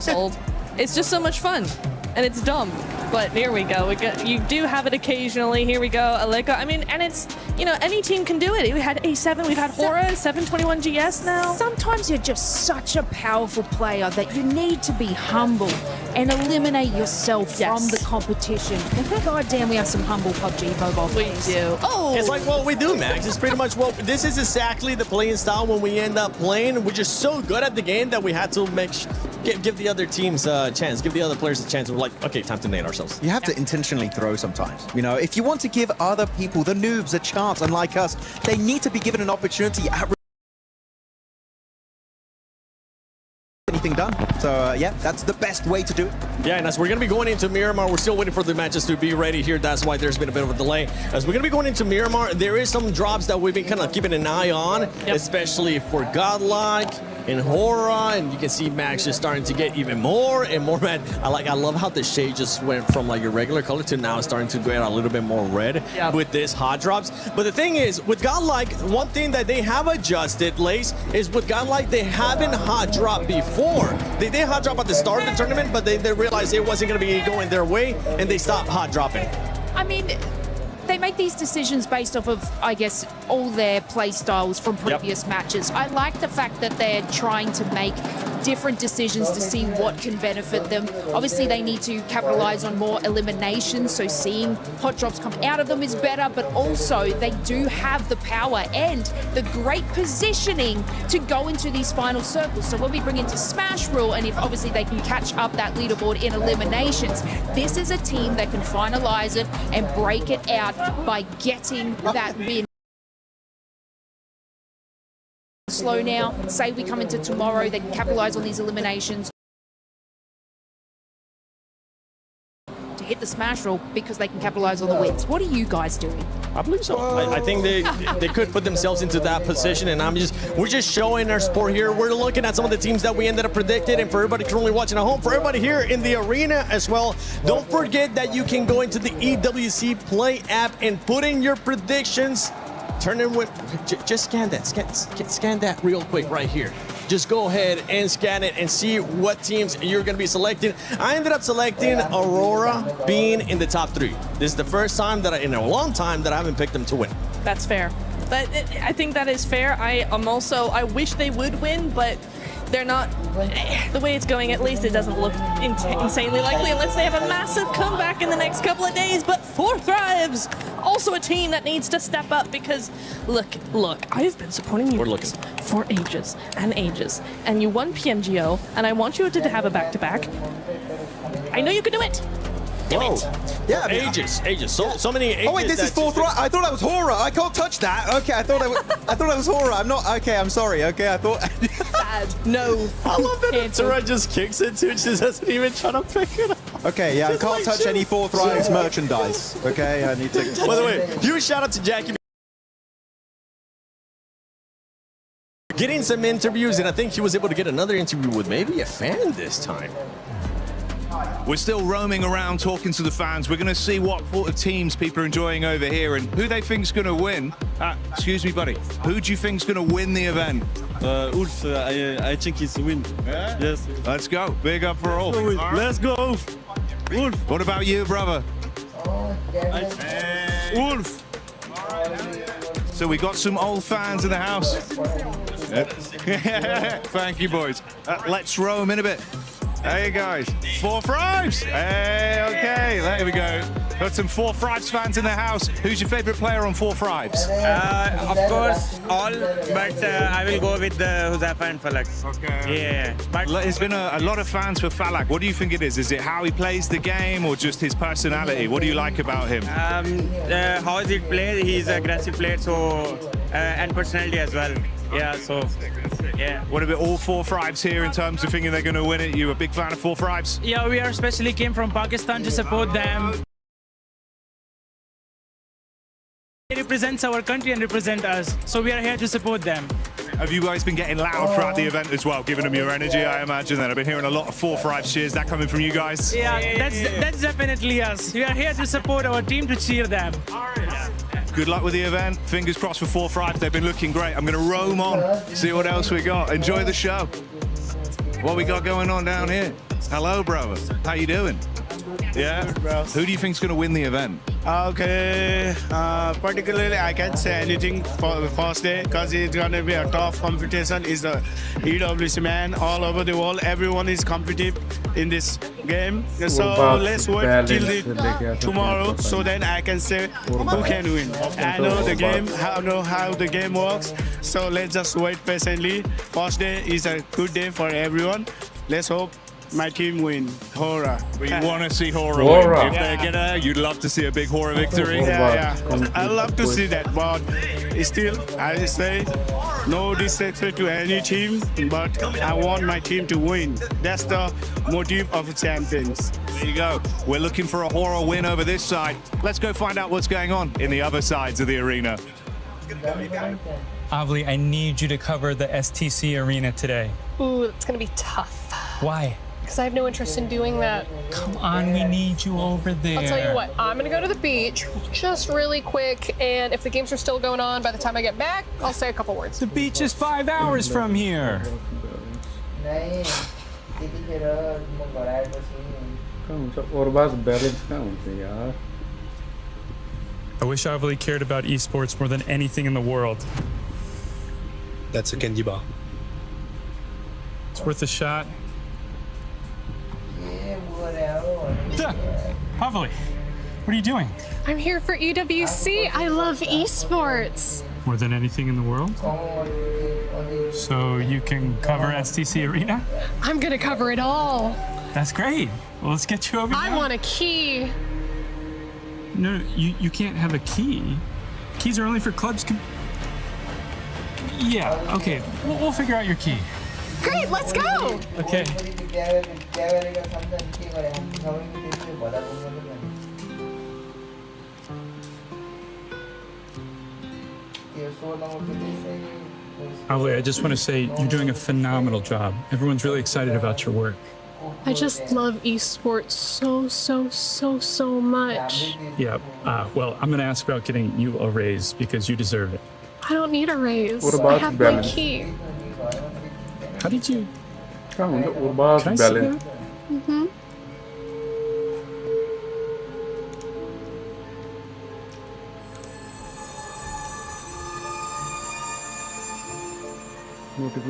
old. It's just so much fun, and it's dumb. But here we go. You do have it occasionally. Here we go, Aleka. I mean, and it's, you know, any team can do it. We had A7, we've had Hora, 721 GS now. Sometimes you're just such a powerful player that you need to be humble and eliminate yourself from the competition. God damn, we have some humble PUBG Mobile players. We do. Oh! It's like what we do, Max. It's pretty much what, this is exactly the playing style when we end up playing. We're just so good at the game that we had to give the other teams a chance, give the other players a chance. We're like, okay, time to nade ourselves. You have to intentionally throw sometimes. You know, if you want to give other people, the noobs, a chance, unlike us, they need to be given an opportunity at anything done. So yeah, that's the best way to do it. Yeah, and as we're going to be going into Miramar, we're still waiting for the matches to be ready here. That's why there's been a bit of a delay. As we're going to be going into Miramar, there is some drops that we've been kind of keeping an eye on, especially for Godlike and Hora, and you can see Max just starting to get even more and more red. I love how the shade just went from like your regular color to now starting to get a little bit more red with this hot drops. But the thing is, with Godlike, one thing that they have adjusted, Lace, is with Godlike, they haven't hot dropped before. They did hot drop at the start of the tournament, but they realized it wasn't going to be going their way, and they stopped hot dropping. I mean, they make these decisions based off of, I guess, all their play styles from previous matches. I like the fact that they're trying to make different decisions to see what can benefit them. Obviously, they need to capitalize on more eliminations, so seeing hot drops come out of them is better, but also they do have the power and the great positioning to go into these final circles. So when we bring into Smash Rule, and if obviously they can catch up that leaderboard in eliminations, this is a team that can finalize it and break it out by getting that win. Slow now, say we come into tomorrow, they can capitalize on these eliminations to hit the Smash Roll because they can capitalize on the wins. What are you guys doing? I believe so. I think they could put themselves into that position, and we're just showing our sport here. We're looking at some of the teams that we ended up predicted, and for everybody currently watching at home, for everybody here in the arena as well, don't forget that you can go into the EWC Play app and put in your predictions. Turn in with, just scan that, scan that real quick right here. Just go ahead and scan it and see what teams you're going to be selecting. I ended up selecting Aurora being in the top 3. This is the first time that in a long time that I haven't picked them to win. That's fair. I think that is fair. I wish they would win, but they're not, the way it's going, at least it doesn't look insanely likely unless they have a massive comeback in the next couple of days. But 4 Thrives, also a team that needs to step up because, look, I've been supporting you for ages and ages. And you won PMGO, and I want you to have a back-to-back. I know you can do it. Whoa. Yeah, I mean, ages. So many ages. Oh wait, this is 4th right. I thought I was Hora. I can't touch that. Okay, I thought I was Hora. I'm not. Okay, I'm sorry. Okay, I thought. Bad. No. I love that Tura just kicks it too. She doesn't even try to pick it up. Okay, yeah, I can't touch any 4th Rise merchandise. Okay, I need to. By the way, huge shout out to Jackie. Getting some interviews, and I think he was able to get another interview with maybe a fan this time. We're still roaming around talking to the fans. We're going to see what sort of teams people are enjoying over here and who they think's going to win. Excuse me, buddy. Who do you think's going to win the event? Ulf, I think he's win. Yeah? Yes. Let's go. Big up for Ulf. Let's go, Ulf. Ulf. What about you, brother? Ulf. So we got some old fans in the house. Thank you, boys. Let's roam in a bit. Hey guys, 4 Thrives. Hey, okay, there we go. Got some 4 Thrives fans in the house. Who's your favorite player on 4 Thrives? Of course, all, but I will go with Huzafa and Falak. Okay. Yeah, but there's been a lot of fans for Falak. What do you think it is? Is it how he plays the game or just his personality? What do you like about him? how is it played? He's an aggressive player, so and personality as well. Yeah, so yeah. What about all 4 Thrives here in terms of thinking they're going to win it? You a big fan of 4 Thrives? Yeah, we are especially came from Pakistan to support them. They represent our country and represent us, so we are here to support them. Have you guys been getting loud throughout the event as well, giving them your energy, I imagine? Then I've been hearing a lot of 4 Thrives cheers. That coming from you guys? Yeah, that's definitely us. We are here to support our team, to cheer them. Good luck with the event. Fingers crossed for 4 Thrives. They've been looking great. I'm going to roam on, see what else we got. Enjoy the show. What we got going on down here? Hello, bro. How you doing? Yeah? Who do you think's going to win the event? Okay, particularly I can't say anything for the first day because it's gonna be a tough competition. It's the EWC man all over the world. Everyone is competitive in this game. So let's wait till tomorrow so then I can say who can win. I know the game, I know how the game works. So let's just wait patiently. First day is a good day for everyone. Let's hope my team win. Hora. You want to see Hora win. If they're gonna, you'd love to see a big Hora victory. Yeah. I love to see that, but still, I say no disrespect to any team, but I want my team to win. That's the motive of champions. There you go. We're looking for a Hora win over this side. Let's go find out what's going on in the other sides of the arena. Avli, I need you to cover the STC arena today. Ooh, it's gonna be tough. Why? Because I have no interest in doing that. Come on, we need you over there. I'll tell you what, I'm gonna go to the beach just really quick, and if the games are still going on by the time I get back, I'll say a couple words. The beach is 5 hours from here. I wish Avli cared about esports more than anything in the world. That's a candy bar. It's worth a shot. Avli, what are you doing? I'm here for EWC. I love esports. More than anything in the world? So you can cover STC Arena? I'm gonna cover it all. That's great. Well, let's get you over here. I want a key. No, you can't have a key. Keys are only for clubs. Yeah, okay. We'll figure out your key. Great, let's go. Okay. Avli, I just want to say you're doing a phenomenal job. Everyone's really excited about your work. I just love esports so much. Yeah, well, I'm going to ask about getting you a raise because you deserve it. I don't need a raise. What about I have balance? my key. How did you... What about Can I see balance? that? Mm-hmm.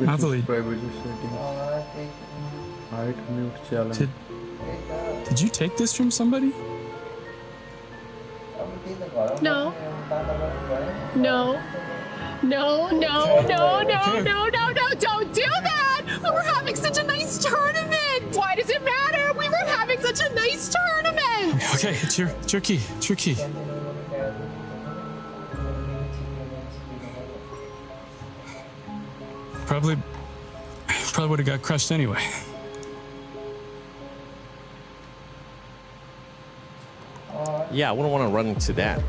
Avli. Did you take this from somebody? No. No. No, don't do that! We were having such a nice tournament! Why does it matter? We were having such a nice tournament! Okay, it's your key. It's your key. Probably would have got crushed anyway. Yeah, I wouldn't want to run into that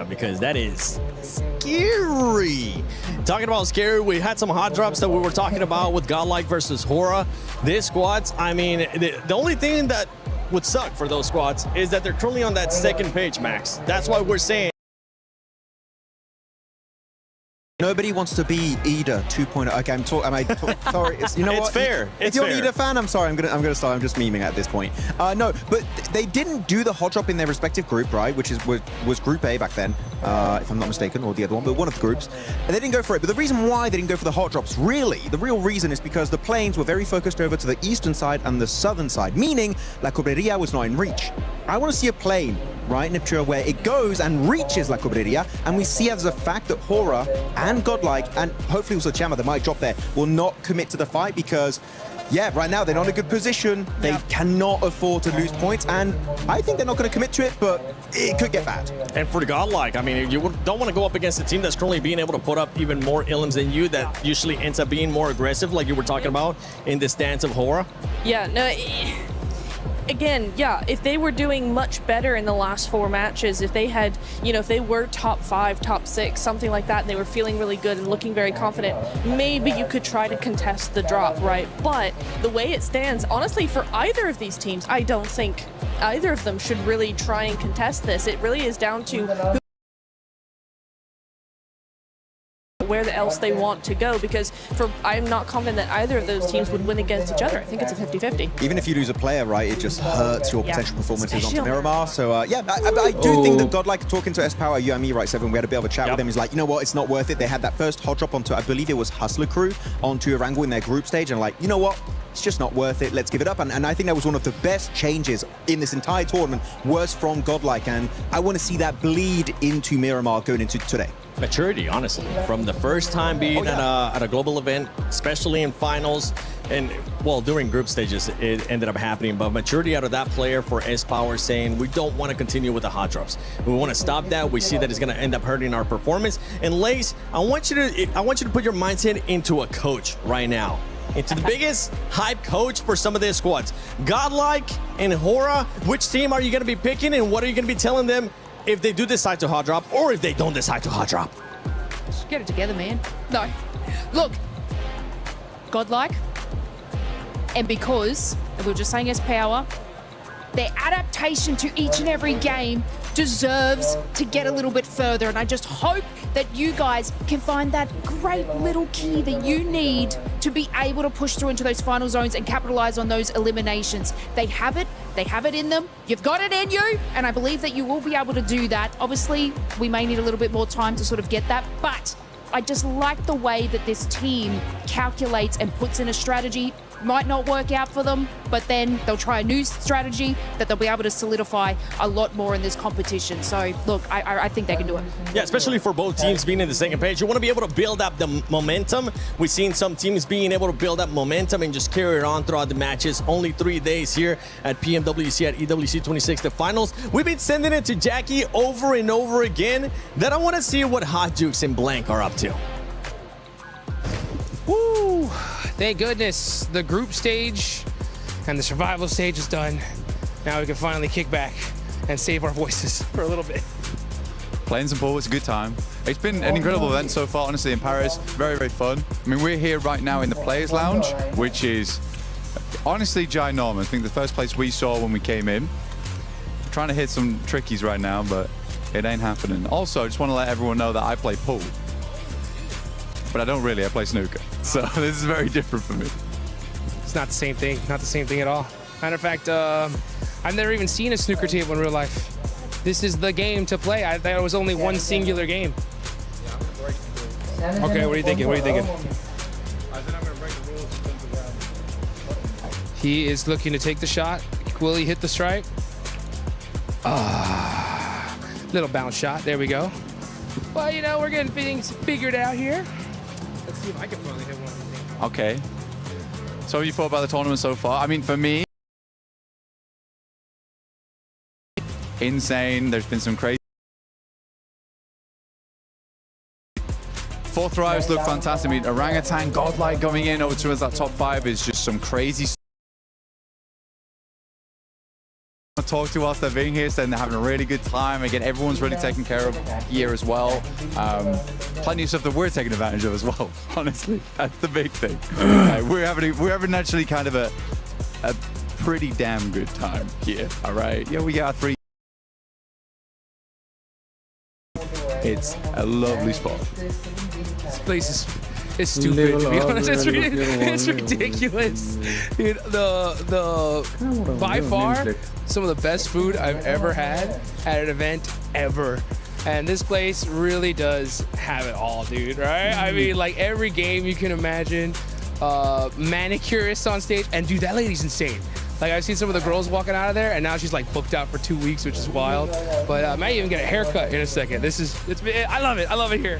because that is scary. Talking about scary, we had some hot drops that we were talking about with Godlike versus Hora. These squads, I mean, the only thing that would suck for those squads is that they're currently on that second page, Max. That's why we're saying. Nobody wants to be Ida 2.0. Okay, sorry. You know It's what? fair. If It's you're an fair. Ida fan, I'm sorry. I'm gonna start. I'm just memeing at this point. No, but they didn't do the hot drop in their respective group, right? Which was Group A back then, if I'm not mistaken, or the other one, but one of the groups. And they didn't go for it. But the reason why they didn't go for the hot drops, really, the real reason is because the planes were very focused over to the eastern side and the southern side, meaning La Cobreria was not in reach. I want to see a plane, right, Niptura, where it goes and reaches La Cobreria, and we see as a fact that Hora and Godlike, and hopefully also Chama, that might drop there, will not commit to the fight because, yeah, right now they're not in a good position. They cannot afford to lose points, and I think they're not going to commit to it, but it could get bad. And for Godlike, I mean, you don't want to go up against a team that's currently being able to put up even more illims than you, that usually ends up being more aggressive, like you were talking about in the stance of Hora. Yeah, no. Again, yeah, if they were doing much better in the last 4 matches, if they had, you know, if they were top 5, top 6, something like that, and they were feeling really good and looking very confident, maybe you could try to contest the drop, right? But the way it stands, honestly, for either of these teams, I don't think either of them should really try and contest this. It really is down to who where else they want to go, because I'm not confident that either of those teams would win against each other. I think it's a 50-50. Even if you lose a player, right, it just hurts your potential performances Especially onto on Miramar. So yeah, I do think that Godlike, talking to S-Power, you and me, right, Seven, we had a bit of a chat with him. He's like, you know what, it's not worth it. They had that first hot drop onto, I believe it was Hustler Crew, onto Erangel in their group stage, and like, you know what, it's just not worth it. Let's give it up. And I think that was one of the best changes in this entire tournament, was from Godlike, and I want to see that bleed into Miramar going into today. Maturity, honestly, from the first time being at a global event, especially in finals, and well, during group stages, it ended up happening. But maturity out of that player for S-Power, saying we don't want to continue with the hot drops. We want to stop that. We see that it's going to end up hurting our performance. And Lace, I want you to put your mindset into a coach right now, into the biggest hype coach for some of their squads. Godlike and Hora, which team are you going to be picking, and what are you going to be telling them if they do decide to hot drop, or if they don't decide to hot drop? Just get it together, man. No. Look, Godlike, and because, and we were just saying S-Power, their adaptation to each and every game deserves to get a little bit further. And I just hope that you guys can find that great little key that you need to be able to push through into those final zones and capitalize on those eliminations. They have it in them. You've got it in you, and I believe that you will be able to do that. Obviously, we may need a little bit more time to sort of get that, but I just like the way that this team calculates and puts in a strategy. Might not work out for them, but then they'll try a new strategy that they'll be able to solidify a lot more in this competition. So look, I think they can do it. Yeah, especially for both teams being in the second page. You want to be able to build up the momentum. We've seen some teams being able to build up momentum and just carry it on throughout the matches. Only 3 days here at PMWC at EWC 26, the finals. We've been sending it to Jackie over and over again. Then I want to see what Hot Jukes and Blank are up to. Woo! Thank goodness the group stage and the survival stage is done. Now we can finally kick back and save our voices for a little bit. Playing some pool was a good time. It's been an incredible event so far, honestly, in Paris. Very, very fun. I mean, we're here right now in the Players Lounge, which is honestly ginormous. I think the first place we saw when we came in. I'm trying to hit some trickies right now, but it ain't happening. Also, I just want to let everyone know that I play pool. But I don't really, I play snooker. So this is very different for me. It's not the same thing, not the same thing at all. Matter of fact, I've never even seen a snooker table in real life. This is the game to play. I thought it was only one singular game. Okay, what are you thinking? What are you thinking? He is looking to take the shot. Will he hit the strike? Little bounce shot, there we go. Well, you know, we're getting things figured out here. Let's see if I can finally hit one of these things. Okay. So what have you thought about the tournament so far? I mean, for me, insane. There's been some crazy. Fourth Thrives look fantastic. I mean, Orangutan, Godlike going in over towards that top 5 is just some crazy stuff. Talk to whilst they're being here, saying they're having a really good time. Again, everyone's really taken care of here as well. Plenty of stuff that we're taking advantage of as well. Honestly, that's the big thing. We're having actually kind of a pretty damn good time here. All right, yeah, we got 3. It's a lovely spot. This place is stupid, to be honest. It's ridiculous. Dude, by far, some of the best food I've ever had at an event ever. And this place really does have it all, dude, right? I mean, like every game you can imagine, manicurists on stage, and dude, that lady's insane. Like, I've seen some of the girls walking out of there, and now she's like booked out for 2 weeks, which is wild. But I might even get a haircut in a second. I love it. I love it here.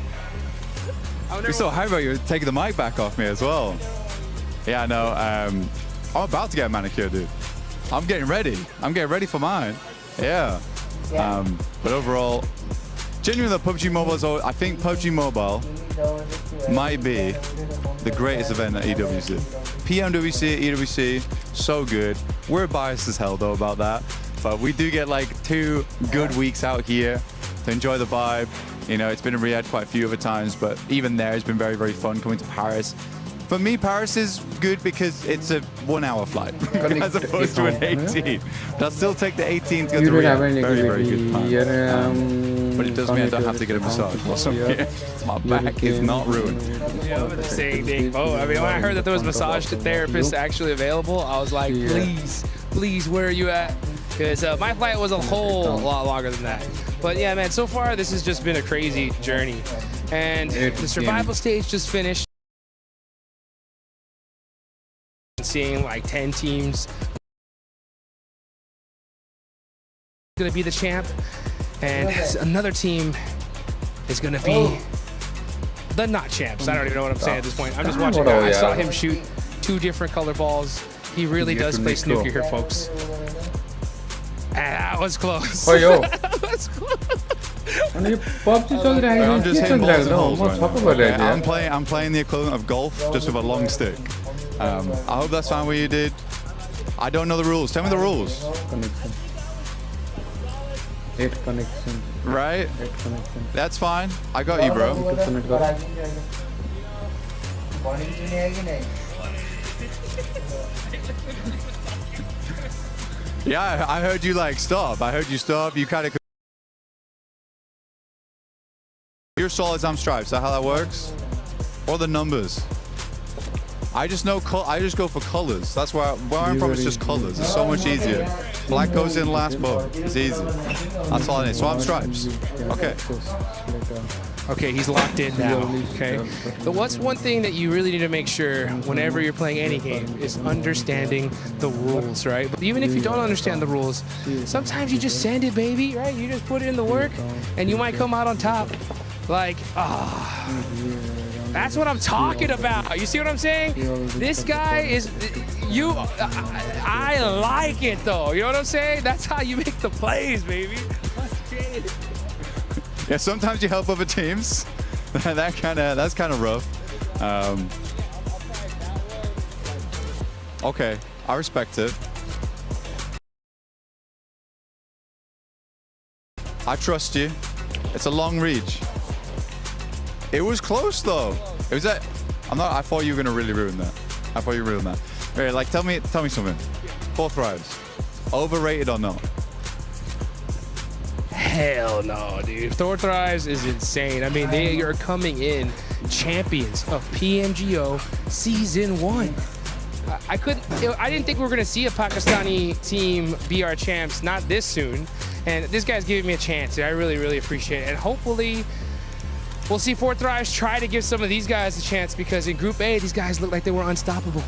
We're so hyped about you taking the mic back off me as well. Yeah, no, I'm about to get a manicure, dude. I'm getting ready. I'm getting ready for mine. Yeah. But overall, genuinely, the PUBG Mobile is I think PUBG Mobile might be the greatest event at EWC. PMWC, EWC, so good. We're biased as hell though about that, but we do get like 2 good weeks out here to enjoy the vibe. You know, it's been in Riyadh quite a few other times, but even there it's been very, very fun coming to Paris. For me, Paris is good because it's a 1-hour flight as opposed to an 18. But I'll still take the 18 to go to Riyadh. Very, very good time. but it does mean I don't have to get a massage while I'm here. My back is not ruined. Yeah, I'm the same thing. Oh, I mean, when I heard that there was massage therapists actually available, I was like, please, where are you at? Because my flight was a whole lot longer than that. But yeah, man, so far this has just been a crazy journey. And the survival stage just finished. Seeing like 10 teams gonna be the champ, and another team is gonna be the not champs. I don't even know what I'm saying at this point. I'm just watching. I saw him shoot 2 different color balls. He really does play snooker here, folks. And that was close. That was close. I'm just hitting balls and holes right now. I'm playing the equivalent of golf, just with a long stick. I hope that's fine what you did. I don't know the rules. Tell me the rules. Connection. 8 connection. Right? 8 connection. That's fine. I got you, bro. Yeah, I heard you like stop. I heard you stop. You kind of. You're solids, I'm stripes. Is that how that works? Or the numbers? I just know. I just go for colors. That's where I'm from. It's just colors. It's so much easier. Black goes in last boat. It's easy. That's all I need. So I'm stripes. Okay. Okay, he's locked in now. Okay. But what's one thing that you really need to make sure whenever you're playing any game is understanding the rules, right? But even if you don't understand the rules, sometimes you just send it, baby, right? You just put in the work, and you might come out on top. Like, that's what I'm talking about. You see what I'm saying? This guy is, I like it though. You know what I'm saying? That's how you make the plays, baby. Yeah, sometimes you help other teams. That's kind of rough. Okay, I respect it. I trust you. It's a long reach. It was close though. It was that. I thought you were gonna really ruin that. I thought you ruined that. Right, like tell me something. 4 thrives. Overrated or not? Hell no, dude. 4 thrives is insane. I mean, they are coming in champions of PMGO Season 1. I didn't think we were gonna see a Pakistani team be our champs, not this soon. And this guy's giving me a chance. I really, really appreciate it. And hopefully, we'll see 4 thrives try to give some of these guys a chance, because in Group A, these guys look like they were unstoppable.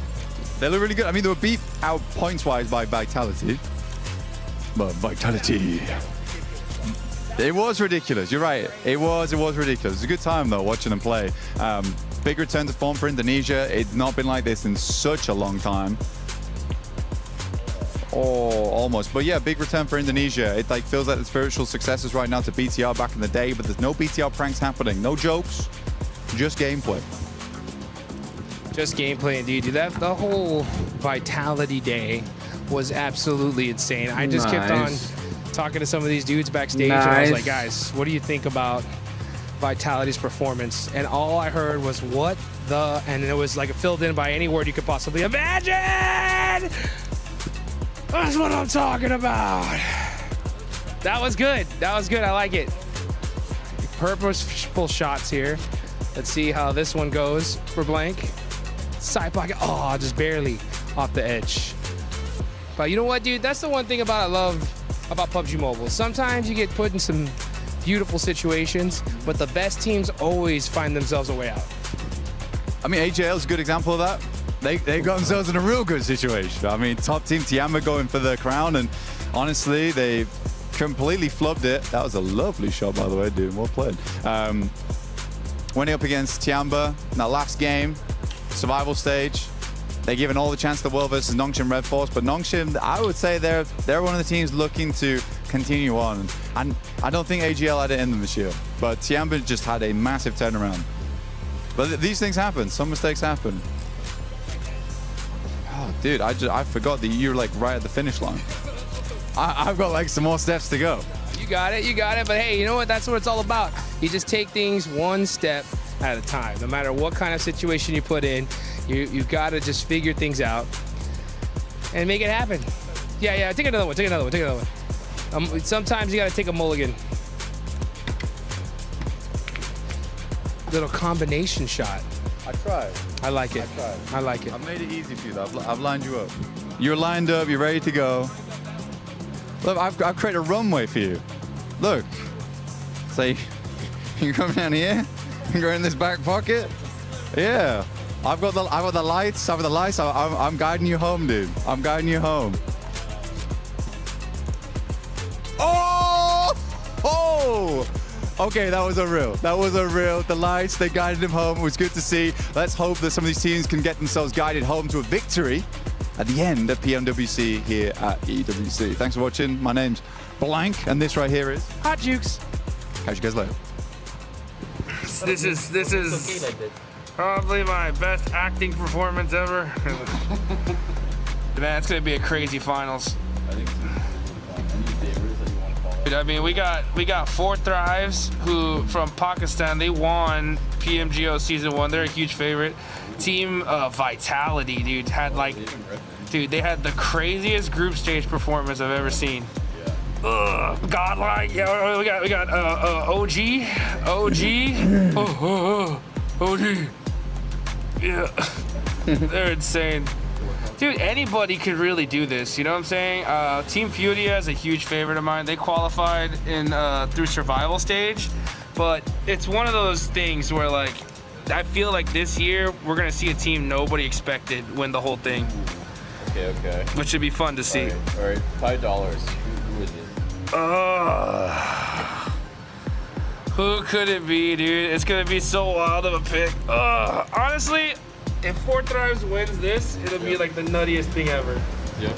They look really good. I mean, they were beat out points-wise by Vitality. But Vitality. It was ridiculous. You're right. It was ridiculous. It was a good time, though, watching them play. Big return to form for Indonesia. It's not been like this in such a long time. Oh, almost. But yeah, big return for Indonesia. It like feels like the spiritual successors right now to BTR back in the day, but there's no BTR pranks happening. No jokes, just gameplay. Just gameplay indeed, dude. The whole Vitality Day was absolutely insane. I just kept on talking to some of these dudes backstage, and I was like, guys, what do you think about Vitality's performance? And all I heard was, what the, and it was like filled in by any word you could possibly imagine. That's what I'm talking about. That was good. That was good. I like it. Purposeful shots here. Let's see how this one goes for Blank. Side pocket. Oh, just barely off the edge. But you know what, dude? That's the one thing I love about PUBG Mobile. Sometimes you get put in some beautiful situations, but the best teams always find themselves a way out. I mean, AJL is a good example of that. They got themselves in a real good situation. I mean, top team Tiamba going for the crown, and honestly, they completely flubbed it. That was a lovely shot, by the way, dude. Well played. Winning up against Tiamba in that last game, survival stage. They're given all the chance to the world versus Nongshim Red Force, but Nongshim, I would say they're one of the teams looking to continue on. And I don't think AGL had it in them this year, but Tiamba just had a massive turnaround. But these things happen. Some mistakes happen. Oh, dude, I forgot that you were like right at the finish line. I've got like some more steps to go. You got it. But hey, you know what? That's what it's all about. You just take things one step at a time. No matter what kind of situation you put in, you got to just figure things out and make it happen. Yeah. Take another one. Sometimes you got to take a mulligan. little combination shot. I tried. I like it. I like it. I made it easy for you, though. I've lined you up. You're lined up. You're ready to go. Look, I've created a runway for you. Look. So you come down here. You go in this back pocket. Yeah. I've got the lights. I've got the lights. I'm guiding you home, dude. I'm guiding you home. Oh! Oh! Okay, that was a real. That was a real. The lights, they guided him home. It was good to see. Let's hope that some of these teams can get themselves guided home to a victory at the end of PMWC here at EWC. Thanks for watching. My name's Blank, and this right here is Hot Jukes. Catch you guys later. This is probably my best acting performance ever. Man, it's gonna be a crazy finals. I mean, we got 4 Thrives who from Pakistan. They won PMGO season 1. They're a huge favorite. Team Vitality, dude, they had the craziest group stage performance I've ever seen. Godlike, yeah. We got OG, OG, yeah. They're insane. Dude, anybody could really do this, you know what I'm saying? Team Furia is a huge favorite of mine. They qualified in through survival stage, but it's one of those things where, like, I feel like this year we're gonna see a team nobody expected win the whole thing. Okay. Which should be fun to see. All right, $5. Who is it? Who could it be, dude? It's gonna be so wild of a pick. Honestly, if 4 Thrives wins this, it'll be like the nuttiest thing ever. Yep.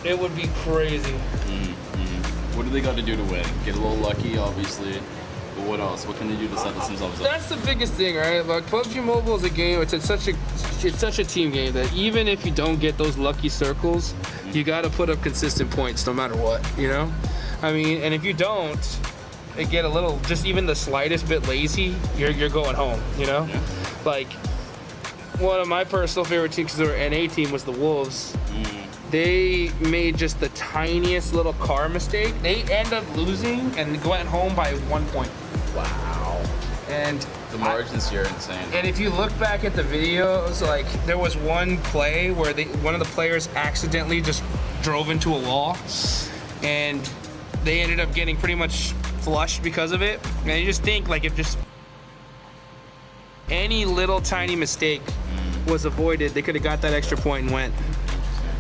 It would be crazy. What do they got to do to win? Get a little lucky, obviously. But what else? What can they do to set themselves up? That's the biggest thing, right? Like, PUBG Mobile is a game. It's such a team game that even if you don't get those lucky circles, you got to put up consistent points no matter what. You know, I mean, and if you don't, get a little, just even the slightest bit lazy, you're going home. You know, like one of my personal favorite teams, because their NA team, was the Wolves. They made just the tiniest little car mistake. They end up losing and went home by 1 point. Wow. And the margins here are insane. And if you look back at the videos, like, there was one play where one of the players accidentally just drove into a wall, and they ended up getting pretty much flushed because of it. And you just think, like, if just any little tiny mistake was avoided, they could have got that extra point and went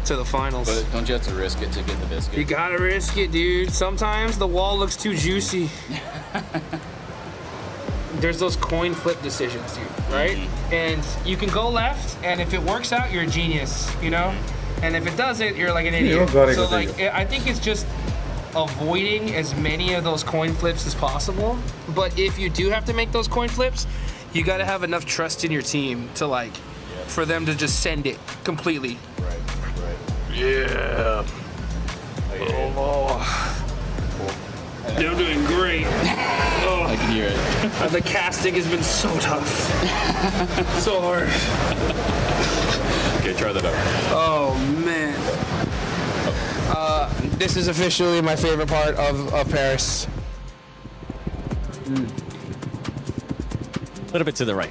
to the finals. But don't you have to risk it to get the biscuit? You gotta risk it, dude. Sometimes the wall looks too juicy. There's those coin flip decisions, dude, right? And you can go left, and if it works out, you're a genius, you know? And if it doesn't, you're like an idiot. So, like, I think it's just avoiding as many of those coin flips as possible. But if you do have to make those coin flips, you gotta have enough trust in your team to, like, for them to just send it completely. Right. Yeah. They're doing great. Oh. I can hear it. The casting has been so tough. So hard. Okay, try that out. Oh, man. This is officially my favorite part of Paris. A little bit to the right.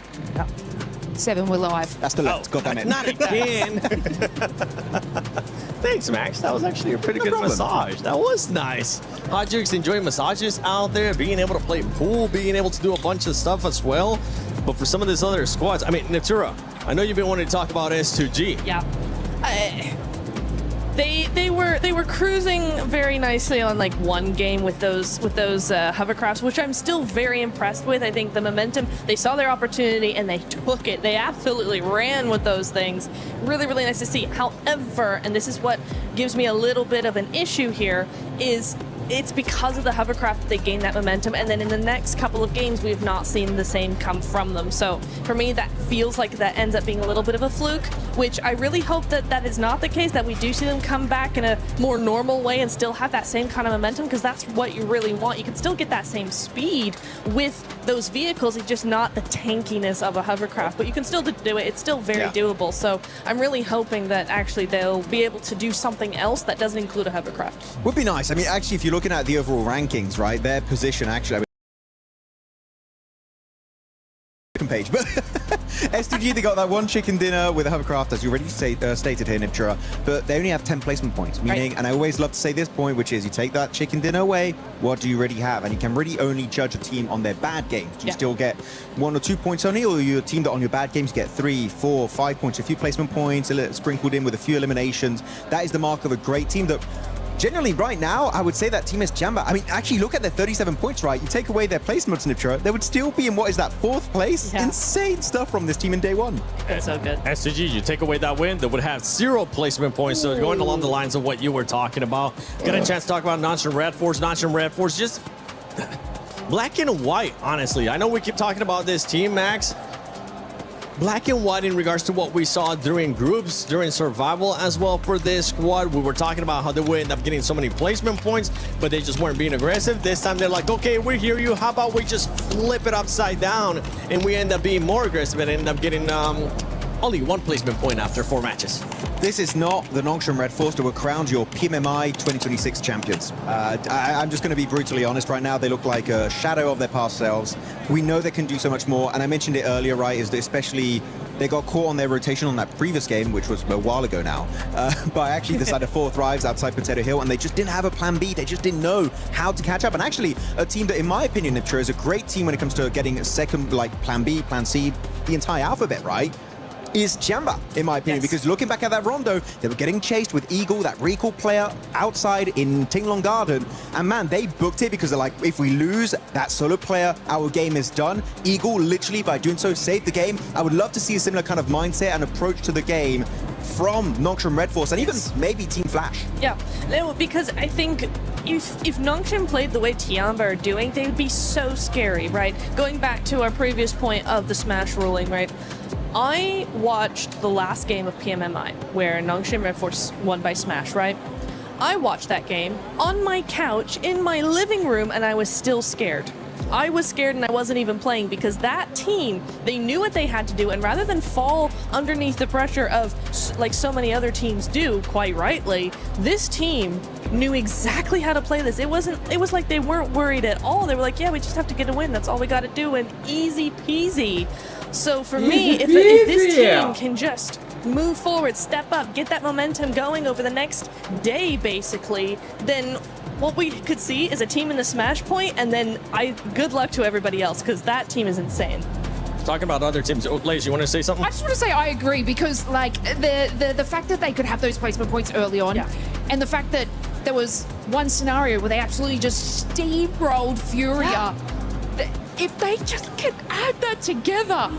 7, we're live. That's the left. God damn it. Not again. Thanks, Max. That was actually a pretty good massage. That was nice. Hot Jukes enjoying massages out there, being able to play pool, being able to do a bunch of stuff as well. But for some of these other squads, I mean, Natura, I know you've been wanting to talk about S2G. Yeah. They were cruising very nicely on like one game with those hovercrafts, which I'm still very impressed with. I think the momentum, they saw their opportunity and they took it. They absolutely ran with those things. Really, really nice to see. However, and this is what gives me a little bit of an issue here, is it's because of the hovercraft that they gained that momentum, and then in the next couple of games we have not seen the same come from them. So for me, that feels like that ends up being a little bit of a fluke, which I really hope that that is not the case, that we do see them come back in a more normal way and still have that same kind of momentum, because that's what you really want. You can still get that same speed with those vehicles, it's just not the tankiness of a hovercraft, but you can still do it. It's still very doable. So I'm really hoping that actually they'll be able to do something else that doesn't include a hovercraft. Would be nice. I mean, actually, if you're looking at the overall rankings, right, their position actually, page, but S2G, they got that one chicken dinner with a hovercraft, as you already stated here, Niptura, but they only have 10 placement points, meaning, and I always love to say this point, which is you take that chicken dinner away, what do you really have? And you can really only judge a team on their bad games. Do you still get 1 or 2 points only, or you're a team that on your bad games you get 3, 4, 5 points, a few placement points, a little sprinkled in with a few eliminations? That is the mark of a great team that generally, right now, I would say that Team Jamba, I mean, actually look at their 37 points, right? You take away their placements, Niptura, they would still be in, what is that, 4th place? Yeah. Insane stuff from this team in day one. That's so good. S2G, you take away that win, they would have 0 placement points. So going along the lines of what you were talking about. Got a chance to talk about Notch and Red Force. Notch and Red Force, just black and white, honestly. I know we keep talking about this team, Max. Black and white in regards to what we saw during groups, during survival as well for this squad. We were talking about how they would end up getting so many placement points, but they just weren't being aggressive. This time they're like, okay, we hear you. How about we just flip it upside down and we end up being more aggressive and end up getting only 1 placement point after 4 matches. This is not the Nongshim Red Force that were crowned your PMMI 2026 champions. I'm just going to be brutally honest right now. They look like a shadow of their past selves. We know they can do so much more, and I mentioned it earlier, right, is that especially they got caught on their rotation on that previous game, which was a while ago now, by actually the side of 4 Thrives outside Potato Hill, and they just didn't have a plan B. They just didn't know how to catch up. And actually, a team that, in my opinion, Niptura, is a great team when it comes to getting a second, like, plan B, plan C, the entire alphabet, right? Is Jamba, in my opinion, because looking back at that Rondo, they were getting chased with Eagle, that recall player, outside in Tinglong Garden, and man, they booked it because they're like, if we lose that solo player, our game is done. Eagle, literally, by doing so, saved the game. I would love to see a similar kind of mindset and approach to the game from Nongshim Red Force, and even maybe Team Flash. Yeah, because I think if Nongshim played the way Tiamba are doing, they would be so scary, right? Going back to our previous point of the Smash ruling, right? I watched the last game of PMMI, where Nongshim Red Force won by Smash, right? I watched that game on my couch in my living room, and I was still scared. I was scared and I wasn't even playing because that team, they knew what they had to do, and rather than fall underneath the pressure of, like so many other teams do, quite rightly, this team knew exactly how to play this. It was like they weren't worried at all. They were like, yeah, we just have to get a win. That's all we got to do, and easy peasy. So for me, if this team can just move forward, step up, get that momentum going over the next day, basically, then what we could see is a team in the Smash point, and then good luck to everybody else, because that team is insane. Talking about other teams, Blaze, you want to say something? I just want to say I agree, because like the fact that they could have those placement points early on, and the fact that there was one scenario where they absolutely just steamrolled Furia. If they just can add that together,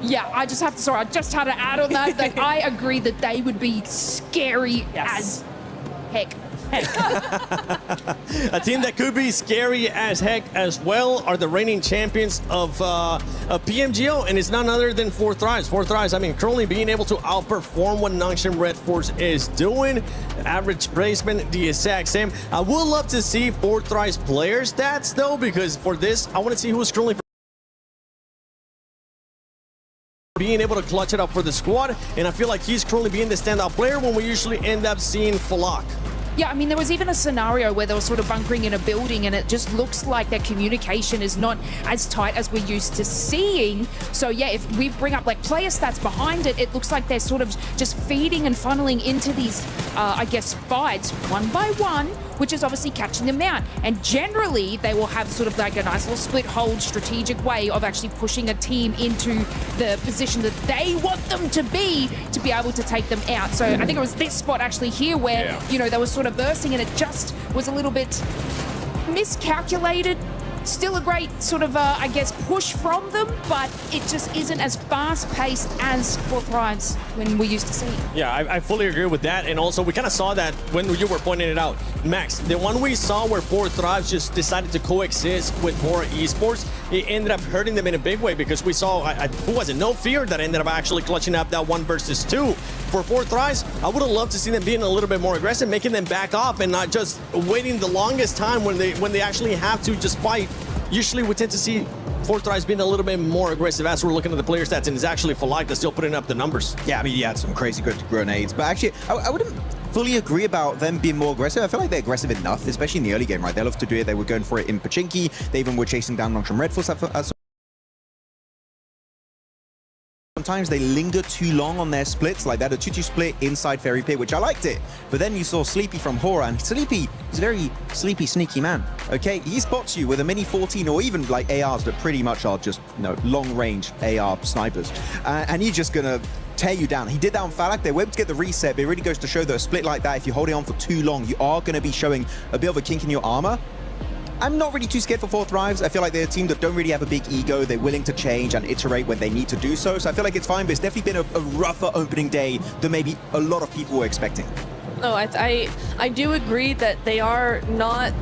I just had to add on that, that I agree that they would be scary as heck. A team that could be scary as heck as well are the reigning champions of PMGO, and it's none other than 4 Thrives. 4 Thrives, I mean, currently being able to outperform what Nongshim Red Force is doing. Average placement, the exact same. I would love to see 4 Thrives player stats, though, because for this, I want to see who's currently being able to clutch it up for the squad, and I feel like he's currently being the standout player when we usually end up seeing Falak. Yeah, I mean, there was even a scenario where they were sort of bunkering in a building, and it just looks like their communication is not as tight as we're used to seeing. So yeah, if we bring up like player stats behind it, it looks like they're sort of just feeding and funneling into these, I guess, fights one by one, which is obviously catching them out. And generally, they will have sort of like a nice little split hold strategic way of actually pushing a team into the position that they want them to be able to take them out. So I think it was this spot actually here where, you know, they were sort of bursting, and it just was a little bit miscalculated. Still a great sort of, I guess, push from them, but it just isn't as fast-paced as 4 Thrives when we used to see. Yeah, I fully agree with that, and also we kind of saw that when you were pointing it out. Max, the one we saw where 4 Thrives just decided to coexist with more esports, it ended up hurting them in a big way, because we saw, who was it? No Fear that ended up actually clutching up that 1 versus 2. For 4 Thrives, I would have loved to see them being a little bit more aggressive, making them back off and not just waiting the longest time when they actually have to just fight. Usually we tend to see 4 Thrives being a little bit more aggressive as we're looking at the player stats, and it's actually Falak that's still putting up the numbers. Yeah, I mean, he had some crazy good grenades, but actually, I wouldn't fully agree about them being more aggressive. I feel like they're aggressive enough, especially in the early game, right? They love to do it. They were going for it in Pachinki. They even were chasing down Nongshim Red Force at Sometimes they linger too long on their splits, like that a 2-2 split inside Fairy Pit, which I liked it. But then you saw Sleepy from Hora, and Sleepy is a very sleepy, sneaky man. Okay, he spots you with a mini 14 or even like ARs that pretty much are just, you know, long-range AR snipers, and he's just gonna tear you down. He did that on Falak. They were able to get the reset, but it really goes to show that a split like that, if you're holding on for too long, you are going to be showing a bit of a kink in your armor. I'm not really too scared for 4th Thrives. I feel like they're a team that don't really have a big ego. They're willing to change and iterate when they need to do so. So I feel like it's fine, but it's definitely been a rougher opening day than maybe a lot of people were expecting. No, I do agree that they're not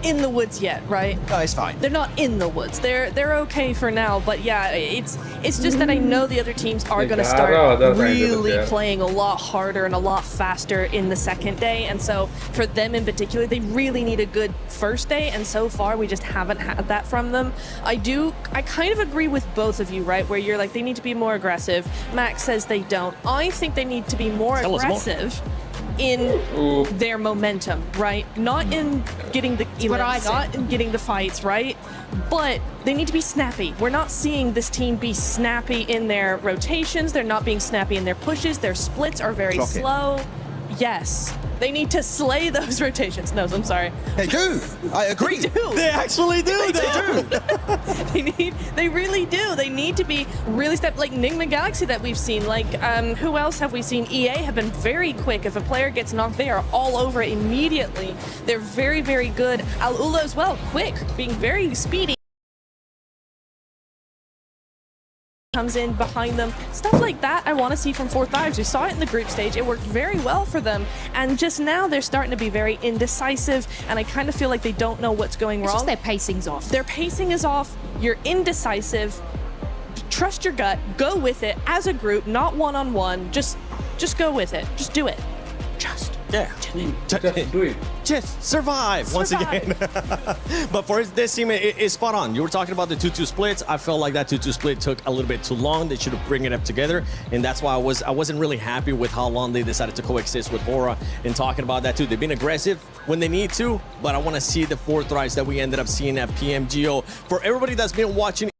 in the woods yet, right? No, it's fine. They're not in the woods. They're okay for now, but yeah, it's just that I know the other teams are going to start really playing a lot harder and a lot faster in the second day, and so for them in particular, they really need a good first day, and so far we just haven't had that from them. I kind of agree with both of you, right? Where you're like, they need to be more aggressive. Max says they don't. I think they need to be more aggressive in their momentum, right? Not in getting the not in getting the fights, right? But they need to be snappy. We're not seeing this team be snappy in their rotations. They're not being snappy in their pushes. Their splits are very slow. Yes. They need to slay those rotations. No, I'm sorry. They do. I agree. They do. They actually do. They do. They really do. They need to be really like Nigma Galaxy that we've seen. Like, who else have we seen? EA have been very quick. If a player gets knocked, they are all over it immediately. They're very, very good. Al Ula as well, quick, being very speedy. Comes in behind them. Stuff like that I want to see from 4th Thrives. We saw it in the group stage. It worked very well for them. And just now they're starting to be very indecisive, and I kind of feel like they don't know what's going wrong. Just their pacing's off. Their pacing is off. You're indecisive. Trust your gut. Go with it as a group, not one-on-one. Just go with it. Just do it. Just do it. Just survive once again. But for this team, it's spot on. You were talking about the 2-2 splits. I felt like that 2-2 split took a little bit too long. They should have bring it up together, and that's why I wasn't really happy with how long they decided to coexist with Hora. And talking about that too, they've been aggressive when they need to, but I want to see the 4th Thrives that we ended up seeing at PMGO. For everybody that's been watching,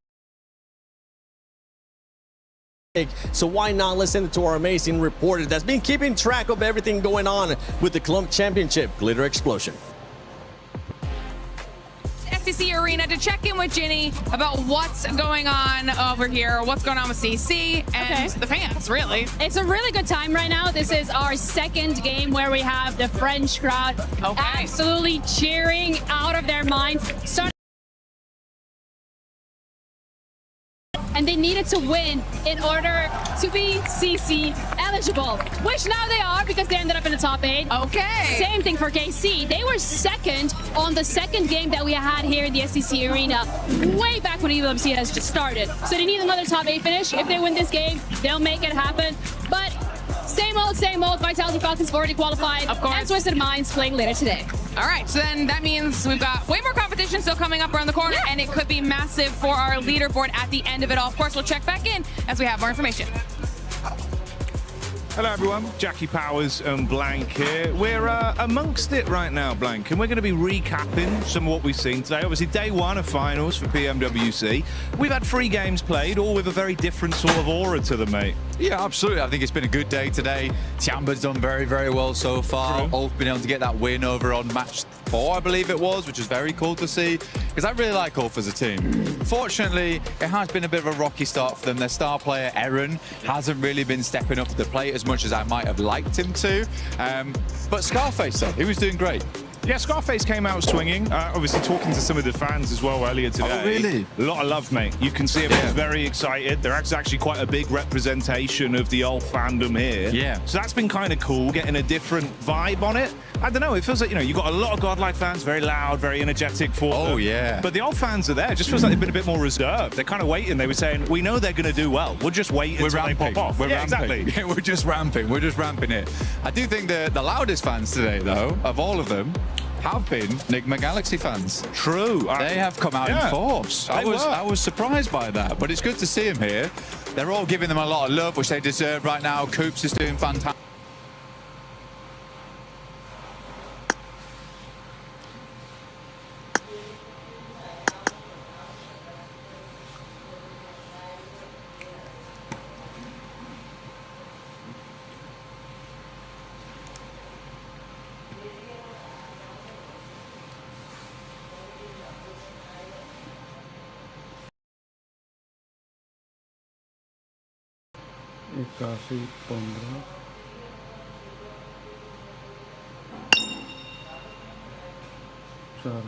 so why not listen to our amazing reporter that's been keeping track of everything going on with the Club Championship, Glitter Explosion. SCC Arena to check in with Ginny about what's going on over here, what's going on with CC and the fans, really. It's a really good time right now. This is our second game where we have the French crowd absolutely cheering out of their minds. And they needed to win in order to be CC eligible, which now they are because they ended up in the top 8. Okay. Same thing for KC. They were second on the second game that we had here in the SCC Arena way back when EWC has just started. So they need another top 8 finish. If they win this game, they'll make it happen. But same old, Vitality Falcons already qualified. Of course. And Twisted Minds playing later today. All right, so then that means we've got way more competition still coming up around the corner, and it could be massive for our leaderboard at the end of it all. Of course, we'll check back in as we have more information. Hello everyone, Jackie Powers and Blank here. We're amongst it right now, Blank, and we're going to be recapping some of what we've seen today. Obviously, day 1 of finals for PMWC. We've had 3 games played, all with a very different sort of aura to them, mate. Yeah, absolutely. I think it's been a good day today. Tiamba's done very, very well so far. Ulf been able to get that win over on match 4, I believe it was, which is very cool to see, because I really like Ulf as a team. Fortunately, it has been a bit of a rocky start for them. Their star player, Eren, hasn't really been stepping up to the plate as much as I might have liked him to. But Scarface, though, he was doing great. Yeah, Scarface came out swinging. Obviously talking to some of the fans as well earlier today. Oh, really? A lot of love, mate. You can see everyone's very excited. There's actually quite a big representation of the old fandom here. Yeah. So that's been kind of cool, getting a different vibe on it. I don't know, it feels like, you know, you've got a lot of Godlike fans, very loud, very energetic for them. Oh, yeah. But the old fans are there. It just feels like they've been a bit more reserved. They're kind of waiting. They were saying, we know they're going to do well. We'll just wait until they pop off. We're ramping. Exactly. Yeah, we're just ramping. We're just ramping it. I do think the loudest fans today, though, of all of them, have been Nigma Galaxy fans. True. They have come out in force. I was surprised by that, but it's good to see them here. They're all giving them a lot of love, which they deserve right now. Coops is doing fantastic. 81 15 4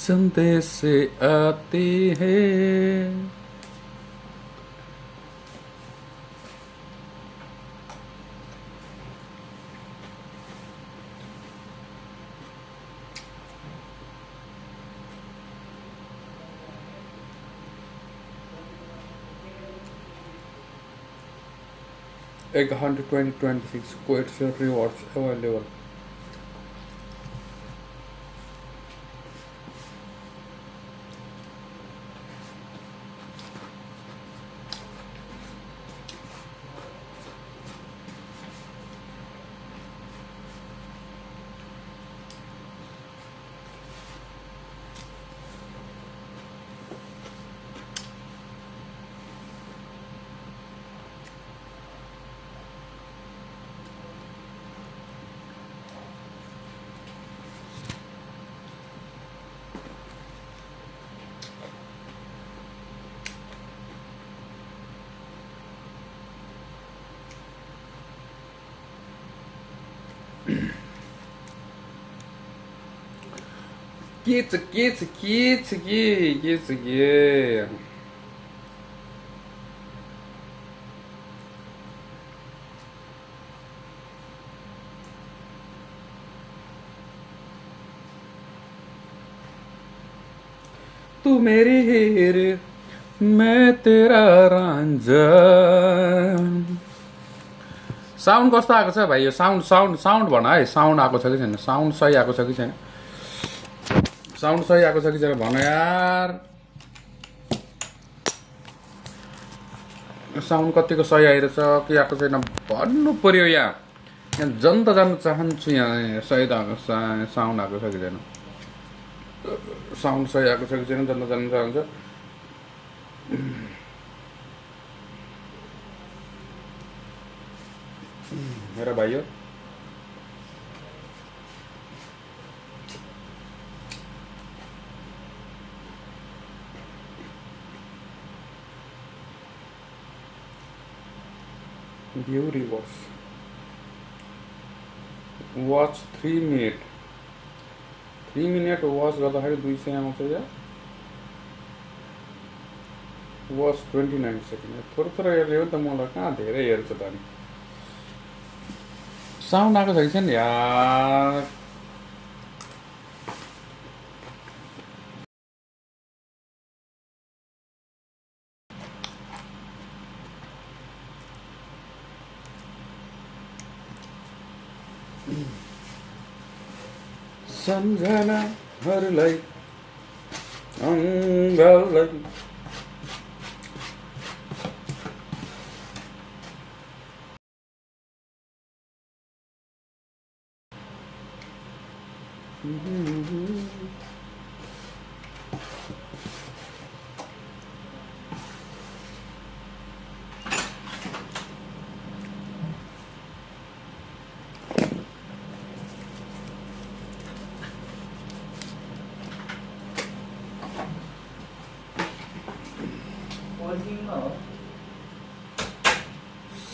संदेश से आते हैं एक 126 quotes and rewards available. Kids. तू मेरी हीर मैं तेरा Ranjha sound कस्तो आएको छ भाइ यो साउन्ड भन है साउन्ड आएको छ कि छैन साउन्ड सही आएको छ कि छैन साउन्ड सही आएको छ कि छैन भन यार साउन्ड कतिको सही आइरहेछ के आएको छैन भन्नु पर्यो यहाँ जनता जान्न चाहन्छु यहाँ सही साउन्ड आएको छ कि छैन साउन्ड सही आएको छ कि छैन जनता जान्न चाहन्छ मेरा भाइ हो view rewards watch 3 minute 3 minute watch गर्दाखेरि 200 आउँछ या watch 29 सेकेन्ड थोरै हेर्ने हो नि त मलाई कहाँ धेरै हेर्छ त अनि साउन्ड आएको छ कि छैन यार सम्झनाहरूलाई अङ्गलाई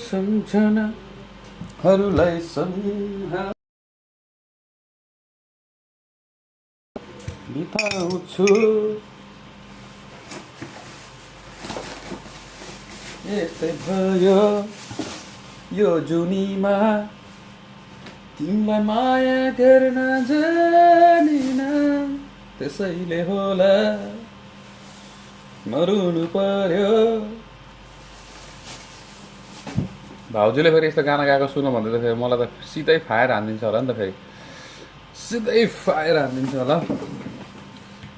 सम्झनाहरूलाई सम्झना बिताउँछु यस्तै भयो यो जुनीमा तिमीलाई माया गर्न जानिन त्यसैले होला मरुनु पर्यो भाउजूले फेरि यस्तो गाना गाएको सुन भन्दै त फेरि मलाई त सिधै फायर हानिदिन्छ होला नि त फेरि सिधै फायर हानिदिन्छ होला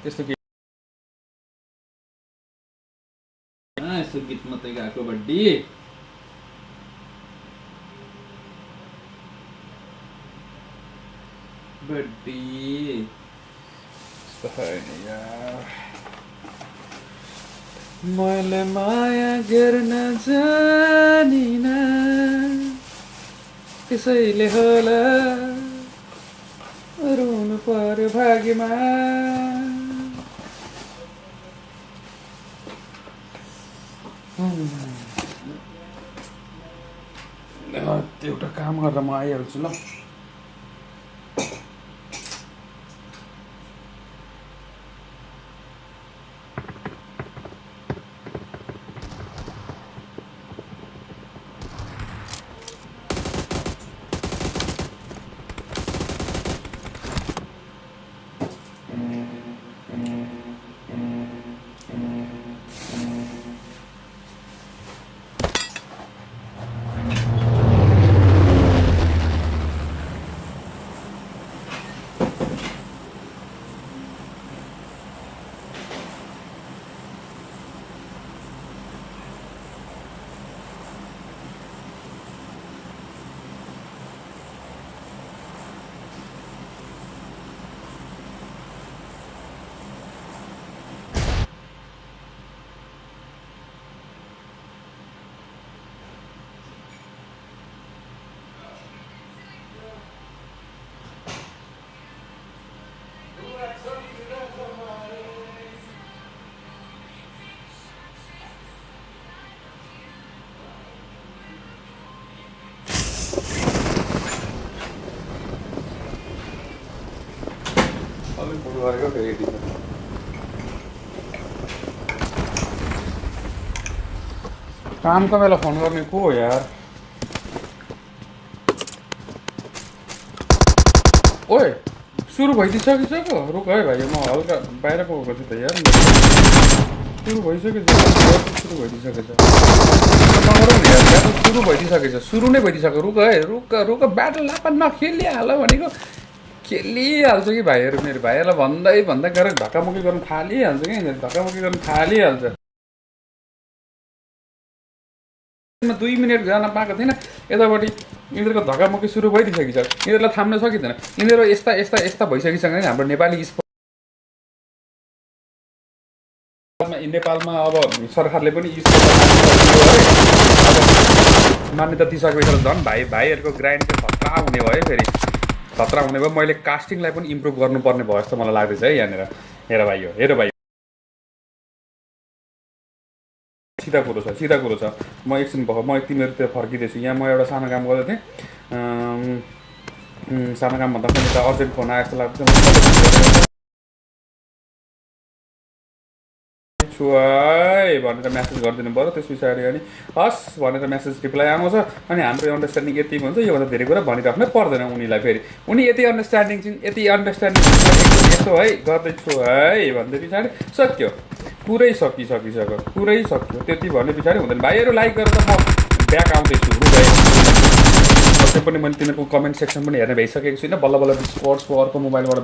त्यस्तो के यस्तो गीत मात्रै गाएको बड्डी यस्तो होइन यार मैले माया गर्न जानिन त्यसैले होला रुनु पर्यो भाग्यमा एउटा काम गरेर म आइहाल्छु ल कामको बेला फोन गर्ने को हो यार ओए सुरु भइदिइसकिसक्यो रुक है भाइ म हल्का बाहिर गएको छु त यार सुरु भइसकेछ सुरु भइदिइसकेछ सुरु भइदिइसकेछ सुरु नै भइदिइसक्यो रुक है रुक रुक ब्याटल लापा नखेलिहाल भनेको खेलिहाल्छ कि भाइहरू मेरो भाइहरूलाई भन्दै भन्दै गएर धक्कामुक्की गर्नु थालिहाल्छ कि धक्कामुक्की गर्नु थालिहाल्छ 2 मिनट जान पाएको थिएन यतापट्टि यिनीहरूको धक्कामुक्की सुरु भइदिइसकेछ यिनीहरूलाई थाम्न सकिँदैन यिनीहरू यस्ता यस्ता यस्ता भइसकिसक्यो नि हाम्रो नेपाली नेपालमा अब सरकारले पनि मान्यता दिइसकेको छ झन् भाइहरूको ग्राइन्ड चाहिँ खतरा हुने भयो फेरि खतरा हुने भयो मैले कास्टिङलाई पनि इम्प्रुभ गर्नुपर्ने भयो जस्तो मलाई लाग्दैछ है यहाँनिर हेर भाइ सिधा कुरो छ म एकछिन भयो म तिमीहरूतिर फर्किँदैछु यहाँ म एउटा सानो काम गर्दै थिएँ सानो काम भन्दा पनि एउटा अर्जेन्ट फोन आयो जस्तो लाग्छ छु है भनेर म्यासेज गरिदिनु पऱ्यो त्यस पछाडि अनि हस् भनेर म्यासेज रिप्लाई आउँछ अनि हाम्रो अन्डरस्ट्यान्डिङ यति हुन्छ योभन्दा धेरै कुरा भनिराख्नै पर्दैन उनीलाई फेरि उनी यति अन्डरस्ट्यान्डिङ यस्तो है गर्दैछु है भन्दै पछाडि सक्यो पुरै सकियो त्यति भन्ने पछाडि हुँदैन भाइहरू लाइक गरेर म ब्याक आउँदैछु पनि मैले तिमीहरूको कमेन्ट सेक्सन पनि हेर्न भइसकेको छुइनँ बल्ल बल्ल स्पोर्ट्सको अर्को मोबाइलबाट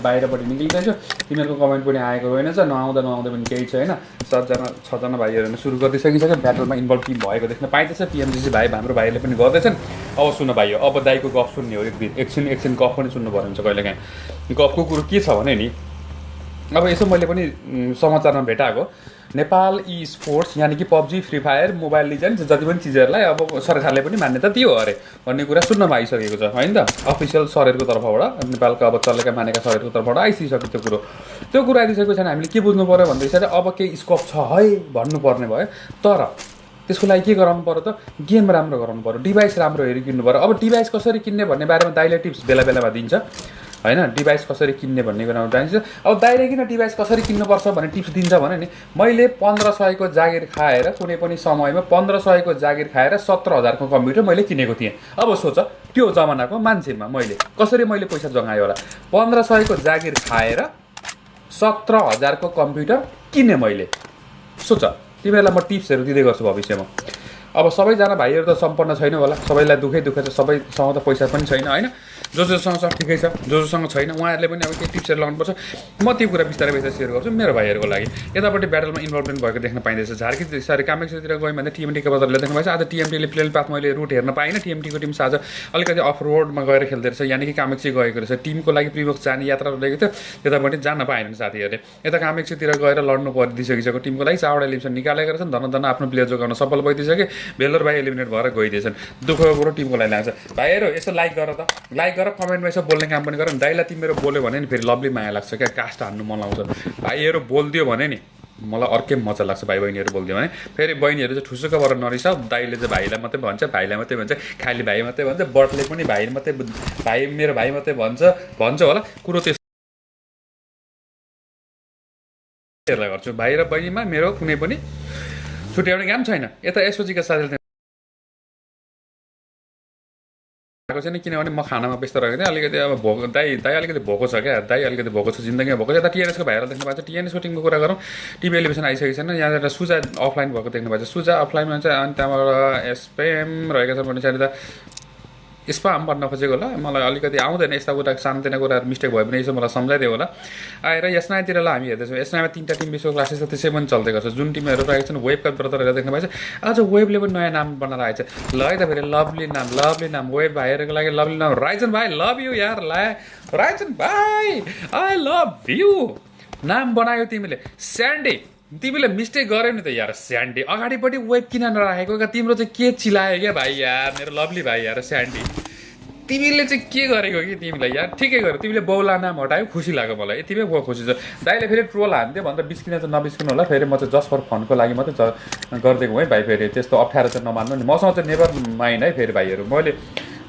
बाहिरपट्टि निक्लिँदैछु तिमीहरूको कमेन्ट पनि आएको रहेनछ नआउँदा पनि केही छ होइन 7जना भाइहरू सुरु गरिदिइसकिसक्यो ब्याटलमा इन्भल्भ टिम भएको देख्न पाइँदैछ पिएमजिसी भाइ हाम्रो भाइहरूले पनि गर्दैछन् अब सुन्नु भाइ अब दाइको गफ सुन्ने हो एकछिन गफ पनि सुन्नु पर्ने हुन्छ कहिलेकाहीँ गफको कुरो के छ भने नि अब यसो मैले पनि समाचारमा भेटाएको नेपाल स्पोर्ट्स यानि कि PUBG free fire mobile legends जति पनि चिजहरूलाई अब सरकारले पनि मान्यता दियो अरे भन्ने कुरा सुन्न पाइसकेको छ होइन त अफिसियल सरहरूको तर्फबाट नेपालको अब चलेका मानेका सरहरूको तर्फबाट आइसक्यो त्यो कुरा आइसकेको छैन हामीले के बुझ्नु पर्यो भन्दैछ अब केही स्कोप छ है भन्नुपर्ने भयो तर त्यसको लागि के गराउनु पर्यो त गेम राम्रो गराउनु पर्यो डिभाइस राम्रो हेरी किन्नु पर्यो अब डिभाइस कसरी किन्ने भन्ने बारेमा दाइले टिप्स बेला बेलामा दिन्छ होइन डिभाइस कसरी किन्ने भन्ने कुरामा जानिन्छ अब दाइले किन डिभाइस कसरी किन्नुपर्छ भन्ने टिप्स दिन्छ भने नि मैले 1500 को जागिर खाएर कुनै पनि समयमा 1500 को जागिर खाएर 17,000 को कम्प्युटर मैले किनेको थिएँ अब सोच त्यो जमानाको मान्छेमा कसरी मैले पैसा जगाएँ होला 1500 को जागिर खाएर 17,000 को कम्प्युटर किने मैले सोच तिमीहरूलाई म टिप्सहरू दिँदै गर्छु भविष्यमा अब सबैजना भाइहरू त सम्पन्न छैन होला सबैलाई दुःख छ सबैसँग त पैसा पनि छैन होइन जोसँग छ ठिकै छ जोसँग छैन उहाँहरूले पनि अब केही टिप्सहरू लगाउनुपर्छ म त्यो कुरा बिस्तारै सेयर गर्छु मेरो भाइहरूको लागि यतापट्टि ब्याटलमा इन्भल्भमेन्ट भएको देख्न पाइँदैछ झारकी सारी कामेक्सतिर गयौँ भने टिएमटीको बदलले देख्न पाइन्छ आज टिएमटीले प्लेन पाथ मैले रुट हेर्न पाइनँ टिएमटीको टिम आज अलिकति अफ रोडमा गएर खेल्दै रहेछ यानि कि कामेक्सी गएको रहेछ टिमको लागि प्रिमोक्स जाने यात्रा रहेको थियो त्यतापट्टि जान पाएनन् साथीहरूले यता कामेक्सीतिर गएर लड्नु परिदिइसकिसक्यो टिमको लागि चावडा एलिमिनेसन निकालेको रहेछन् धन आफ्नो प्लेयर जोगाउन सफल भइदिइसके भेलोर भाइ एलिमिनेट भएर गइदिएछन् दुःखको कुरो टिमको लागि लाग्छ भाइहरू यसो लाइक गर कमेन्टमा यसो बोल्ने काम पनि गर दाइलाई तिमीहरू बोल्यो भने नि फेरि लभली माया लाग्छ क्या कास्ट हान्नु मन लाउँछ भाइहरू बोलिदियो भने नि मलाई अर्कै मजा लाग्छ भाइ बहिनीहरू बोलिदियो भने फेरि बहिनीहरू चाहिँ ठुसुक्कबाट नरिसाउ दाइले चाहिँ भाइलाई मात्रै भन्छ भाइलाई मात्रै भन्छ खाली भाइ मात्रै भन्छ बटले पनि भाइ मात्रै भाइ मेरो भाइ मात्रै भन्छ होला कुरो त्यसलाई गर्छु भाइ र बहिनीमा मेरो कुनै पनि छुट्याउने काम छैन यता एसओजीका साथीले छैन किनभने म खानामा व्यस्त रहेको थिएँ अलिकति अब दाइ अलिकति भोको छ क्या दाइ अलिकति भोको छ जिन्दगीमा भोको छ यता टिएनएसको भाइहरू देख्न पाइन्छ टिएनएसको टिमको कुरा गरौँ टिभी एलिभेसन आइसकेको छैन यहाँनिर सुजा अफलाइन भएको देख्न पाइन्छ सुजा अफलाइनमा चाहिँ अनि त्यहाँबाट एसपेम रहेको छ भने चाहिँ स्पाम भन्न खोजेको होला मलाई अलिकति आउँदैन यस्ता कुरा सानोतिनो कुराहरू मिस्टेक भयो भने यसो मलाई सम्झाइदियो होला आएर एसनाइतिरलाई हामी हेर्दैछौँ एसनाइमा 3टा टिम विश्व क्लासेस छ त्यसै पनि चल्दै गर्छ जुन टिमहरू रहेको छन् वेबका ब्रदरहरू देख्न पाइन्छ आज वेबले पनि नयाँ नाम बनाएर आएछ ल है त फेरि लभली नाम वेब भाइहरूको लागि लभली नाम राइजन भाइ लभ यु यार राइजन भाइ आई लभ यु नाम बनायो तिमीले स्यान्डी तिमीले मिस्टेक गर्यौ नि त यार स्यान्डी अगाडिपट्टि वेब किन नराखेको क्या तिम्रो चाहिँ के चिलायो क्या भाइ यार मेरो लभली भाइ यार स्यान्डी तिमीले चाहिँ के गरेको कि तिमीलाई यार ठिकै गर्यो तिमीले बौला नाम हटायो खुसी लाग्यो मलाई यतिमै बहुत खुसी छ दाइले फेरि ट्रोल हान्थ्यो भन्दा बिस्किन चाहिँ नबिस्किनु होला फेरि म चाहिँ जस्ट फर फनको लागि मात्रै गरिदिएको है भाइ फेरि त्यस्तो अप्ठ्यारो चाहिँ नमान्नु नि मसँग चाहिँ नेभर माइन्ड है फेरि भाइहरू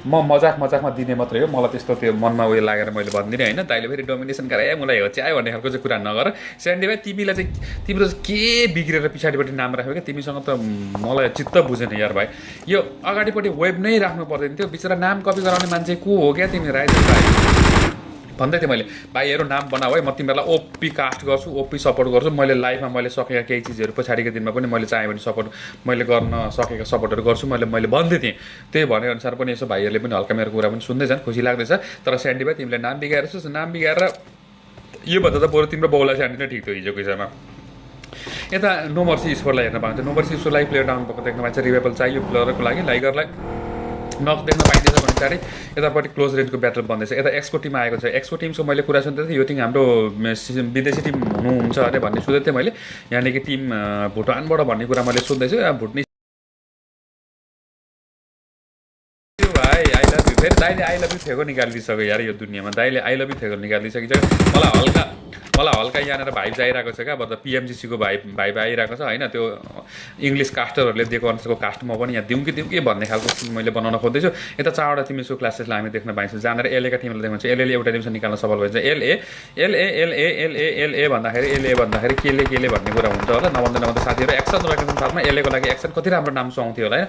म मजाकमा दिने मात्रै हो मलाई त्यस्तो त्यो मनमा उयो लागेर मैले भनिदिने होइन दाइले फेरि डोमिनेसन गराए मलाई होच्यायो भन्ने खालको चाहिँ कुरा नगर स्यान्डी भाइ तिमीलाई चाहिँ तिम्रो चाहिँ के बिग्रेर पछाडिपट्टि नाम राख्यो क्या तिमीसँग त मलाई चित्त बुझेन यार भाइ यो अगाडिपट्टि वेब नै राख्नु पर्दैन थियो बिचरा नाम कपी गराउने मान्छे को हो क्या तिमी राइट भाइ भन्दै थिएँ मैले भाइहरू नाम बनाऊ है म तिमीहरूलाई ओपी कास्ट गर्छु ओपी सपोर्ट गर्छु मैले लाइफमा मैले सकेका केही चिजहरू पछाडिको दिनमा पनि मैले चाहेँ भने सपोर्ट मैले गर्न सकेका सपोर्टहरू गर्छु मैले भन्दै थिएँ त्यही भनेअनुसार पनि यसो भाइहरूले पनि हल्का मेरो कुरा पनि सुन्दैछन् खुसी लाग्दैछ तर स्यान्डी भाइ तिमीले नाम बिगाएर नाम बिगाएर योभन्दा त बरु तिम्रो बाउलाई स्यान्डी नै ठिक थियो हिजोको हिसाबमा यता नोमर्सी स्पोर्टलाई हेर्न पाइन्छ नोमर्सी स्पोर्टलाई प्लेयर डाउन भएको देख्न पाइन्छ रिभाइबल चाहियो प्लेयरको लागि लाइगरलाई नक देख्न पाइँदैछ भने पछाडि यतापट्टि क्लोज रेन्जको ब्याटल बन्दैछ यता एक्सको टिम आएको छ एक्सको टिमको मैले कुरा सुन्दै थिएँ यो टिम हाम्रो विदेशी टिम हुनुहुन्छ अरे भन्ने सुन्दै थिएँ मैले यहाँदेखि टिम भुटानबाट भन्ने कुरा मैले सुन्दैछु भुटनी भाइ आई लभ यु फेरि दाइले आई लभ यु थेगो निकालिदिइसक्यो यार यो दुनियाँमा दाइले आई लभ यु थेगो निकालिदिइसकिसक्यो मलाई हल्का यहाँनिर भाइब आइरहेको छ क्या मतलब पिएमजिसीको भाइब आइरहेको छ होइन त्यो इङ्ग्लिस कास्टरहरूले दिएको अनुसारको कास्ट म पनि यहाँ दिउँ कि भन्ने खालको मैले बनाउन खोज्दैछु यता चारवटा टिमको क्लासेसलाई हामी देख्न पाइन्छौँ जहाँनिर एलएका टिमले देख्नुहुन्छ एलएले एउटा टिमसँग निकाल्न सफल भइन्छ एलए भन्दाखेरि केले भन्ने कुरा हुन्छ होला नभन्दा साथीहरू एक्सन रहेको साथमा एलेको लागि एक्सन कति राम्रो नाम सुहाउँथ्यो होला हैन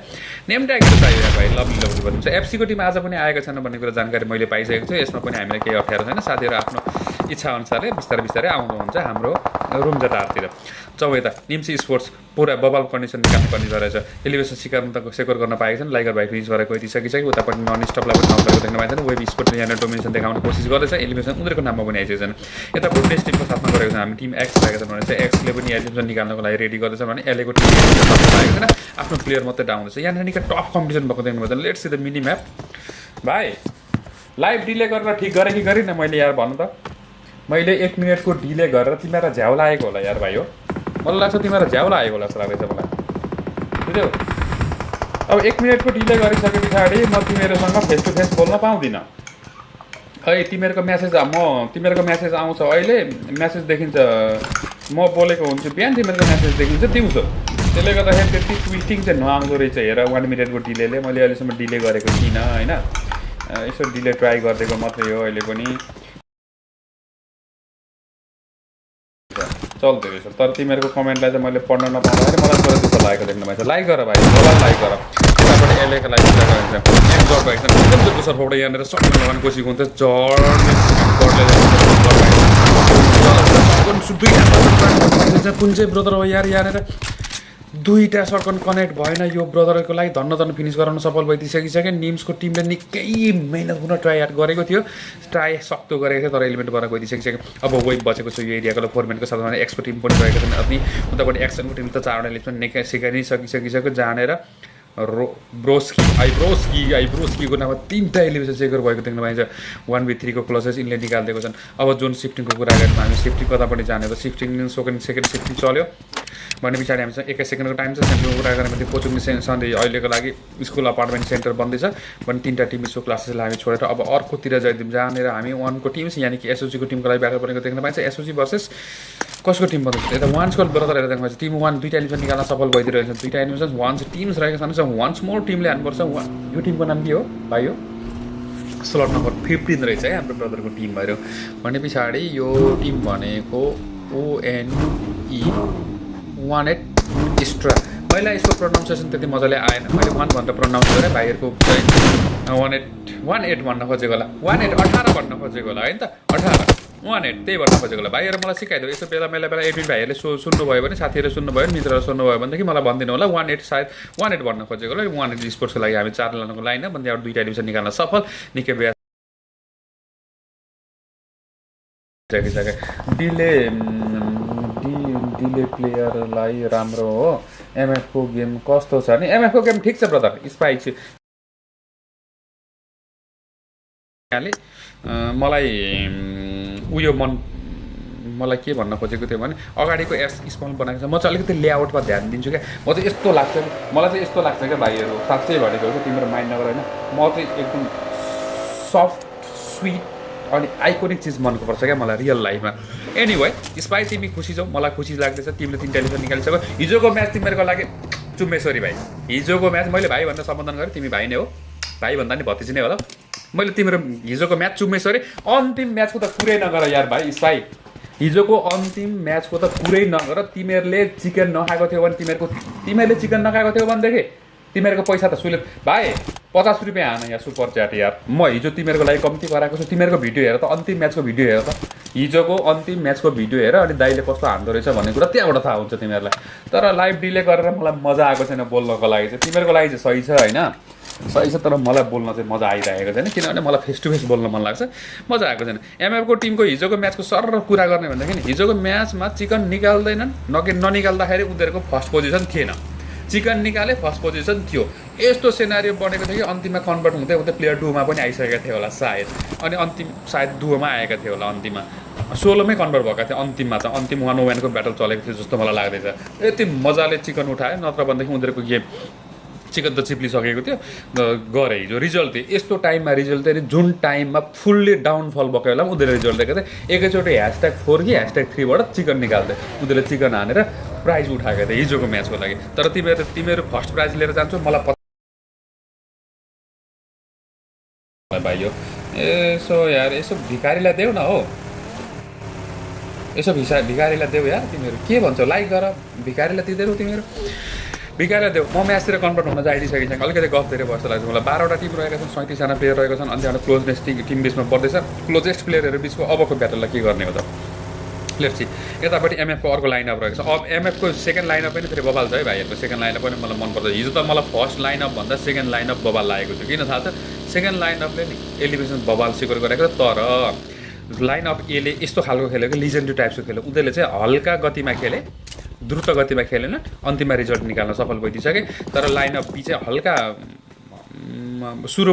नेम ट्याग चाहियो भाइ लभली भन्नुहुन्छ एफसी को टिम आज पनि आएको छैन भन्ने कुरा जानकारी मैले पाइसकेको छु यसमा पनि हामीलाई केही अप्ठ्यारो छैन साथीहरु आफ्नो इच्छा अनुसारले बिस्तारै बिस्तारै आउनुहुन्छ हाम्रो रुम जतातिर चौ यता निम्सी स्पोर्ट्स पुरा बबल कन्डिसन निकाल्नु पर्ने रहेछ एलिभेसन सिकाउनु त सेक्योर गर्न पाएको छैन लाइगर भाइ फिनिस गरेर गइसकिसक्यो उतापट्टि नन स्टपलाई पनि नगरेको देख्न पाइन्छ वेब स्पोर्टले यहाँ डोमिनेसन देखाउने कोसिस गर्दैछ एलिभेसन उनीहरूको नाममा पनि आइसकेको छैन यता बुन्डेस टिमको साथमा गरेको छ हामी टिम एक्स रहेको छ भने चाहिँ एक्सले पनि एलिभेसन निकाल्नको लागि रेडी गर्दैछ भने एलेको टिम साथमा लागेको छैन आफ्नो प्लेयर मात्रै डाउन छ यहाँ निकै टफ कम्पिटिसन भएको देख्नु पर्छ let's see the mini map भाइ लाइभ डिले गरेर ठीक गरे कि गरिन मैले यार भन्नु त मैले 1 मिनेटको डिले गरेर तिमीलाई झ्याउ लागेको होला यार भाइ हो मलाई लाग्छ तिमीलाई झ्याउ लागेको होला जस्तो लाग्दैछ मलाई बुझ्यौ अब 1 मिनेटको डिले गरिसके पछाडि म तिमीहरूसँग फेस टु फेस बोल्न पाउँदिन खै तिमीहरूको म्यासेज आउँछ अहिले म्यासेज देखिन्छ म बोलेको हुन्छु बिहान तिमीहरूको म्यासेज देखिन्छ दिउँसो त्यसले गर्दाखेरि त्यति ट्विस्टिङ चाहिँ नआउँदो रहेछ हेर 1 मिनेटको डिलेले मैले अहिलेसम्म डिले गरेको थिइनँ हैन यसो डिले ट्राई गरिदिएको मात्रै हो अहिले पनि चल्दै रहेछ तर तिमीहरूको कमेन्टलाई चाहिँ मैले पढ्न नपाउँदाखेरि मलाई थोरै दुःख लागेको देख्न पाइन्छ लाइक गर भाइ मोबाइल लाइक गर यताबाट एलेको लाइक गरिन्छ एक जब एकदम एकदम सर्फबाट यहाँनिर सक्नु लगाउने कोसिस हुन्छ कुन चाहिँ ब्रदर हो यार यहाँनिर दुईटा सर्कन कनेक्ट भएन यो ब्रदरको लागि धन्न फिनिस गराउन सफल भइसकिसक्यो निम्सको टिमले निकै मेहनत गर्न ट्राई गरेको थियो ट्राई सक्दो गरेको थियो तर एलिमेन्ट गरेर गइसकिसक्यो अब वेब बचेको छ यो एरियाको फोरमेन्टको साथमा एक्सको टिम पनि रहेको छैन अनि उताबाट एक्सनको टिम त 4वटा एलिमेन्ट निकै सिकाइ नै सकिसक्यो जानेर ब्रोस्कीको नाममा 3टा एलिभेसन सेकर भएको देख्न पाइन्छ 1v3 को क्लोजेस इनले निकालिदिएको छन् अब जोन सिफ्टिङको कुरा गर्दा हामी सिफ्टिङ कतापट्टि जाने त सिफ्टिङ सेकेन्ड सिफ्टिङ चल्यो भने पछाडि हामीसँग 21 सेकेन्डको टाइम छ सेन्टरको कुरा गर्ने भने कोचिङ सन्डे अहिलेको लागि स्कुल अपार्टमेन्ट सेन्टर बन्दैछ भने 3टा टिम स्कुल क्लासेसलाई हामी छोडेर अब अर्कोतिर जाइदिउँ जहाँनिर हामी 1 को टिम यानि कि एसओजीको टिमको लागि ब्याटल बनेको देख्न पाइन्छ एसओजी भर्सेस कसको टिम बन्दैछ यता वान्सको ब्रदर हेरेर देख्न पाइन्छ टिम 1 दुईटा एलिमिनेसन निकाल्न सफल भइदिरहेको छ दुईटा एलिमिनेसन वान्स टिम्स रहेको छन् वान्स मोर टिमले हान्नुपर्छ यो टिमको नाम के हो भाइ हो स्लट नम्बर 15 रहेछ है हाम्रो ब्रदरको टिम भएर भने पछाडि यो टिम भनेको ONE 18 एक्स्ट्रा पहिला यसको प्रोनाउन्सिएसन त्यति मजाले आएन मैले 1 भनेर प्रोनाउन्स गरेँ भाइहरूको चाहिँ 18 भन्न खोजेको होला 18 भन्न खोजेको होला है त 18 त्यही भन्न खोजेको होला भाइहरू मलाई सिकाइदियो यसो बेला एडमिन भाइहरूले सुन्नुभयो भने साथीहरूले सुन्नुभयो भने मित्रहरू सुन्नुभयो भनेदेखि मलाई भनिदिनु होला 18 सायद 18 भन्न खोजेको होला 18 स्पोर्ट्सको लागि हामी 4 लानको लाइन भन्दै अब 2टा एडिसन निकाल्न सफल निकै बेला डिले प्लेयरलाई राम्रो हो एमएफ को गेम कस्तो छ नि एमएफ को गेम ठीक छ ब्रदर स्पाइक छ मलाई मलाई के भन्न खोजेको थियो भने अगाडिको स्मल बनाएको छ म चाहिँ अलिकति लेआउटमा ध्यान दिन्छु क्या म चाहिँ यस्तो लाग्छ मलाई चाहिँ यस्तो लाग्छ क्या भाइहरू साँच्चै भनेको हो तिम्रो माइन्ड नगर होइन म चाहिँ एकदम सफ्ट स्विट अनि आइकोनिक चिज मनको पर्छ क्या मलाई रियल लाइफमा एनीवे स्पाई तिमी खुसी छौ मलाई खुसी लाग्दैछ तिमीले 3टा एलिमिनेसन निकालिसक्यो हिजोको म्याच तिमीहरूको लागि चुम्मेश्वरी भाइ हिजोको म्याच मैले भाइ भनेर सम्बोधन गरेँ तिमी भाइ नै हो भाइ भन्दा नि भतिजी नै होला मैले तिम्रो हिजोको म्याच चुम्मेश्वरी अन्तिम म्याचको त कुरै नगर यार भाइ स्पाई हिजोको अन्तिम म्याचको त कुरै नगर तिमीहरूले चिकन नखाएको थियो भने तिमीहरूले चिकन नखाएको थियो भनेदेखि तिमीहरूको पैसा त सुले भाइ 50 रुपियाँ हान यहाँ सुपर च्याट यार म हिजो तिमीहरूको लागि कम्ती गराएको छु तिमीहरूको भिडियो हेर त अन्तिम म्याचको भिडियो हेर त हिजोको अन्तिम म्याचको भिडियो हेर अनि दाइले कस्तो हान्दो रहेछ भन्ने कुरा त्यहाँबाट थाहा हुन्छ तिमीहरूलाई तर लाइभ डिले गरेर मलाई मजा आएको छैन बोल्नको लागि चाहिँ तिमीहरूको लागि चाहिँ सही छ होइन सही छ तर मलाई बोल्न चाहिँ मजा आइरहेको छैन किनभने मलाई फेस टु फेस बोल्न मन लाग्छ मजा आएको छैन एमएफको टिमको हिजोको म्याचको सर कुरा गर्ने भनेदेखि हिजोको म्याचमा चिकन निकाल्दैनन् ननिकाल्दाखेरि उनीहरूको फर्स्ट पोजिसन थिएन चिकन निकाले फर्स्ट पोजिसन थियो यस्तो सिनारियो बनेको थियो कि अन्तिममा कन्भर्ट हुँदै हुँदै प्लेयर 2 मा पनि आइसकेको थियो होला सायद अनि अन्तिम सायद 2 मा आएका थियो होला अन्तिममा 16 मै कन्भर्ट भएका थियो अन्तिममा त अन्तिम 1-1 को ब्याटल चलेको थियो जस्तो मलाई लाग्दैछ यति मजाले चिकन उठायो नत्र भनेदेखि उनीहरूको गेम चिकन त चिप्लिसकेको थियो गरे हिजो रिजल्ट थियो यस्तो टाइममा रिजल्ट थियो जुन टाइममा फुल्ली डाउनफल भएको बेला उनीहरूले रिजल्ट दिएको थियो एकैचोटि #4 कि #3 बाट चिकन निकाल्थे उनीहरूले चिकन हानेर प्राइज उठाएको थियो हिजोको म्याचको लागि तर तिमीहरू फर्स्ट प्राइज लिएर जान्छौ मलाई भाइ हो यसो यार यसो भिखारीलाई देऊ न हो यसो भिखारीलाई देऊ यार तिमीहरू के भन्छौ लाइक गर भिखारीलाई दिँदैनौ तिमीहरू भिखारीलाई देऊ म म्याचतिर कन्भर्ट हुन जाइसकेको छ अलिकति गफ धेरै भर्छ लाग्छ मलाई 12वटा टिम रहेका छन् 37जना प्लेयर रहेका छन् अनि त्यहाँबाट क्लोजनेस टिम बिचमा पर्दैछ क्लोजेस्ट प्लेयरहरू बिचको अबको ब्याटललाई के गर्ने हो त लेट्स सी यतापट्टि एमएफको अर्को लाइनअप रहेको छ अब एमएफको सेकेन्ड लाइनअप पनि फेरि बबाल छ है भाइहरूको सेकेन्ड लाइनअप पनि मलाई मनपर्छ हिजो त मलाई फर्स्ट लाइनअप भन्दा सेकेन्ड लाइनअप बबाल लागेको थियो किन थाहा छ सेकेन्ड लाइनअपले नि एलिभेसन बबाल सिक्योर गरेको तर लाइनअप एले यस्तो खालको खेलेको लिजेन्डरी टाइप्सको खेल्यो उनीहरूले चाहिँ हल्का गतिमा खेले द्रुत गतिमा खेलेन अन्तिममा रिजल्ट निकाल्न सफल भइदिइसके तर लाइनअप बी चाहिँ हल्का सुरु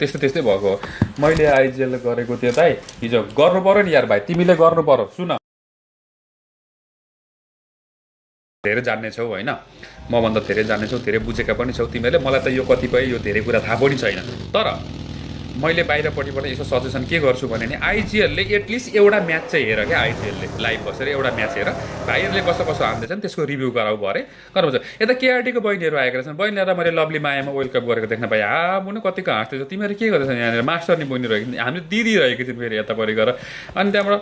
त्यस्तै भएको हो मैले आइजिएल गरेको थियो दाइ हिजो गर्नु पर्यो नि यार भाइ तिमीले गर्नु पर्यो सुन धेरै जान्नेछौ होइन मभन्दा धेरै जान्नेछौ धेरै बुझेका पनि छौ तिमीहरूले मलाई त यो कतिपय यो धेरै कुरा थाहा पनि छैन तर मैले बाहिरपट्टिबाट यसो सजेसन के गर्छु भने नि आइजिएलले एटलिस्ट एउटा म्याच चाहिँ हेर क्या आइजिएलले लाइभ बसेर एउटा म्याच हेर भाइहरूले कस्तो कस्तो हान्दैछन् त्यसको रिभ्यू गराउ भरे गर्नुहुन्छ यता केआरटीको बहिनीहरू आएका छन् बहिनीहरूलाई मैले लभली मायामा वेल्ड कप गरेको देख्न पाएँ मुनु कतिको हाँस्दैछ तिमीहरू के गर्दैछन् यहाँनिर मास्टर नि बहिनी रहेको हामीले दिदी रहेको थियौँ फेरि यतापरि गएर अनि त्यहाँबाट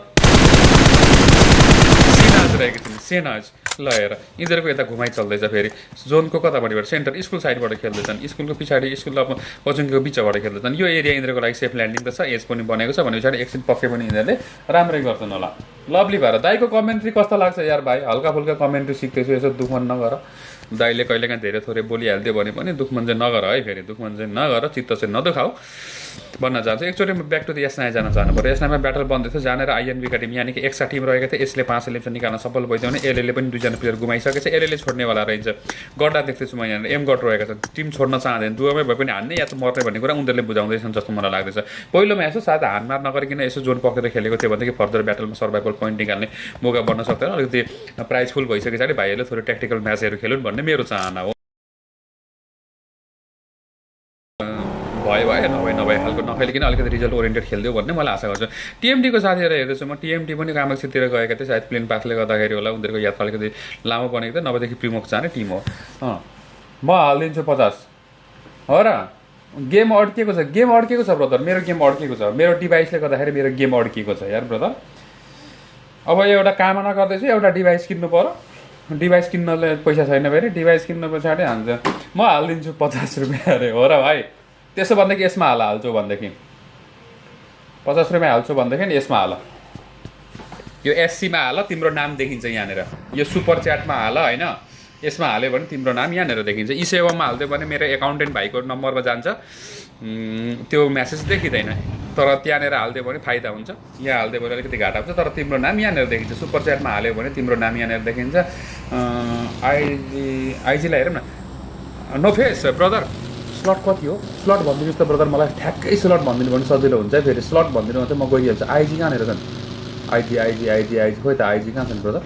सेनाज रहेको थियौँ सेनाज ल हेर यिनीहरूको यता घुमाइ चल्दैछ फेरि जोनको कतापट्टिबाट सेन्टर स्कुल साइडबाट खेल्दैछन् स्कुलको पछाडि स्कुल कोचिङको बिचबाट खेल्दैछन् यो एरिया यिनीहरूको लागि सेफ ल्यान्डिङ त छ एज पनि बनेको छ भने पछाडि एकछिन पक्कै पनि यिनीहरूले राम्रै गर्छन् होला लभली भएर दाइको कमेन्ट्री कस्तो लाग्छ यार भाइ हल्का फुल्का कमेन्ट्री सिक्दैछु यसो दुखमन नगर दाइले कहिलेकाहीँ धेरै थोरै बोलिहाल्थ्यो भने पनि दुखमन चाहिँ नगर है फेरि दुखमन चाहिँ नगर चित्त चाहिँ नदुखाऊ भन्न चाहन्छु एकचोटि ब्याक टु द एसनाई जानु पऱ्यो एसनाईमा ब्याटल बन्दै थियो जानेर आइएनबीका टिम यानि कि एक्स्ट्रा टिम रहेको थियो यसले 5 एलिमिनेसन निकाल्न सफल भइदियो भने एलएले पनि 2जना प्लेयर गुमाइसकेको छ एलएले छोड्नेवाला रहेछ गड्डा देख्दैछु म यहाँनिर एम गड रहेका छन् टिम छोड्न चाहँदैन दुवैमै भए पनि हान्ने या त मर्ने भन्ने कुरा उनीहरूले बुझाउँदैछन् जस्तो मलाई लाग्दैछ पहिलोमा यसो सायद हानमार नगरिकन यसो जोन पकेर खेलेको थियो भनेदेखि फर्दर ब्याटलमा सर्भाइभल पोइन्ट निकाल्ने मौका बन्न सक्दैन अलिकति प्राइज फुल भइसके पछाडि भाइहरूले थोरै ट्याक्टिकल म्याचहरू खेलुन् भन्ने मेरो चाहना हो भयो नभए खालको नखेलिकन अलिकति रिजल्ट ओरिएन्टेड खेल्दियो भन्ने मलाई आशा गर्छु टिएमटीको साथीहरू हेर्दैछु म टिएमटी पनि कामाक्षीतिर गएका थिएँ सायद प्लेन पासले गर्दाखेरि होला उनीहरूको यात्रा अलिकति लामो बनेको थियो नभएदेखि प्रिमोक जाने टिम हो म हालिदिन्छु 50 हो र गेम अड्किएको छ ब्रदर मेरो गेम अड्किएको छ मेरो डिभाइसले गर्दाखेरि मेरो गेम अड्किएको छ यार ब्रदर अब एउटा कामना गर्दैछु एउटा डिभाइस किन्नु पर्यो डिभाइस किन्नले पैसा छैन फेरि डिभाइस किन्न पछाडि हान्छ म हालिदिन्छु 50 रुपियाँ अरे हो र भाइ त्यसो भनेदेखि यसमा हाल्छु भनेदेखि 50 रुपियाँ हाल्छु भनेदेखि यसमा हाल यो एससीमा हाल तिम्रो नाम देखिन्छ यहाँनिर यो सुपर च्याटमा हाल होइन यसमा हाल्यो भने तिम्रो नाम यहाँनिर देखिन्छ ई सेवामा हाल्दियो भने मेरो एकाउन्टेन्ट भाइको नम्बरमा जान्छ त्यो म्यासेज देखिँदैन तर त्यहाँनिर हालिदियो भने फाइदा हुन्छ यहाँ हालिदियो भने अलिकति घाटा हुन्छ तर तिम्रो नाम यहाँनिर देखिन्छ सुपर च्याटमा हाल्यो भने तिम्रो नाम यहाँनिर देखिन्छ आइजीलाई हेरौँ न नो फेस ब्रदर स्लट कति हो स्लट भनिदिनुहोस् त ब्रदर मलाई ठ्याक्कै स्लट भनिदिनु भने सजिलो हुन्छ फेरि स्लट भनिदिनु भने चाहिँ म गइहाल्छु आइजी कहाँनिर छन् आइजी खोइ त आइजी कहाँ छन् ब्रदर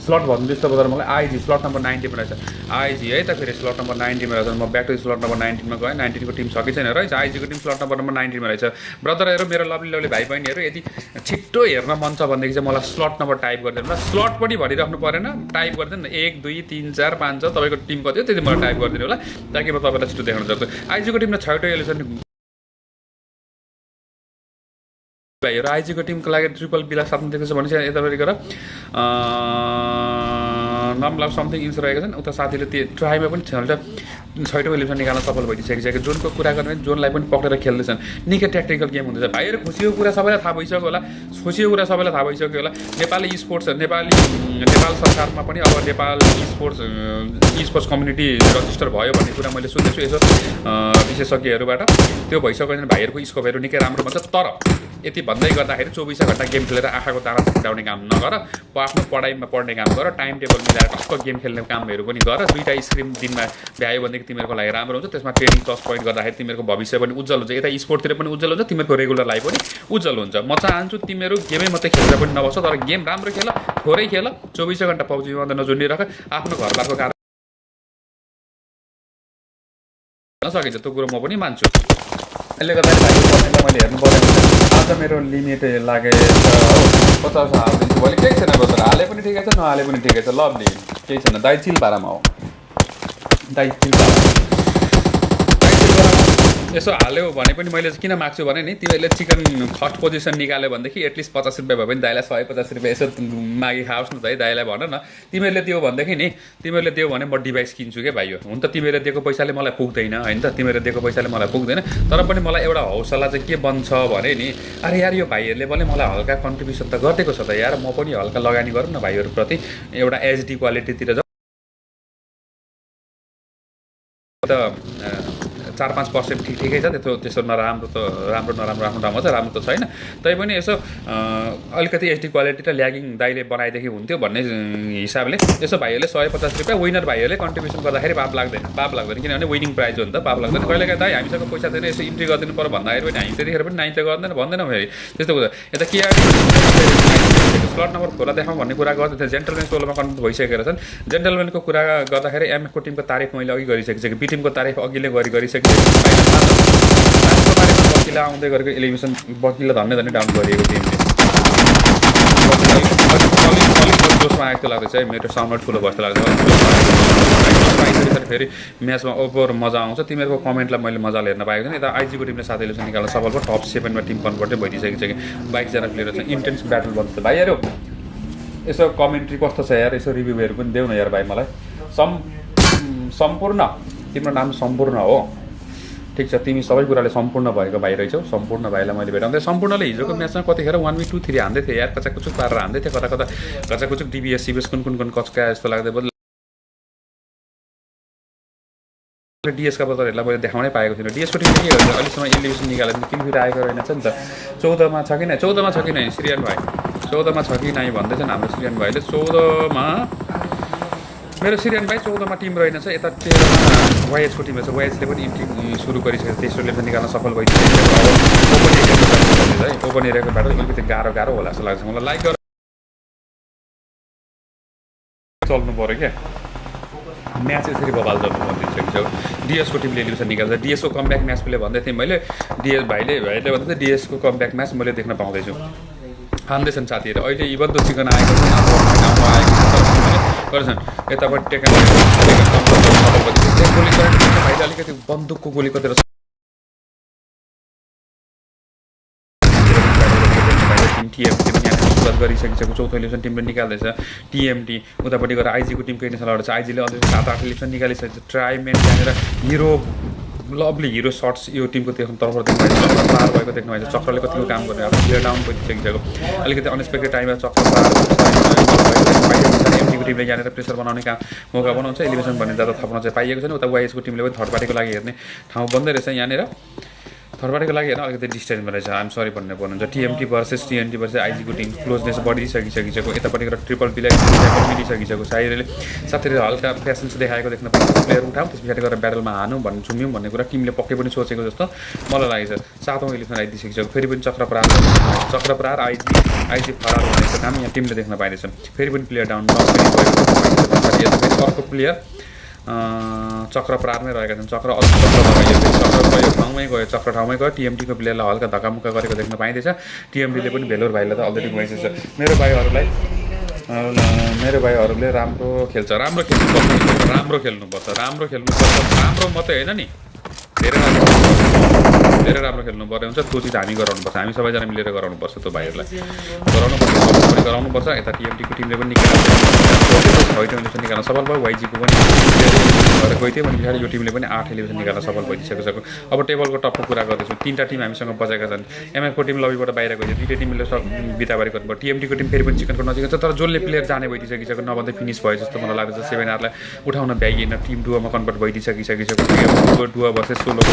स्लट भनिदिनुहोस् त ब्रदर मलाई आइजी स्लट नम्बर 90 मा रहेछ आइजी है त फेरि स्लट नम्बर 90 मा रहेछ म ब्याक टु स्लट नम्बर 19 मा गएँ 19 को टिम सके छैन रहेछ आइजीको टिम स्लट नम्बर 19 मा रहेछ ब्रदरहरू मेरो लभली भाइ बहिनीहरू यदि छिट्टो हेर्न मन छ भनेदेखि चाहिँ मलाई स्लट नम्बर टाइप गरिदिनु होला स्लट पनि भनिराख्नु परेन टाइप गरिदिनु न 1 2 3 4 5 छ तपाईँको टिम कति हो त्यति मलाई टाइप गरिदिनु होला ताकि म तपाईँलाई छिटो देखाउन सक्छु आइजीको टिममा 6वटै एलिसन भाइहरू आइजीको टिमको लागि ट्रिपल बिला साथमा देख्दैछ भने चाहिँ यतापट्टि गएर नम्बर समथिङ इन्स रहेको छन् उता साथीले त्यो ट्राईमा पनि छैटौँ एलिमिनेसन निकाल्न सफल भइसकेको छ जोनको कुरा गर्ने जोनलाई पनि पक्रेर खेल्दैछन् निकै ट्याक्टिकल गेम हुँदैछ भाइहरू खुसीको कुरा सबैलाई थाहा भइसक्यो होला नेपाली स्पोर्ट्स नेपाल सरकारमा पनि अब नेपाल स्पोर्ट्स कम्युनिटी रजिस्टर भयो भन्ने कुरा मैले सुन्दैछु यसो विशेषज्ञहरूबाट त्यो भइसक्यो भने भाइहरूको स्कोपहरू निकै राम्रो भन्छ तर यति भन्दै गर्दाखेरि 24 घण्टा गेम खेलेर आँखाको तारा छुटाउने काम नगर आफ्नो पढाइमा पढ्ने काम गर टाइम टेबल मिलाएर टक्क गेम खेल्ने कामहरू पनि गर 2टा स्क्रिम दिनमा भ्यायो भनेदेखि तिमीहरूको लागि राम्रो हुन्छ त्यसमा ट्रेनिङ प्लस पोइन्ट गर्दाखेरि तिमीहरूको भविष्य पनि उज्जवल हुन्छ यता स्पोर्टतिर पनि उज्जवल हुन्छ तिमीहरूको रेगुलर लाइफ पनि उज्जवल हुन्छ म चाहन्छु तिमीहरू गेमै मात्रै खेलेर पनि नबस्छ तर गेम राम्रो खेल थोरै खेल 24 घण्टा पब्जीमा नजुनिराख आफ्नो घरबारको कारण सकिन्छ त्यो कुरो म पनि मान्छु यसले गर्दाखेरि भाइको मैले हेर्नु पर्दैन आज मेरो लिमिट लागेछ हो 50 हालिदिन्छु भोलि केही छैन ब्रदर हाले पनि ठिकै छ नहाले पनि ठिकै छ लभली केही छैन दाइ चिल पारामा हो दाइ चिल पारा यसो हाल्यो भने पनि मैले किन माग्छु भने नि तिमीहरूले चिकन फर्स्ट पोजिसन निकाल्यो भनेदेखि एटलिस्ट 50 रुपियाँ भए पनि दाइलाई 150 रुपियाँ यसो मागी खाओस् न त है दाइलाई भन न तिमीहरूले दियो भनेदेखि नि तिमीहरूले दियो भने म डिभाइस किन्छु के भाइ हुन त तिमीहरूले दिएको पैसाले मलाई पुग्दैन हैन त तिमीहरूले दिएको पैसाले मलाई पुग्दैन तर पनि मलाई एउटा हौसला चाहिँ के बन्छ भने नि अरे यार यो भाइहरूले पनि मलाई हल्का कन्ट्रिब्युसन त गरिदिएको छ त यार म पनि हल्का लगानी गरौँ न भाइहरूप्रति एउटा एचडी क्वालिटीतिर त 4-5% ठिकै छ त्यसो नराम्रो त राम्रो नराम्रो आफ्नो ठाउँमा छ राम्रो त छैन तैपनि यसो अलिकति एचडी क्वालिटी र ल्यागिङ दाइले बनाइदेखि हुन्थ्यो भन्ने हिसाबले यसो भाइहरूले 150 रुपियाँ विनर भाइहरूले कन्ट्रिब्युसन गर्दाखेरि पाप लाग्दैन किनभने विनिङ प्राइज हो नि त पाप लाग्दैन कहिलेकाहीँ दाइ हामीसँग पैसा छैन यसो इन्ट्री गरिदिनु पर्यो भन्दाखेरि पनि हामी त्यतिखेर पनि नाइ त भन्दैनौँ फेरि त्यस्तो कुरा यता के स्लट नम्बर खोला देखाउँ भन्ने कुरा गर्दै थियो जेन्टलमेन सोलोमा कन्भर्ट भइसकेर छन् जेन्टलमेनको कुरा गर्दाखेरि एमएफको टिमको तारिफ मैले अघि गरिसकेको छु बी टिमको तारिफ अघिले गरिसकेको बकिला आउँदै गरेको एलिभेसन बकिला धन्ने डाउन गरिएको टिमले जोसमा आएको लाग्दैछ है मेरो साउन्ड ठुलो भस्तो लाग्छ फेरि म्याचमा ओभर मजा आउँछ तिमीहरूको कमेन्टलाई मैले मजाले हेर्न पाएको थिएँ यता आइजीको टिमले 7 एलिभेसन निकाल्न सफल भयो टप 7 मा टिम कन्भर्टै भइसकेको छ कि 22 जना प्लेयर छ इन्टेन्स ब्याटल बन्छ भाइहरू यसो कमेन्ट्री कस्तो छ यार यसो रिभ्यूहरू पनि देऊ न यार भाइ मलाई सम्पूर्ण तिम्रो नाम सम्पूर्ण हो ठिक छ तिमी सबै कुराले सम्पूर्ण भएको भाइ रहेछौ सम्पूर्ण भाइलाई मैले भेटाउँदै सम्पूर्णले हिजोको म्याचमा कतिखेर 1v2-3 हान्दै थियो यार कचाकुचुक पारेर हान्दै थियो कता कचाकुचुक डिबिएस सिबिएस कुन कचका जस्तो लाग्दै डिएसका बजारहरूलाई मैले देखाउनै पाएको थिइनँ डिएसको टिमले के गर्छ अहिलेसम्म एलिभेसन निकालेर किन फेरि आएको रहेनछ नि त 14मा छ कि नै 14मा छ कि नै श्रीयान भाइ 14मा छ कि नै भन्दैछन् हाम्रो श्रीयान भाइले 14मा मेरो श्रीयान भाइ 14मा टिम रहेनछ यता 13मा वाइएचको टिम रहेछ वाइएचले पनि इन्ट्री सुरु गरिसकेको तेस्रो एलिभेसन निकाल्न सफल भइसकेको है ओपन एरियाको बाटो अलिकति गाह्रो होला जस्तो लाग्छ मलाई लाइक गरेर चल्नु पऱ्यो क्या म्याच यसरी बबाल चल्नु भनिदिइसकेको छ डिएसको टिमले एलिभेसन निकाल्छ डिएसको कमब्याक म्याच मैले भन्दै थिएँ मैले डिएस भाइले भन्दै थिएँ डिएसको कमब्याक म्याच मैले देख्न पाउँदैछु हान्दैछन् साथीहरू अहिले इभन त चिकन आएको छ गर्छन् यताबाट टेकन भाइले अलिकति बन्दुकको गोली कतिर टिएमटी पनि यहाँ सुरुवात गरिसकेको चौथो इलेक्सन टिमले निकाल्दैछ टिएमटी उतापट्टि गएर आइजीको टिमको इन्डिसन छ आइजीले अझै 7-8 इलेक्सन निकालिसकेको छ ट्राइमेन त्यहाँनिर हिरो लभली हिरो सर्ट्स यो टिमको तर्फबाट देख्नु पार भएको देख्नु भएछ चक्रले कतिको काम गर्ने अब प्लेयर डाउन भइसकेको अलिकति अनएक्सपेक्टेड टाइममा चक्र पार एमटीको टिमले यहाँनिर प्रेसर बनाउने काम मौका बनाउँछ एलिभेसन भन्ने ज्यादा थप्न चाहिँ पाइएको छैन उता वाइएसको टिमले पनि थर्ड पार्टीको लागि हेर्ने ठाउँ बन्दै रहेछ यहाँनिर थर्ड पार्टीको लागि हेर्न अलिकति डिस्टेन्समा रहेछ आइम सरी भन्ने पर्नुहुन्छ टिएमटी भर्सेस आइजीको टिम क्लोजनेस बढिसकिसकेको यतापट्टि ट्रिपल बीलाई मिलिसकिसकेको साथीहरूले हल्का पेसेन्स देखाएको देख्न पाउँछ प्लेयर उठाउँ त्यस पछाडि गएर ब्याटलमा हानौँ भन्ने छुम्यौँ भन्ने कुरा टिमले पक्कै पनि सोचेको जस्तो मलाई लागेको छ 7औं इलेक्सन आइदिइसकेको फेरि पनि चक्र प्रहार आइजी फरार भनेको काम यहाँ टिमले देख्न पाइरहेछ फेरि पनि प्लेयर डाउन अर्को प्लेयर चक्र प्रहारमै रहेका छन् चक्र ठाउँमै गयो चक्र ठाउँमै गयो टिएमटीको प्लेयरलाई हल्का धक्कामुक्का गरेको देख्न पाइँदैछ टिएमटीले पनि भेलोर भाइलाई त अलरेडी गइसकेछ मेरो भाइहरूले राम्रो खेल्नुपर्छ राम्रो मात्रै होइन नि धेरै राम्रो खेल्नु पर्ने हुन्छ त्यो चिज हामी गराउनुपर्छ हामी सबैजना मिलेर गराउनुपर्छ त्यो भाइहरूलाई गराउनुपर्छ यता टिएमटीको टिमले पनि निकाल्न सफल भयो वाइजीको पनि भएर गएको थियो भने पछाडि यो टिमले पनि 8 एलिभेसन निकाल्न सफल भइसकेको छ अब टेबलको टपको कुरा गर्दैछु 3टा टिम हामीसँग बचेका छन् एमएफको टिम लबीबाट बाहिर गयो 2टा टिमले बिताबारी गर्नुभयो टिएमटीको टिम फेरि पनि चिकनको नजिक छ तर जसले प्लेयर जाने भइसकिसक्यो नभन्दै फिनिस भयो जस्तो मलाई लाग्छ 7 आरलाई उठाउन भ्याइएन टिम डुवामा कन्भर्ट भइसकिसकेको टिएमटीको डुवा भर्सेस सोलोको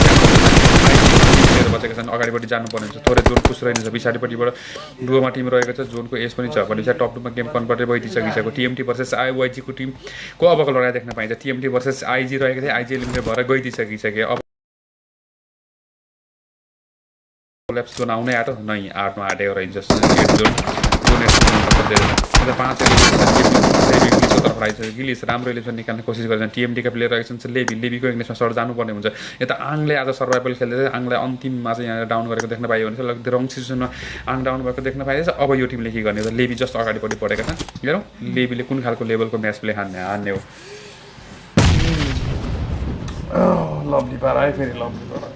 प्लेयर बचेका छन् अगाडिपट्टि जानुपर्ने हुन्छ थोरै जोन पुस रहेछ पछाडिपट्टिबाट डुवामा टिम रहेको छ जोनको एज पनि छ भने चाहिँ टप 2मा गेम कन्भर्टै भइसकिसकेको टिएमटी भर्सेस वाइजीको टिमको अबको लडाइँ देख्न पाइन्छ टिएमटी भर्सेस आइजी रहेको थियो आइजी एलिमिनेट भएर गइदिइसकिसक्यो अब ल्याप्स जोन आउनै आँट्यो नै 8मा आँटेको रहेछ 8 जोन 5 तर्फ आइसक्यो गिलिस राम्रो इलेक्सन निकाल्ने कोसिस गरेछन् टिएमटीका प्लेयर रहेछन् लेबीको इङ्ग्लिसमा सर्ट जानुपर्ने हुन्छ यता आङले आज सर्भाइभल खेल्दै आङलाई अन्तिममा चाहिँ यहाँ डाउन गरेको देख्न पाइयो भने चाहिँ रङ सिचुएसनमा आङ डाउन भएको देख्न पाइरहेछ अब यो टिमले के गर्ने लेबी जस्ट अगाडिपट्टि पढेका छन् हेरौँ लेबीले कुन खालको लेभलको म्याच प्ले हान्ने हो लभली पारा है फेरि लभली पारा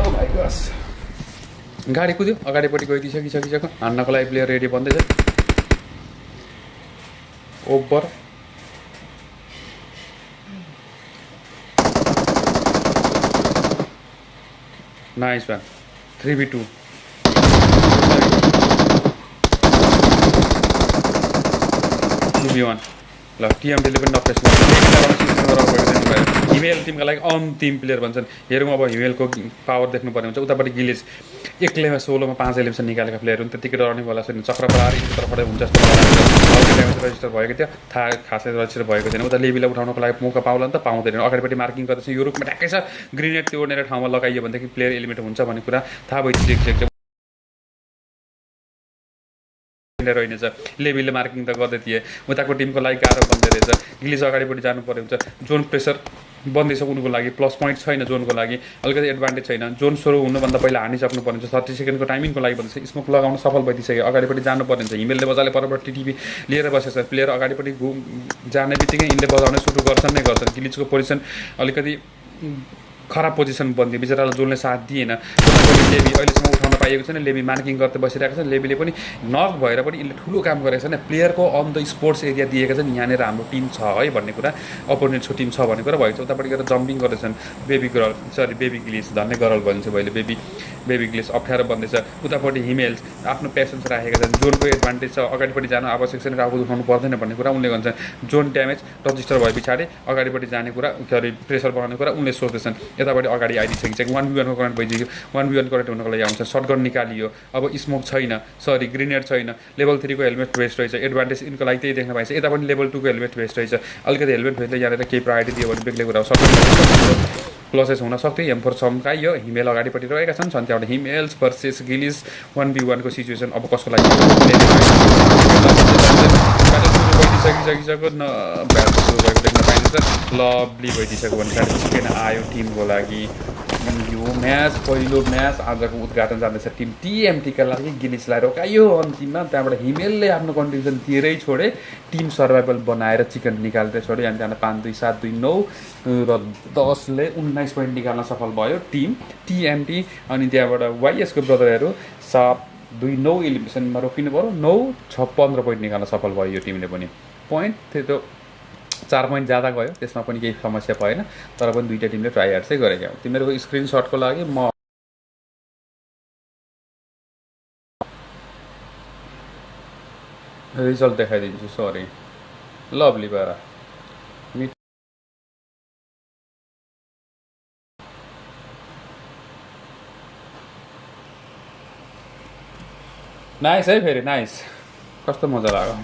Oh my gosh. गाडी कुद्यो अगाडिपट्टि गइदिसकिसक्यो हान्नको लागि प्लेयर रेडी बन्दैछ over nice one 3v2 2v1 ल टिएमडीले पनि नप्रेसन हिमेल टिमका लागि अन्तिम प्लेयर भन्छन् हेरौँ अब हिमेलको पावर देख्नुपर्ने हुन्छ उतापट्टि गिलेज एक्लैमा 16मा 5 एलिमिनेसन निकालेका प्लेयरहरू त्यतिकै डराउने होला छैन चक्र परार तर्फबाट हुन्छ जस्तो रेजिस्टर भएको थियो थाहा खासै रजिस्टर भएको छैन उता लेबीलाई उठाउनको लागि मौका पाउला नि त पाउँदैन अगाडिपट्टि मार्किङ गर्दैछ यो रुखमा ठ्याक्कै छ ग्रेनेड त्यो ओर्नेर ठाउँमा लगाइयो भनेदेखि प्लेयर एलिमिनेट हुन्छ भन्ने कुरा थाहा भइसकेको रहेछ लेबीले मार्किङ त गर्दै थिए उताको टिमको लागि गाह्रो बन्दै रहेछ गिलिज अगाडिपट्टि जानु पर्ने हुन्छ जोन प्रेसर बन्दैछ उनको लागि प्लस पोइन्ट छैन जोनको लागि अलिकति एडभान्टेज छैन जोन सुरु हुनुभन्दा पहिला हानिसक्नु पर्ने हुन्छ 30 सेकेन्डको टाइमिङको लागि भन्दैछ स्मोक लगाउन सफल भइदिसक्यो अगाडिपट्टि जानुपर्ने हुन्छ हिमेलले मजाले परबाट टिटिपी लिएर बसेछ प्लेयर अगाडिपट्टि जाने बित्तिकै यिनले बजाउने सुरु गर्छन् नै गर्छन् गिलिजको पोजिसन अलिकति खराब पोजिसन बन्दियो बिचरालाई जोनले साथ दिएन लेबी अहिलेसम्म उठाउन पाइएको छैन लेबी मार्किङ गर्दै बसिरहेको छ लेबीले पनि नक भएर पनि यसले ठुलो काम गरेको छ प्लेयरको अन द स्पोर्ट्स एरिया दिएको छ यहाँनिर हाम्रो टिम छ है भन्ने कुरा अपोनेन्टको टिम छ भन्ने कुरा भएको छ उतापट्टि गएर जम्पिङ गर्दैछन् बेबी गिलिस धन्य गरल भनिन्छ मैले बेबी गिलिस अप्ठ्यारो बन्दैछ उतापट्टि हिमेल्स आफ्नो पेसेन्स राखेका छन् जोनको एडभान्टेज छ अगाडिपट्टि जानु आवश्यक छैन टाउको दुखाउनु पर्दैन भन्ने कुरा उनले भन्छन् जोन ड्यामेज रजिस्टर भए पछाडि अगाडिपट्टि जाने कुरा प्रेसर बनाउने कुरा उनले सोच्दैछन् यतापट्टि अगाडि आइदिसकेको छ 1v1को करेन्ट भइसक्यो 1v1 करेन्ट हुनको लागि आउँछ सर्टगन निकालियो अब स्मोक छैन ग्रेनेड छैन लेभल 3 को हेलमेट भेस्ट रहेछ एडभान्टेज यिनको लागि त्यही देख्न पाइन्छ यता पनि लेभल 2 को हेलमेट भेस्ट रहेछ अलिकति हेलमेट भेस्टले यहाँनिर केही प्रायोरिटी दियो भने बेग्लै कुरा हो सर्टगन क्लोसेस हुन सक्थ्यो M4 चम्काइयो हिमेल अगाडिपट्टि रहेका छन् त्यहाँबाट हिमेल्स भर्सेस गिलिस 1v1 को सिचुएसन अब कसको लागि भइसकिसक्यो ब्याट सुरु भएको देख्न पाइन्छ लभली भइदिइसक्यो भने सेकेन्ड आयो टिमको लागि यो म्याच पहिलो म्याच आजको उद्घाटन जाँदैछ टिम टिएमटीका लागि गिलिसलाई रोकायो अन्तिममा त्यहाँबाट हिमेलले आफ्नो कन्ट्रिब्युसन दिएरै छोडे टिम सर्भाइभल बनाएर चिकन निकालेर छोड्यो अनि त्यहाँबाट 5-2-7-2-9 र 10ले 19 पोइन्ट निकाल्न सफल भयो टिम टिएमटी अनि त्यहाँबाट वाइएसको ब्रदरहरू 7-2-9 एलिमिनेसनमा रोकिनु पऱ्यो 9-15 पोइन्ट निकाल्न सफल भयो यो टिमले पनि पोइन्ट त्यो 4 पोइन्ट ज्यादा गयो त्यसमा पनि केही समस्या भएन तर पनि दुईटा टिमले ट्राई हार्ड चाहिँ गरेका हो तिमीहरूको स्क्रिनसटको लागि म रिजल्ट देखाइदिन्छु सरी लभली पारा नाइस है फेरि नाइस कस्तो मजा लाग्यो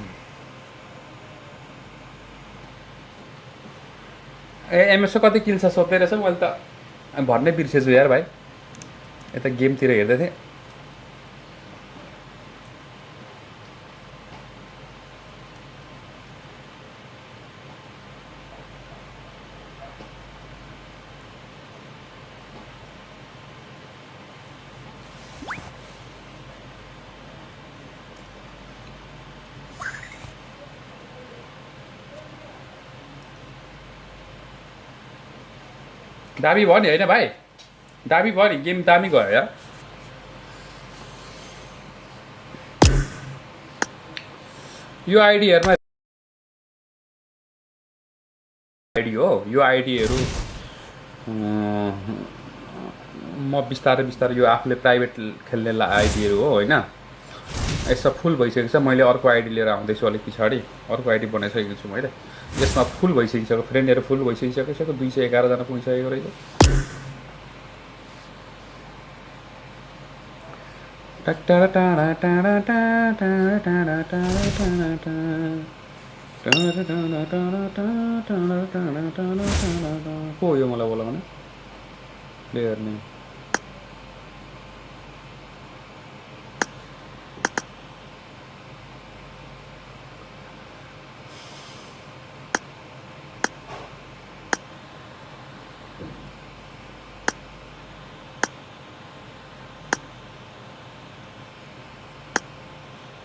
एमएसको कति किल छ सोध्दै रहेछ मैले त भन्नै बिर्सेछु यार भाइ यता गेमतिर हेर्दै थिएँ दामी भयो नि होइन भाइ दामी भयो नि गेम दामी गयो यार यो आइडीहरुमा आइडी हो यो आइडीहरु म बिस्तारै यो आफूले प्राइभेट खेल्ने आइडीहरु हो हैन यसमा फुल भइसकेको छ मैले अर्को आइडी लिएर आउँदैछु अलिक पछाडी अर्को आइडी बनाइसकेको छु मैले यसमा फुल भइसकिसक्यो फ्रेन्डहरु फुल भइसकिसकेको छ 211 जना पुगिसकेको रहेछ को यो मलाई बोलाउने प्लेयर नेम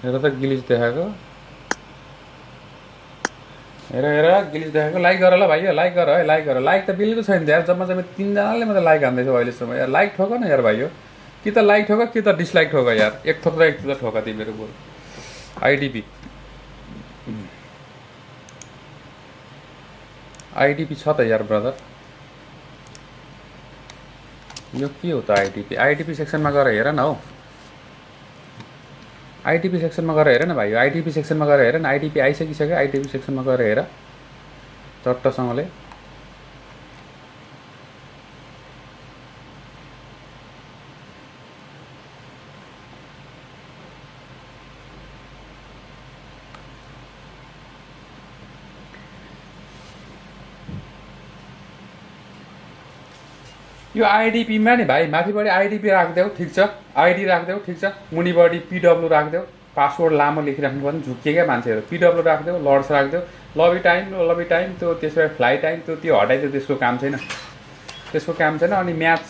हेर त गिलिज देखाएको हेर हेर गिलिस देखाएको लाइक गर ल भाइ लाइक गर है लाइक गर लाइक त बिल्कुल छैन यार जम्मा 3जनाले मात्रै लाइक हान्दैछ अहिलेसम्म यार लाइक ठोक न यार भाइ कि त लाइक ठोक कि त डिसलाइक ठोक यार एक थोक र एक त ठोक तिमीहरू बोल आइडिपी छ त यार ब्रदर यो के हो त आइडिपी सेक्सनमा गएर हेर न हौ आइटिपी सेक्सनमा गएर हेर न भाइ आइटिपी सेक्सनमा गएर हेर न आइटिपी आइसकिसक्यो आइटिपी सेक्सनमा गएर हेर चट्टसँगले यो आइडिपीमा नि भाइ माथिबाट आइडिपी राखिदेऊ ठिक छ आइडी राखिदेऊ ठिक छ मुनिबाट पिडब्लु राखिदेऊ पासवर्ड लामो लेखिराख्नु पर्ने झुक्किएकै मान्छेहरू पिडब्लु राखिदेऊ लर्ड्स राखिदेऊ लबी टाइम त्यो त्यसबाट फ्लाइ टाइम त्यो हटाइदियो त्यसको काम छैन अनि म्याच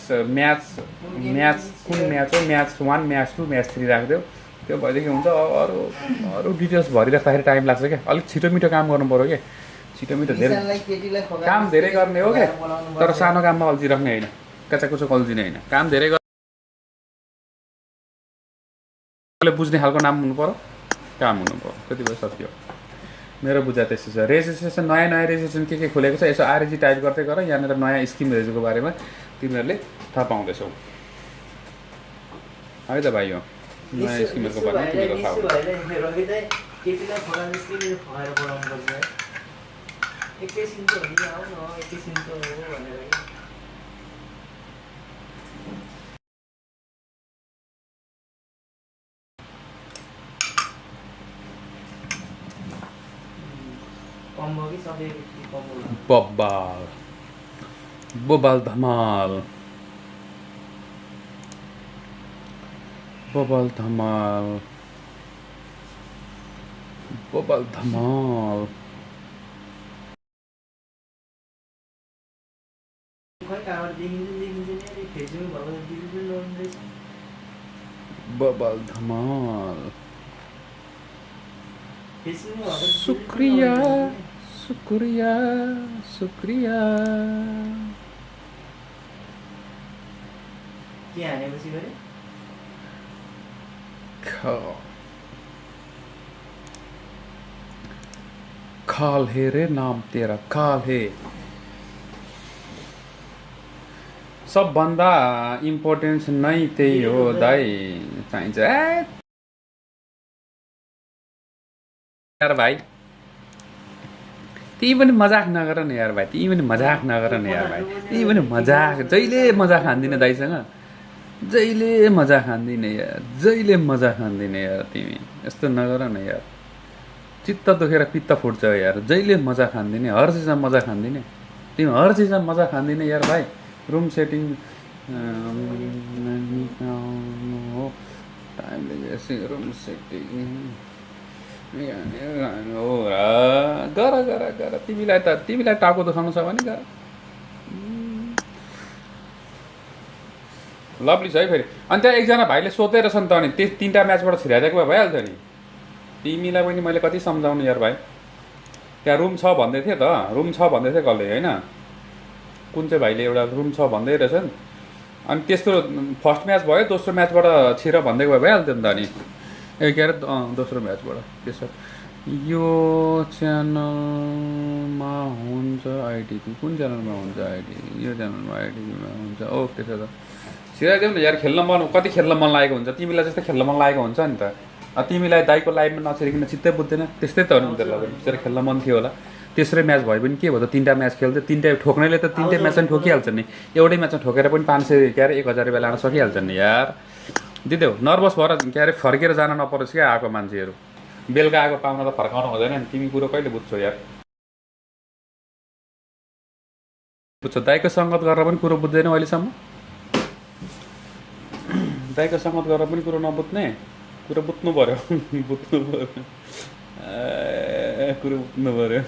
कुन म्याच हो म्याच 1 म्याच 2 म्याच 3 राखिदेऊ त्यो भएदेखि हुन्छ अरू डिटेल्स भरिराख्दाखेरि टाइम लाग्छ क्या अलिक छिटो मिठो काम गर्नु पऱ्यो क्या छिटो मिठो धेरै काम धेरै गर्ने हो क्या तर सानो काममा अल्झिराख्ने होइन कचाकुचो अल्झिने होइन काम धेरै बुझ्ने खालको नाम हुनु पर्यो काम हुनु पर्यो त्यति भए सकियो मेरो बुझाइ त्यस्तै छ रेजिस्ट्रेसन नयाँ रेजिस्ट्रेसन के खोलेको छ यसो आरएजी टाइप गर्दै गर यहाँनिर नयाँ स्किम रेजको बारेमा तिमीहरूले थाहा पाउँदैछौ है त भाइ हो नयाँ स्किमहरूको बारेमा तिमीहरू थाहा बबाल धमाल शुक्रिया के हानेपछि गरे खाल है रे नाम तेरा खाल है सबभन्दा इम्पोर्टेन्स नै त्यही हो दाइ चाहिन्छ यार भाइ तिमी पनि मजाक नगर न यार भाइ तिमी पनि मजाक नगर न यार भाइ तिमी पनि मजाक जहिले मजाक खान्दिने दाइसँग जहिले मजाक खान्दिने यार तिमी यस्तो नगर न यार चित्त दुखेर पित्त फुट्छ यार जहिले मजाक खान्दिने हर चिजमा मजाक खान्दिने तिमी हर चिजमा मजाक खान्दिने यार भाइ रुम सेटिङ रुम सेटिङ हो गर तिमीलाई टाउको दुखाउनु छ भने गर लभली छ है फेरि अनि त्यहाँ एकजना भाइले सोध्दै रहेछ नि त अनि त्यो 3टा म्याचबाट छिराइदिएको भए भइहाल्छ नि तिमीलाई पनि मैले कति सम्झाउनु यार भाइ त्यहाँ रुम छ भन्दै थिएँ त रुम छ भन्दै थिएँ कसले होइन कुन चाहिँ भाइले एउटा रुम छ भन्दै रहेछ नि अनि त्यस्तो फर्स्ट म्याच भयो दोस्रो म्याचबाट छिर भन्दै गयो भइहाल्थ्यो नि त अनि के अरे दोस्रो म्याचबाट त्यसो यो च्यानलमा हुन्छ आइडिपी कुन च्यानलमा हुन्छ आइडिपी यो च्यानलमा आइडिपीमा हुन्छ ओके त्यसो त छिराइदेऊ न यार खेल्न मन कति खेल्न मन लागेको हुन्छ तिमीलाई जस्तै खेल्न मन लागेको हुन्छ नि त तिमीलाई दाइको लाइभमा नछिरिकन चित्तै बुझ्दैन त्यस्तै त हो नि त्यसलाई त्यसरी खेल्न मन थियो होला तेस्रो म्याच भयो भने के भयो त 3टा म्याच खेल्थ्यो 3टा ठोक्नेले त 3टा म्याच पनि ठोकिहाल्छ नि एउटै म्याचमा ठोकेर पनि 500 के अरे 1000 रुपियाँ लान सकिहाल्छ नि यार दिदेऊ नर्भस भएर के अरे फर्केर जान नपरोस् क्या आएको मान्छेहरू बेलुका आएको पाउन त फर्काउनु हुँदैन नि तिमी कुरो कहिले बुझ्छौ यार बुझ्छौ दाइको सङ्गत गरेर पनि कुरो बुझ्दैनौ अहिलेसम्म दाइको सङ्गत गरेर पनि कुरो नबुझ्ने कुरो बुझ्नु पर्यो कुरो बुझ्नु पर्यो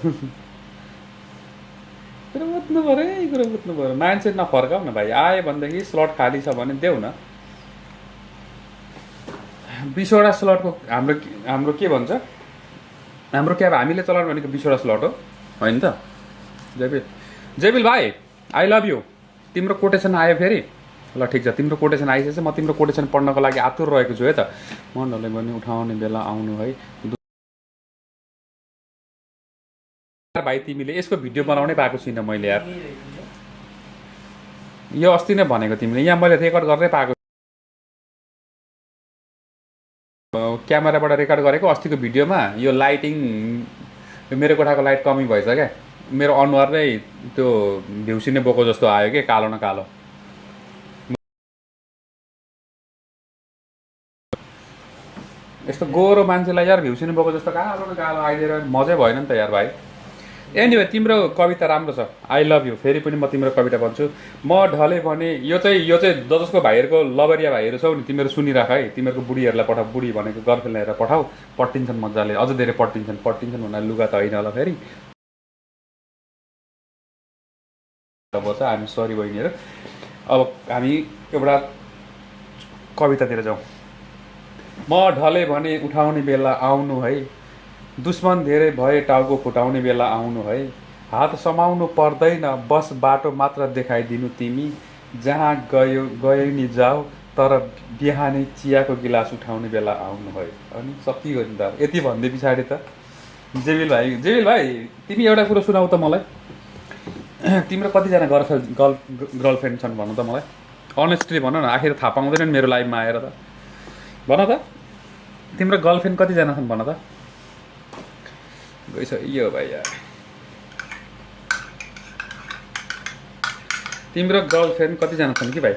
मान्छे नफर्काउ न भाइ आयो भनेदेखि स्लट खाली छ भने देऊ न 20वटा स्लटको हाम्रो के भन्छ हाम्रो क्या हामीले चलाउनु भनेको 20वटा स्लट हो होइन त जेबिल भाइ आई लभ यु तिम्रो कोटेसन आयो फेरि ल ठिक छ तिम्रो कोटेसन आइसकेछ म तिम्रो कोटेसन पढ्नको लागि आतुर रहेको छु है त म ढलै पनि उठाउने बेला आउनु है भाइ तिमीले यसको भिडियो बनाउनै पाएको छुइनँ मैले यार यो अस्ति नै भनेको तिमीले यहाँ मैले रेकर्ड गर्दै पाएको क्यामेराबाट रेकर्ड गरेको अस्तिको भिडियोमा यो लाइटिङ मेरो कोठाको लाइट कमी भएछ क्या मेरो अनुहार नै त्यो भ्युसिने बोको जस्तो आयो के कालो न कालो यस्तो गोरो मान्छेलाई यार भ्युसिने बोको जस्तो कालो न कालो आइदिएर मजै भएन नि त यार भाइ एनिवे तिम्रो कविता राम्रो छ आई लभ यु फेरि पनि म तिम्रो कविता भन्छु म ढले भने यो चाहिँ जसको भाइहरूको लबरिया भाइहरू छौ नि तिमीहरू सुनिराख है तिमीहरूको बुढीहरूलाई पठाऊ बुढी भनेको गर्लफ्रेन्ड ल्याएर पठाऊ पट्टिन्छन् मजाले अझ धेरै पट्टिन्छन् भन्नाले लुगा त होइन होला फेरि पर्छ हामी सरी बहिनीहरू अब हामी एउटा कवितातिर जाउँ म ढले भने उठाउने बेला आउनु है दुश्मन धेरै भए टाउको फुटाउने बेला आउनु है हात समाउनु पर्दैन बस बाटो मात्र देखाइदिनु तिमी जहाँ गयो नि जाऊ तर बिहानै चियाको गिलास उठाउने बेला आउनु है अनि सकियो नि त यति भन्दै पछाडि त जेबिल भाइ तिमी एउटा कुरो सुनाऊ त मलाई तिम्रो कतिजना गर्लफ्रेन्ड छन् भन त मलाई अनेस्टली भन न आखिर थाहा पाउँदैन नि मेरो लाइफमा आएर त भन त तिम्रो गर्लफ्रेन्ड कतिजना छन् भन त गइस यो भाइ यार तिम्रो गर्लफ्रेन्ड कतिजना छन् कि भाइ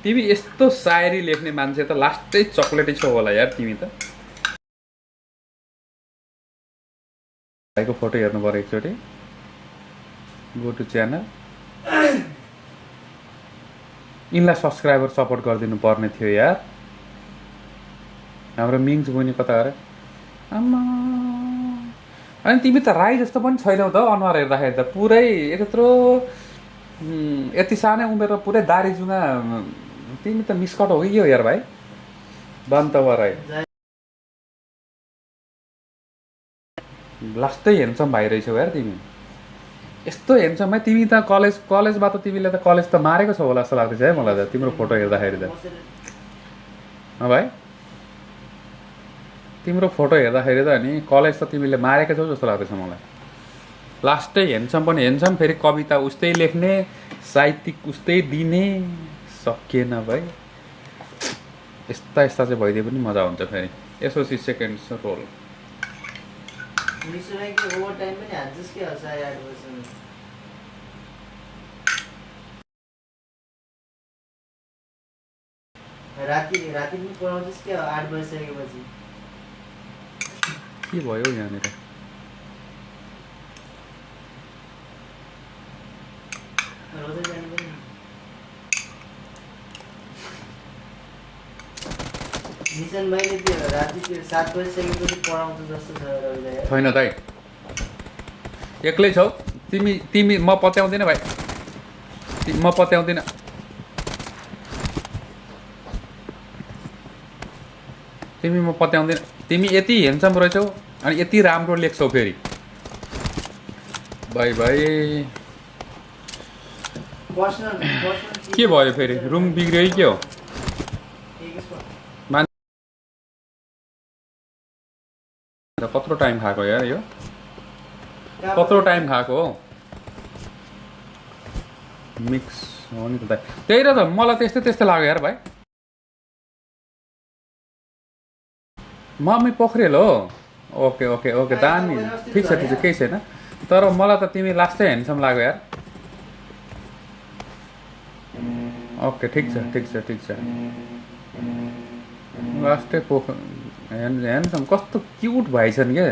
तिमी यस्तो सायरी लेख्ने मान्छे त लास्टै चक्लेटै छौ होला यार तिमी त भाइको फोटो हेर्नु पर्यो एकचोटि गो टु च्यानल यिनलाई सब्सक्राइबर सपोर्ट गरिदिनु पर्ने थियो यार हाम्रो मिङ्स बहिनी कता गरे आम्मा अनि तिमी त राई जस्तो पनि छैनौ त अनुहार हेर्दाखेरि त पुरै यत्रो यति सानै उमेरमा पुरै दारी जुङ्गा तिमी त मिसकट हो कि यो यार भाइ बान्तवा राई लास्टै हेन्सम भाइ रहेछौ यार तिमी यस्तो हेन्सम है तिमी त कलेजमा त तिमीले त कलेज त मारेको छौ होला जस्तो लाग्दैछ है मलाई त तिम्रो फोटो हेर्दाखेरि त भाइ तिम्रो फोटो हेर्दाखेरि त नि कलेज त तिमीले मारेको छौ जस्तो लाग्दैछ मलाई लास्टै हेन्सम पनि हेन्सम फेरि कविता उस्तै लेख्ने साहित्यिक उस्तै दिने सकिएन भाइ यस्ता चाहिँ भइदिए पनि मजा हुन्छ फेरि एसओसी सेकेन्ड रोल राति पनि पढाउँछस् क्या 8 बजिसकेपछि के भयो यहाँनिर निशन मैले त्यो राति 7 बजिसकेपछि पढाउँछु जस्तो छ रविलाई छैन दाइ एक्लै छौ तिमी म पत्याउँदिन भाइ म पत्याउँदिन तिमी म पत्याउँदिन तिमी यति हेन्सम रहेछौ अनि यति राम्रो लेख्छौ फेरि भाइ के भयो फेरि रुम बिग्रियो कि के हो कत्रो टाइम खाएको यार यो कत्रो टाइम खाएको हो मिक्स हो नि त दाइ त्यही र त मलाई त्यस्तै लाग्यो यार भाइ मम्मी पोखरेल हो ओके दामी ठिक छ केही छैन तर मलाई त तिमी लास्टै हेन्सम लाग्यो यार ओके ठिक छ लास्टै हेन्सम कस्तो क्युट भाइ छन् क्या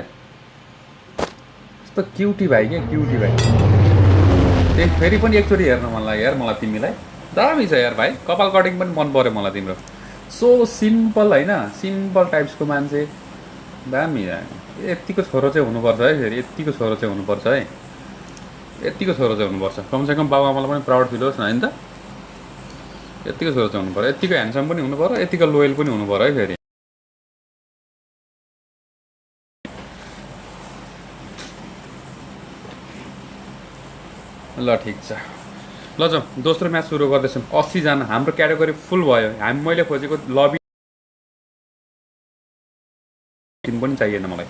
कस्तो क्युटी भाइ त्यही फेरि पनि एकचोटि हेर्न मन लाग्यो यार मलाई तिमीलाई दामी छ यार भाइ कपाल कटिङ पनि मन पर्यो मलाई तिम्रो सो सिम्पल होइन सिम्पल टाइप्सको मान्छे दामी यतिको छोरो चाहिँ हुनुपर्छ है फेरि यतिको छोरो चाहिँ हुनुपर्छ कमसेकम बाबुआमालाई पनि प्राउड फिल होस् न होइन त यतिको छोरो चाहिँ हुनु पर्यो यतिको ह्यान्डसम पनि हुनु पर्यो यतिको लोयल पनि हुनु पर्यो है फेरि ल ठिक छ ल जाउँ दोस्रो म्याच सुरु गर्दैछौँ 80 जना हाम्रो क्याटेगोरी फुल भयो मैले खोजेको लबी टिम पनि चाहिएन मलाई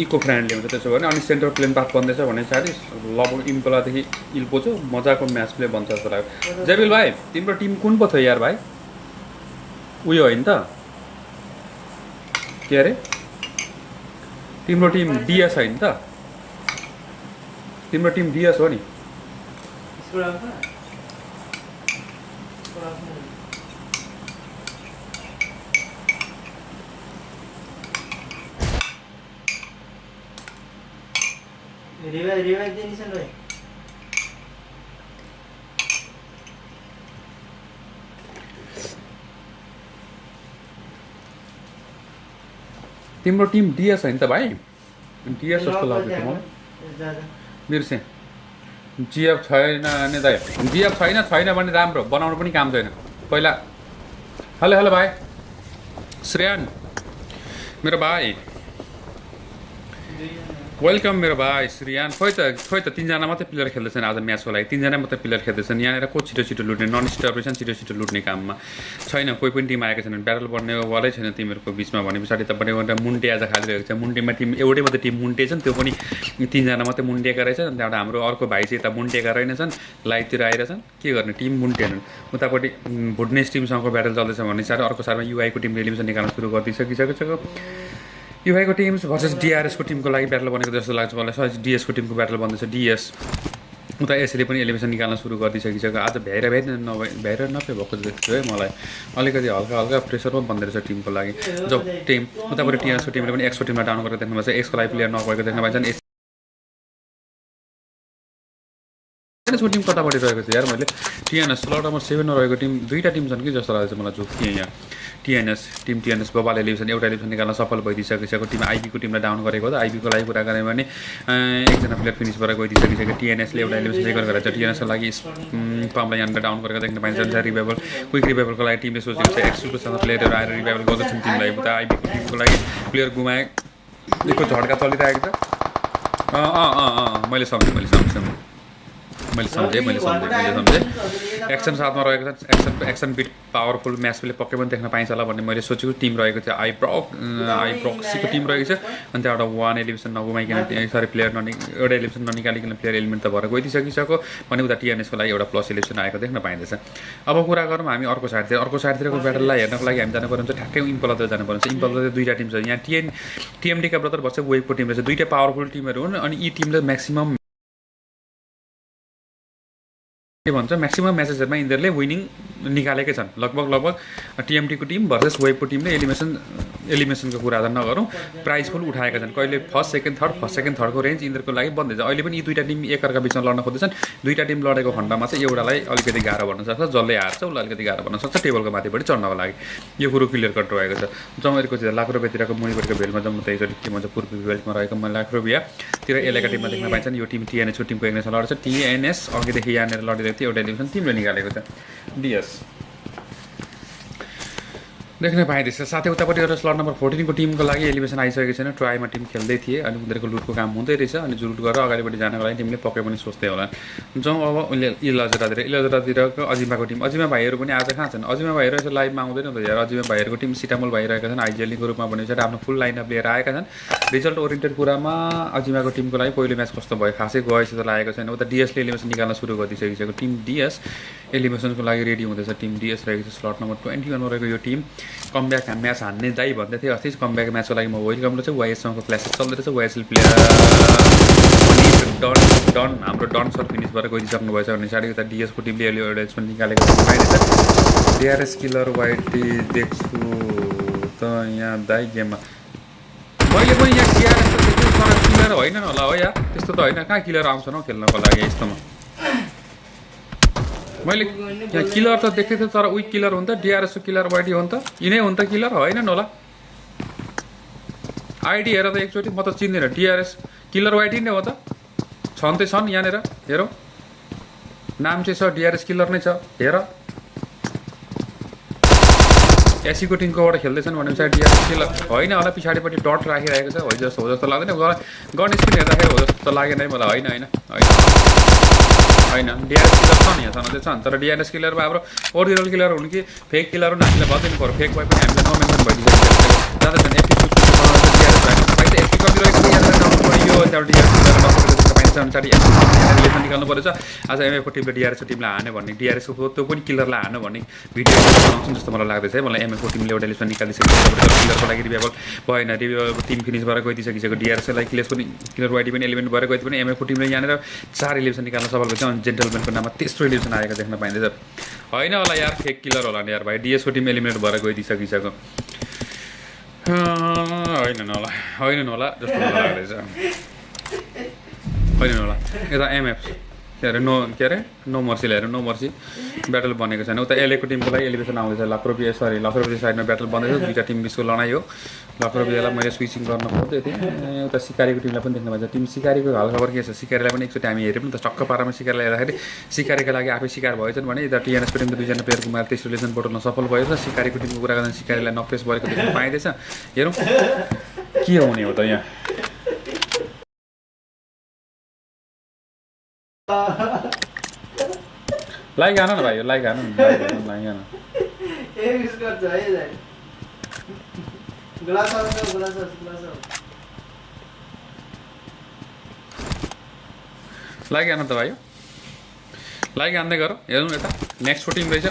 इको फ्रेन्डली हुन्छ त्यसो भने अनि सेन्ट्रल प्लेन पाथ बन्दैछ भने साथी लगभग इम्पोलादेखि इल्पोचो मजाको म्याच प्ले बन्छ जस्तो लाग्यो जेबिल भाइ तिम्रो टिम कुन पो थियो यार भाइ उयो होइन त के अरे तिम्रो टिम डिएस होइन त तिम्रो टिम डिएस हो नि रिवाइव दे निशान भाइ तिम्रो टिम डिएस होइन त भाइ डिएस जस्तो लाग्यो त मलाई बिर्सेँ जिएफ छैन भने दाइ जिएफ छैन भने राम्रो बनाउनु पनि काम छैन पहिला हेलो हेलो भाइ श्रेयान मेरो भाइ वेलकम मेरो भाइ श्रेयान खोइ त 3 जना मात्रै प्लेयर खेल्दैछन् आज म्याचको लागि 3 जना मात्रै प्लेयर खेल्दैछन् यहाँनिर को छिटो लुट्ने नन स्टपरेसन छिटो लुट्ने काममा छैन कोही पनि टिम आएको छैन ब्याटल बन्नेवालै छैन तिमीहरूको बिचमा भने पछाडि तपाईँको मुन्टे आज खालिरहेको छ मुन्टेमा टिम एउटै मात्रै टिम मुन्टे छन् त्यो पनि 3 जना मात्रै मुन्टेका रहेछ अनि त्यहाँबाट हाम्रो अर्को भाइ चाहिँ यता मुन्टेका रहेनछन् लाइभतिर आइरहेछन् के गर्ने टिम मुन्टेनन् उतापट्टि भुटनेस टिमसँगको ब्याटल चल्दैछ भने साह्रो अर्को सारमा युआईको टिमले एलिमिनेसन निकाल्न सुरु गरिदिइसकिसकेको छ युआईको टिम्स भर्सेस डिआरएसको टिमको लागि ब्याटल बनेको जस्तो लाग्छ मलाई डिएसको टिमको ब्याटल बन्दैछ डिएस उता एसले पनि एलिमिनेसन निकाल्न सुरु गरिदिइसकिसक्यो आज भ्याएर नभए भएको जस्तो है मलाई अलिकति हल्का प्रेसरमा बन्दै रहेछ टिमको लागि जो टिम उतापट्टि टिआरएसको टिमले पनि एक्सको टिमलाई डाउन गरेर देख्नु भएको छ एक्सको लागि प्लेयर नभएको देख्न पाइन्छ एसको टिम कतापट्टि रहेको छ यार मैले टिएनएस स्लट नम्बर 7 मा रहेको टिम दुईटा टिम छन् कि जस्तो लाग्छ मलाई जो यहाँ टिएनएस बबाल एलिमिनेसन एउटा एलिमिनेसन निकाल्न सफल भइदिइसकेको टिम आइबीको टिमलाई डाउन गरेको हो आइबीको लागि कुरा गऱ्यो भने एकजना प्लेयर फिनिस भएर गइदिइसकिसक्यो टिएनएसले एउटा एलिमिनेसन सेकर गरेर छ टिएनएसको लागि पम्पलाई यहाँनिर डाउन गरेको देख्न पाइन्छ रिभाइभल क्विक रिभाइभलको लागि टिमले सोचेको छ एक्सको साथ प्लेयरहरू आएर रिभाइभल गर्दैछन् टिमलाई उता आइबीको टिमको लागि प्लेयर गुमाए एकको झड्का चलिरहेको छ मैले सम्झेँ एक्सन साथमा रहेको छ action beet powerful match play पक्कै पनि देख्न पाइन्छ होला भन्ने मैले सोचेको टिम रहेको थियो आइब्रक्सीको टिम रहेको छ अनि त्यहाँबाट 1 एलिमिनेसन नगुमाइकन सरी प्लेयर एउटा एलिमिनेसन ननिकालिकन प्लेयर एलिमिनेट त भएर गइदिइसकिसक्यो भने उता टिएनएसको लागि एउटा प्लस एलिमिनेसन आएको देख्न पाइँदैछ अब कुरा गरौँ हामी अर्को साइडतिरको ब्याटललाई हेर्नको लागि हामी जानुपर्ने हुन्छ ठ्याक्कै इम्पोलातिर जानुपर्ने हुन्छ इम्पोलातिर दुईवटा टिम छ यहाँ टिएमडीका ब्रदर भन्छ वेबको टिम रहेछ दुईवटा पावरफुल टिमहरू हुन् अनि यी टिमले म्याक्सिमम के भन्छ म्याक्सिमम म्याचेसहरूमा यिनीहरूले विनिङ निकालेकै छन् लगभग टिएमटीको टिम भर्सेस वेबको टिमले एलिमिनेसनको कुरा त नगरौँ प्राइज पुल उठाएका छन् कहिले फर्स्ट सेकेन्ड थर्डको रेन्ज यिनीहरूको लागि बन्दैछ अहिले पनि यी दुईवटा टिम एकअर्का बिचमा लड्न खोज्दैछन् दुईवटा टिम लडेको खण्डमा चाहिँ एउटालाई अलिकति गाह्रो भन्न सक्छ जसले हार्छ उसलाई अलिकति गाह्रो भन्न सक्छ टेबलको माथिपट्टि चढ्नको लागि यो कुरो क्लियर कट रहेको छ जमहरूको चाहिँ लाक्रोबियातिरको मुनिपट्टिको भेलमा जम्मू त एकचोटि के भन्छ पूर्वी बेल्टमा रहेको लाक्रोबियातिर एलेका टिममा देख्न पाइन्छन् यो टिम टिएनएसको टिमको एकजना लड्छ टिएनएस अघिदेखि यहाँनिर लडिरहेको थियो एउटा एलिमिनेसन टिमले निकालेको छ डिएस देख्न पाइँदैछ साथै उतापट्टि एउटा स्लट नम्बर 14 को टिमको लागि एलिमिनेसन आइसकेको छैन ट्राईमा टिम खेल्दै थिए अनि उनीहरूको लुटको काम हुँदै रहेछ अनि लुट गरेर अगाडिपट्टि जानको लागि टिमले पक्कै पनि सोच्दै होला जाउँ अब उनले इलजरातिरको अजिमाको टिम अजिमा भाइहरू पनि आज कहाँ छन् अजिमा भाइहरू यसो लाइभमा आउँदैन त यार अजिमा भाइहरूको टिम सिटामोल भइरहेका छन् आइजिएलको रूपमा भनेपछि आफ्नो फुल लाइनअप लिएर आएका छन् रिजल्ट ओरिएन्टेड कुरामा अजिमाको टिमको लागि पहिलो म्याच कस्तो भयो खासै गए जस्तो लागेको छैन उता डिएसले एलिमिनेसन निकाल्न सुरु गरिदिइसकेको टिम डिएस एलिमिनेसनको लागि रेडी हुँदैछ टिम डिएस रहेको छ स्लट नम्बर 21 मा रहेको यो टिम कमब्याक म्याच हान्ने दाइ भन्दै थियो अस्ति कमब्याक म्याचको लागि म वेलकम गर्छु वाइएससँगको क्लासेस चल्दै रहेछ वाइएसएल प्लेयर डन हाम्रो डन सर फिनिस भएर गइसक्नु भएछ भने साडी उता डिएसको टिमले अहिले एउटा एचमा निकालेको पाइन्छ डिआरएस किलर वाइटी देख्छु त यहाँ दाइ गेममा मैले पनि यहाँ डिआरएस त देख्छु तर किलर होइन होला हो या त्यस्तो त होइन कहाँ किलर आउँछ न खेल्नको लागि यस्तोमा मैले यहाँ किलर त देख्दै थिएँ तर उही किलर हो नि त डिआरएसको किलर वाइडी हो नि त यिनै हो नि त किलर होइन होला आइडी हेर त एकचोटि म त चिन्दिनँ डिआरएस किलर वाइडी नै हो त छन् त छन् यहाँनिर हेरौँ नाम चाहिँ छ डिआरएस किलर नै छ हेर एसीको टिमकोबाट खेल्दैछन् भनेपछि डिआरएस किल होइन होला पछाडिपट्टि डट राखिरहेको छ हो जस्तो लाग्दैन गन स्पिड हेर्दाखेरि हो जस्तो त लागेन है मलाई होइन डिआरएस किलर छ नि यहाँ छँदै छन् तर डिआरएस किलरमा हाम्रो ओरिजिनल किलर हुन् कि फेक किलर हुन् हामीले भनिदिनु पऱ्यो फेक भए पनि हामीले नमेन्सन भइदिइसकेको जाँदैछन् एफपी डिआरएस भाइ त एफपी कपिरहेको यो त्यहाँबाट डिआरएस किलर पाइन्छ अनुसार एफपी निकाल्नु पर्छ आज एमएफको टिमले डिआरएसको टिमलाई हान्यो भन्ने डिआरएसको त्यो पनि किलरलाई हान्यो भन्ने भिडियो बनाउँछन् जस्तो मलाई लाग्दैछ है मलाई एमएफको टिमले एउटा लिस्टमा निकालिसकेको किलरको लागि रिभेबल भएन रिभेबल टिम फिनिस भएर गइदिइसकिसक्यो डिआरएसलाई किलर वाइडी पनि एलिमेन्ट भएर गइदियो पनि एमएफको टिमले यहाँनिर 4 इलिभेसन निकाल्न सफल भएछ अनि जेन्टलमेनको नाममा तेस्रो इलिभेसन आएको देख्न पाइँदैछ होइन होला यार फेक किलर होला नि यार भाइ डिएसको टिम एलिमिनेट भएर गइदिइसकिसक्यो होइन होला जस्तो मलाई लाग्दैछ होइन होला यता एमएफ के अरे नो मर्सीले हेर नो मर्सी ब्याटल बनेको छैन उता एलेको टिमको लागि एलिभेसन आउँदैछ लाख रुपियाँ साइडमा ब्याटल बन्दैछ दुईवटा टिम बिचको लडाइँ हो लाख रुपियाँलाई मैले स्विचिङ गर्न पर्यो त्यति उता सिकारीको टिमलाई पनि देख्न पाइन्छ टिम सिकारीको हालखबर के छ सिकारीलाई पनि एकचोटि हामी हेऱ्यौँ नि त चक्क पारामा सिकारीलाई हेर्दाखेरि सिकारीको लागि आफै सिकार भएछन् भने यता टिएनएसको टिमले 2 जना प्लेयर गुमाएर तेस्रो लेसन बोटाउन सफल भयो र सिकारीको टिमको कुरा गर्दा सिकारीलाई नक्रेस भएको देख्न पाइँदैछ हेरौँ के हुने हो त यहाँ लाइक आन न भाइ लाइक आन त भाइ लाइक हान्दै गर हेरौँ यता नेक्स्टको टिम रहेछ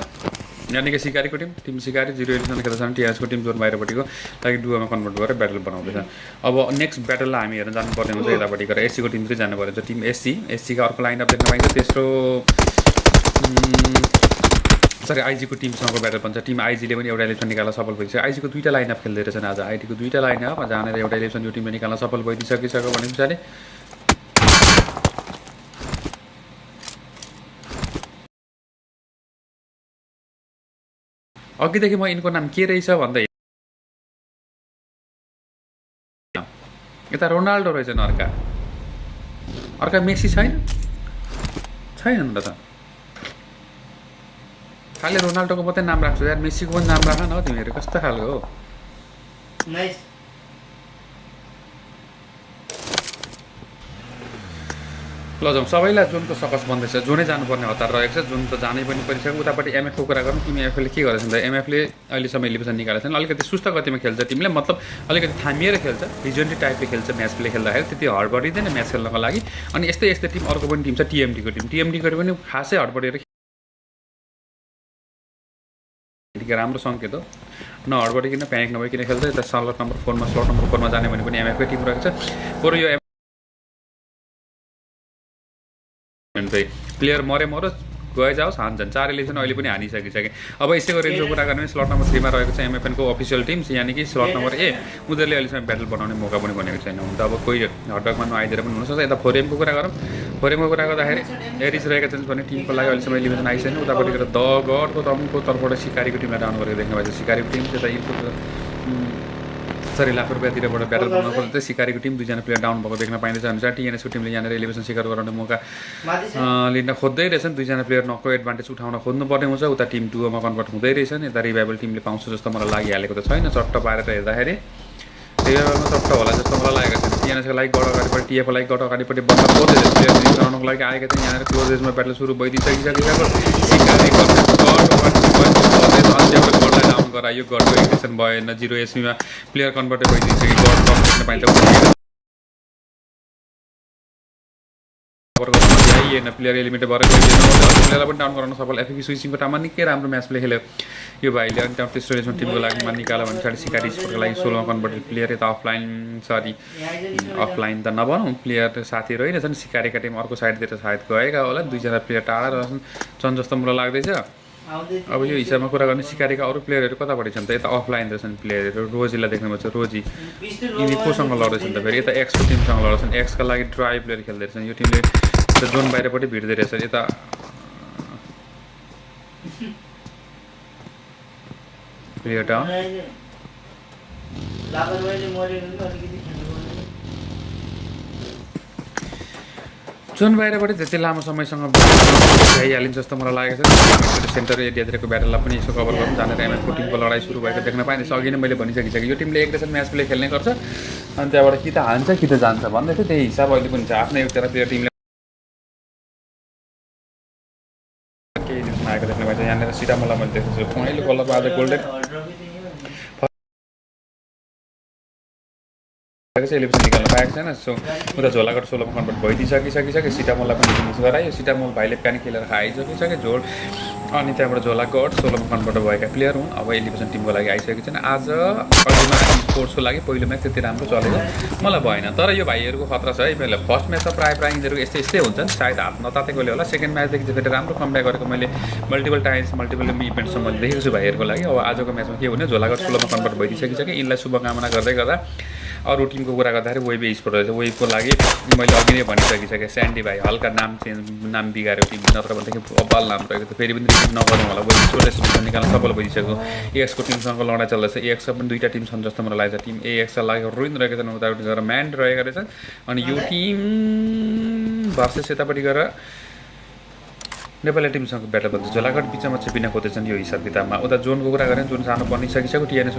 यानि कि सिकारीको टिम सिकारी 0 एलिसन खेल्दैछन् टिआरएसको टिम जोन बाहिरपट्टिको लागि डुवामा कन्भर्ट गरेर ब्याटल बनाउँदैछ अब नेक्स्ट ब्याटललाई हामी हेर्न जानुपर्ने हुन्छ यतापट्टि गएर एससीको टिमतिर जानुपर्ने हुन्छ टिम एससीका अर्को लाइनअप देख्न पाइन्छ तेस्रो सरी आइजीको टिमसँगको ब्याटल बन्छ टिम आइजीले पनि एउटा इलेक्सन निकाल्न सफल भइसक्यो आइजीको 2टा लाइनअप खेल्दै रहेछन् आज आइटीको 2टा लाइनअप जहाँनिर एउटा इलेक्सन यो टिमले निकाल्न सफल भइदिइसकिसक्यो भने पछाडि अघिदेखि म यिनको नाम के रहेछ भन्दै यता रोनाल्डो रहेछन् अर्का मेसी छैन नि त खालि रोनाल्डोको मात्रै नाम राख्छु यार मेसीको पनि नाम राख न तिमीहरू कस्तो खालको हो ल जाउँ सबैलाई जोनको सकस बन्दैछ जोनै जानुपर्ने हतार रहेको छ जोन त जानै पनि परिसक्यो उतापट्टि एमएफको कुरा गरौँ टिम एमएफले के गरेछ त एमएफले अहिलेसम्म इलिभेसन निकालेको छैन अलिकति सुस्त गतिमा खेल्छ टिमले मतलब अलिकति थामिएर खेल्छ लिजेन्डरी टाइपले खेल्छ म्याच प्ले खेल्दाखेरि त्यति हडबडिँदैन म्याच खेल्नको लागि अनि यस्तै टिम अर्को पनि टिम छ टिएमडीको पनि खासै हडबडेर राम्रो सङ्केत हो नहडबडिकन प्यानिक नभइकन खेल्छ यता स्लट नम्बर 4मा जाने भने पनि एमएफकै टिम रहेको छ बरु यो प्लेयर मरोस् गए जाओस् हान्छन् 4 इलेक्सन अहिले पनि हानिसकिसके अब यसैको रेन्जको कुरा गर्ने स्लट नम्बर 3मा रहेको छ एमएफएनको अफिसियल टिम यानि कि स्लट नम्बर ए उनीहरूले अहिलेसम्म ब्याटल बनाउने मौका पनि भनेको छैन हुन त अब कोही हटडकमा नआइदिएर पनि हुनसक्छ यता फोरेमको कुरा गरौँ फोरेमको कुरा गर्दाखेरि एरिस रहेका छन् भने टिमको लागि अहिलेसम्म इलिभेसन आइसकेन उतापट्टि गएर द गडको तमको तर्फबाट सिकारीको टिमलाई डाउन गरेको देख्न पाइन्छ सिकारीको टिम चाहिँ सरी लाख रुपियाँतिरबाट ब्याटल बनाउनु पर्दा चाहिँ सिकारीको टिम 2 जना प्लेयर डाउन भएको देख्न पाइँदैछ अनुसार टिएनएसको टिमले यहाँनिर इलिभेसन सिकार गराउने मौका लिन खोज्दै रहेछन् 2 जना प्लेयर नको एडभान्टेज उठाउन खोज्नुपर्ने हुन्छ उता टिम 2 मा कन्भर्ट हुँदै रहेछन् यता रिभाइभल टिमले पाउँछ जस्तो मलाई लागिहालेको त छैन चट्ट पारेर हेर्दाखेरि रिभाइभलमा चट्ट होला जस्तो मलाई लागेको छ टिएनएसको लागि गड अगाडिपट्टि टिएफको लागि गड अगाडिपट्टि बस्न खोजेर प्लेयर गराउनको लागि आएका थिए यहाँनिर क्लोज रेन्जमा ब्याटल सुरु भइदिइसकिसकेको सिकारी गडलाई डाउन गरायो गडको एक्सन भएन 0 एसपीमा प्लेयर कन्भर्ट भइदिइसक्यो गड कम देख्न पाइन्छ प्लेयर एलिमेन्ट भएर प्लेयरलाई पनि डाउन गराउन सफल एफपी स्विचिङको टाइममा निकै राम्रो म्याच प्ले खेल्यो यो भाइले अनि त्यहाँ तेस्रो रेन्जमा टिमको लागि निकाल्यो भने पछाडि सिकारी स्पोर्टको लागि 16मा कन्भर्टेड प्लेयर यता अफलाइन त नभनौँ प्लेयर साथी रहिरहेछन् सिकारीका टिम अर्को साइडतिर सायद गएका होला 2 जना प्लेयर टाढा रहन्छन् जस्तो मलाई लाग्दैछ अब यो हिसाबमा कुरा गर्ने सिकारीका अरू प्लेयरहरू कतापट्टि छन् त यता अफलाइन रहेछन् प्लेयरहरू रोजीलाई देख्नुपर्छ रोजी यिनी कोसँग लड्दैछन् त फेरि यता एक्सको टिमसँग लड्छन् एक्सका लागि ड्राई प्लेयर खेल्दै रहेछन् यो टिमले जोन बाहिरपट्टि भिड्दै रहेछ यता प्लेयर डाउन जोन बाहिरबाट त्यति लामो समयसँग भइहालिन्छ जस्तो मलाई लागेको छ। सेन्टर एरियातिरको ब्याटललाई पनि यसो कभर गर्नु जानेर एमएफको टिमको लडाइँ सुरु भएको देख्न पाइन्छ। अघि नै मैले भनिसकिसकेँ यो टिमले एग्रेसन म्याच प्ले खेल्ने गर्छ अनि त्यहाँबाट कि त हान्छ कि त जान्छ भन्दै थियो। त्यही हिसाब अहिले पनि छ। आफ्नै एउटा प्लेयर टिमले केही न्युजमा आएको देख्न पाइन्छ। यहाँनिर सिटामोला मैले देखेको छु पहेँलो कलरको आज गोल्डन एलिभेसन निकाल्न पाएको छैन। सो उता झोलाघाट 16मा कन्भर्ट भइदिइसकिसक्यो। सिटामोललाई पनि फिनिस गरायो। सिटामोल भाइले प्यानी खेलेर खाइसकिसक्यो झोल अनि त्यहाँबाट झोलाघाट 16मा कन्भर्ट भएका प्लेयर हुन्। अब एलिभेसन टिमको लागि आइसकेको छैन। आज अघिमा स्पोर्ट्सको लागि पहिलो म्याच त्यति राम्रो चलेको मलाई भएन। तर यो भाइहरूको खतरा छ है। मैले फर्स्ट म्याचमा प्रायः यिनीहरू यस्तै हुन्छन्। सायद हात नतातेकोले होला। सेकेन्ड म्याचदेखि चाहिँ फेरि राम्रो कमब्याक गरेको मैले मल्टिपल टाइम्स मल्टिपल इभेन्ट्समा मैले देखेको छु भाइहरूको लागि। अब आजको म्याचमा के हुने झोलाघाट 16मा कन्भर्ट भइदिइसकिसक्यो। यिनलाई शुभकामना गर्दै गर्दा अरू टिमको कुरा गर्दाखेरि वेब स्पोर्ट रहेछ। वेबको लागि मैले अघि नै भनिसकिसकेँ। स्यान्डी भाइ हल्का नाम बिगाऱ्यो टिम नत्र भनेदेखि अब्बाल नाम रहेको थियो। फेरि पनि रिपिट नगरौँ होला। वेब स्पोर्ट निकाल्न सफल भइसक्यो। एएक्सको टिमसँग लडाइँ चल्दैछ। एएक्सका पनि दुईवटा टिम छन् जस्तो मलाई लाग्छ। टिम एएक्सका लागि रुइन रहेका छन् उतापट्टि गएर म्यान रहेका रहेछन् अनि यो टिम भर्सेस यतापट्टि गएर नेपाली टिमसँग ब्याटल भन्छ। झोलाघाट बिचमा छिपिन खोज्दैछन् यो हिसाब किताबमा। उता जोनको कुरा गरेँ जोन सानो बनिसकिसक्यो। टिएनएस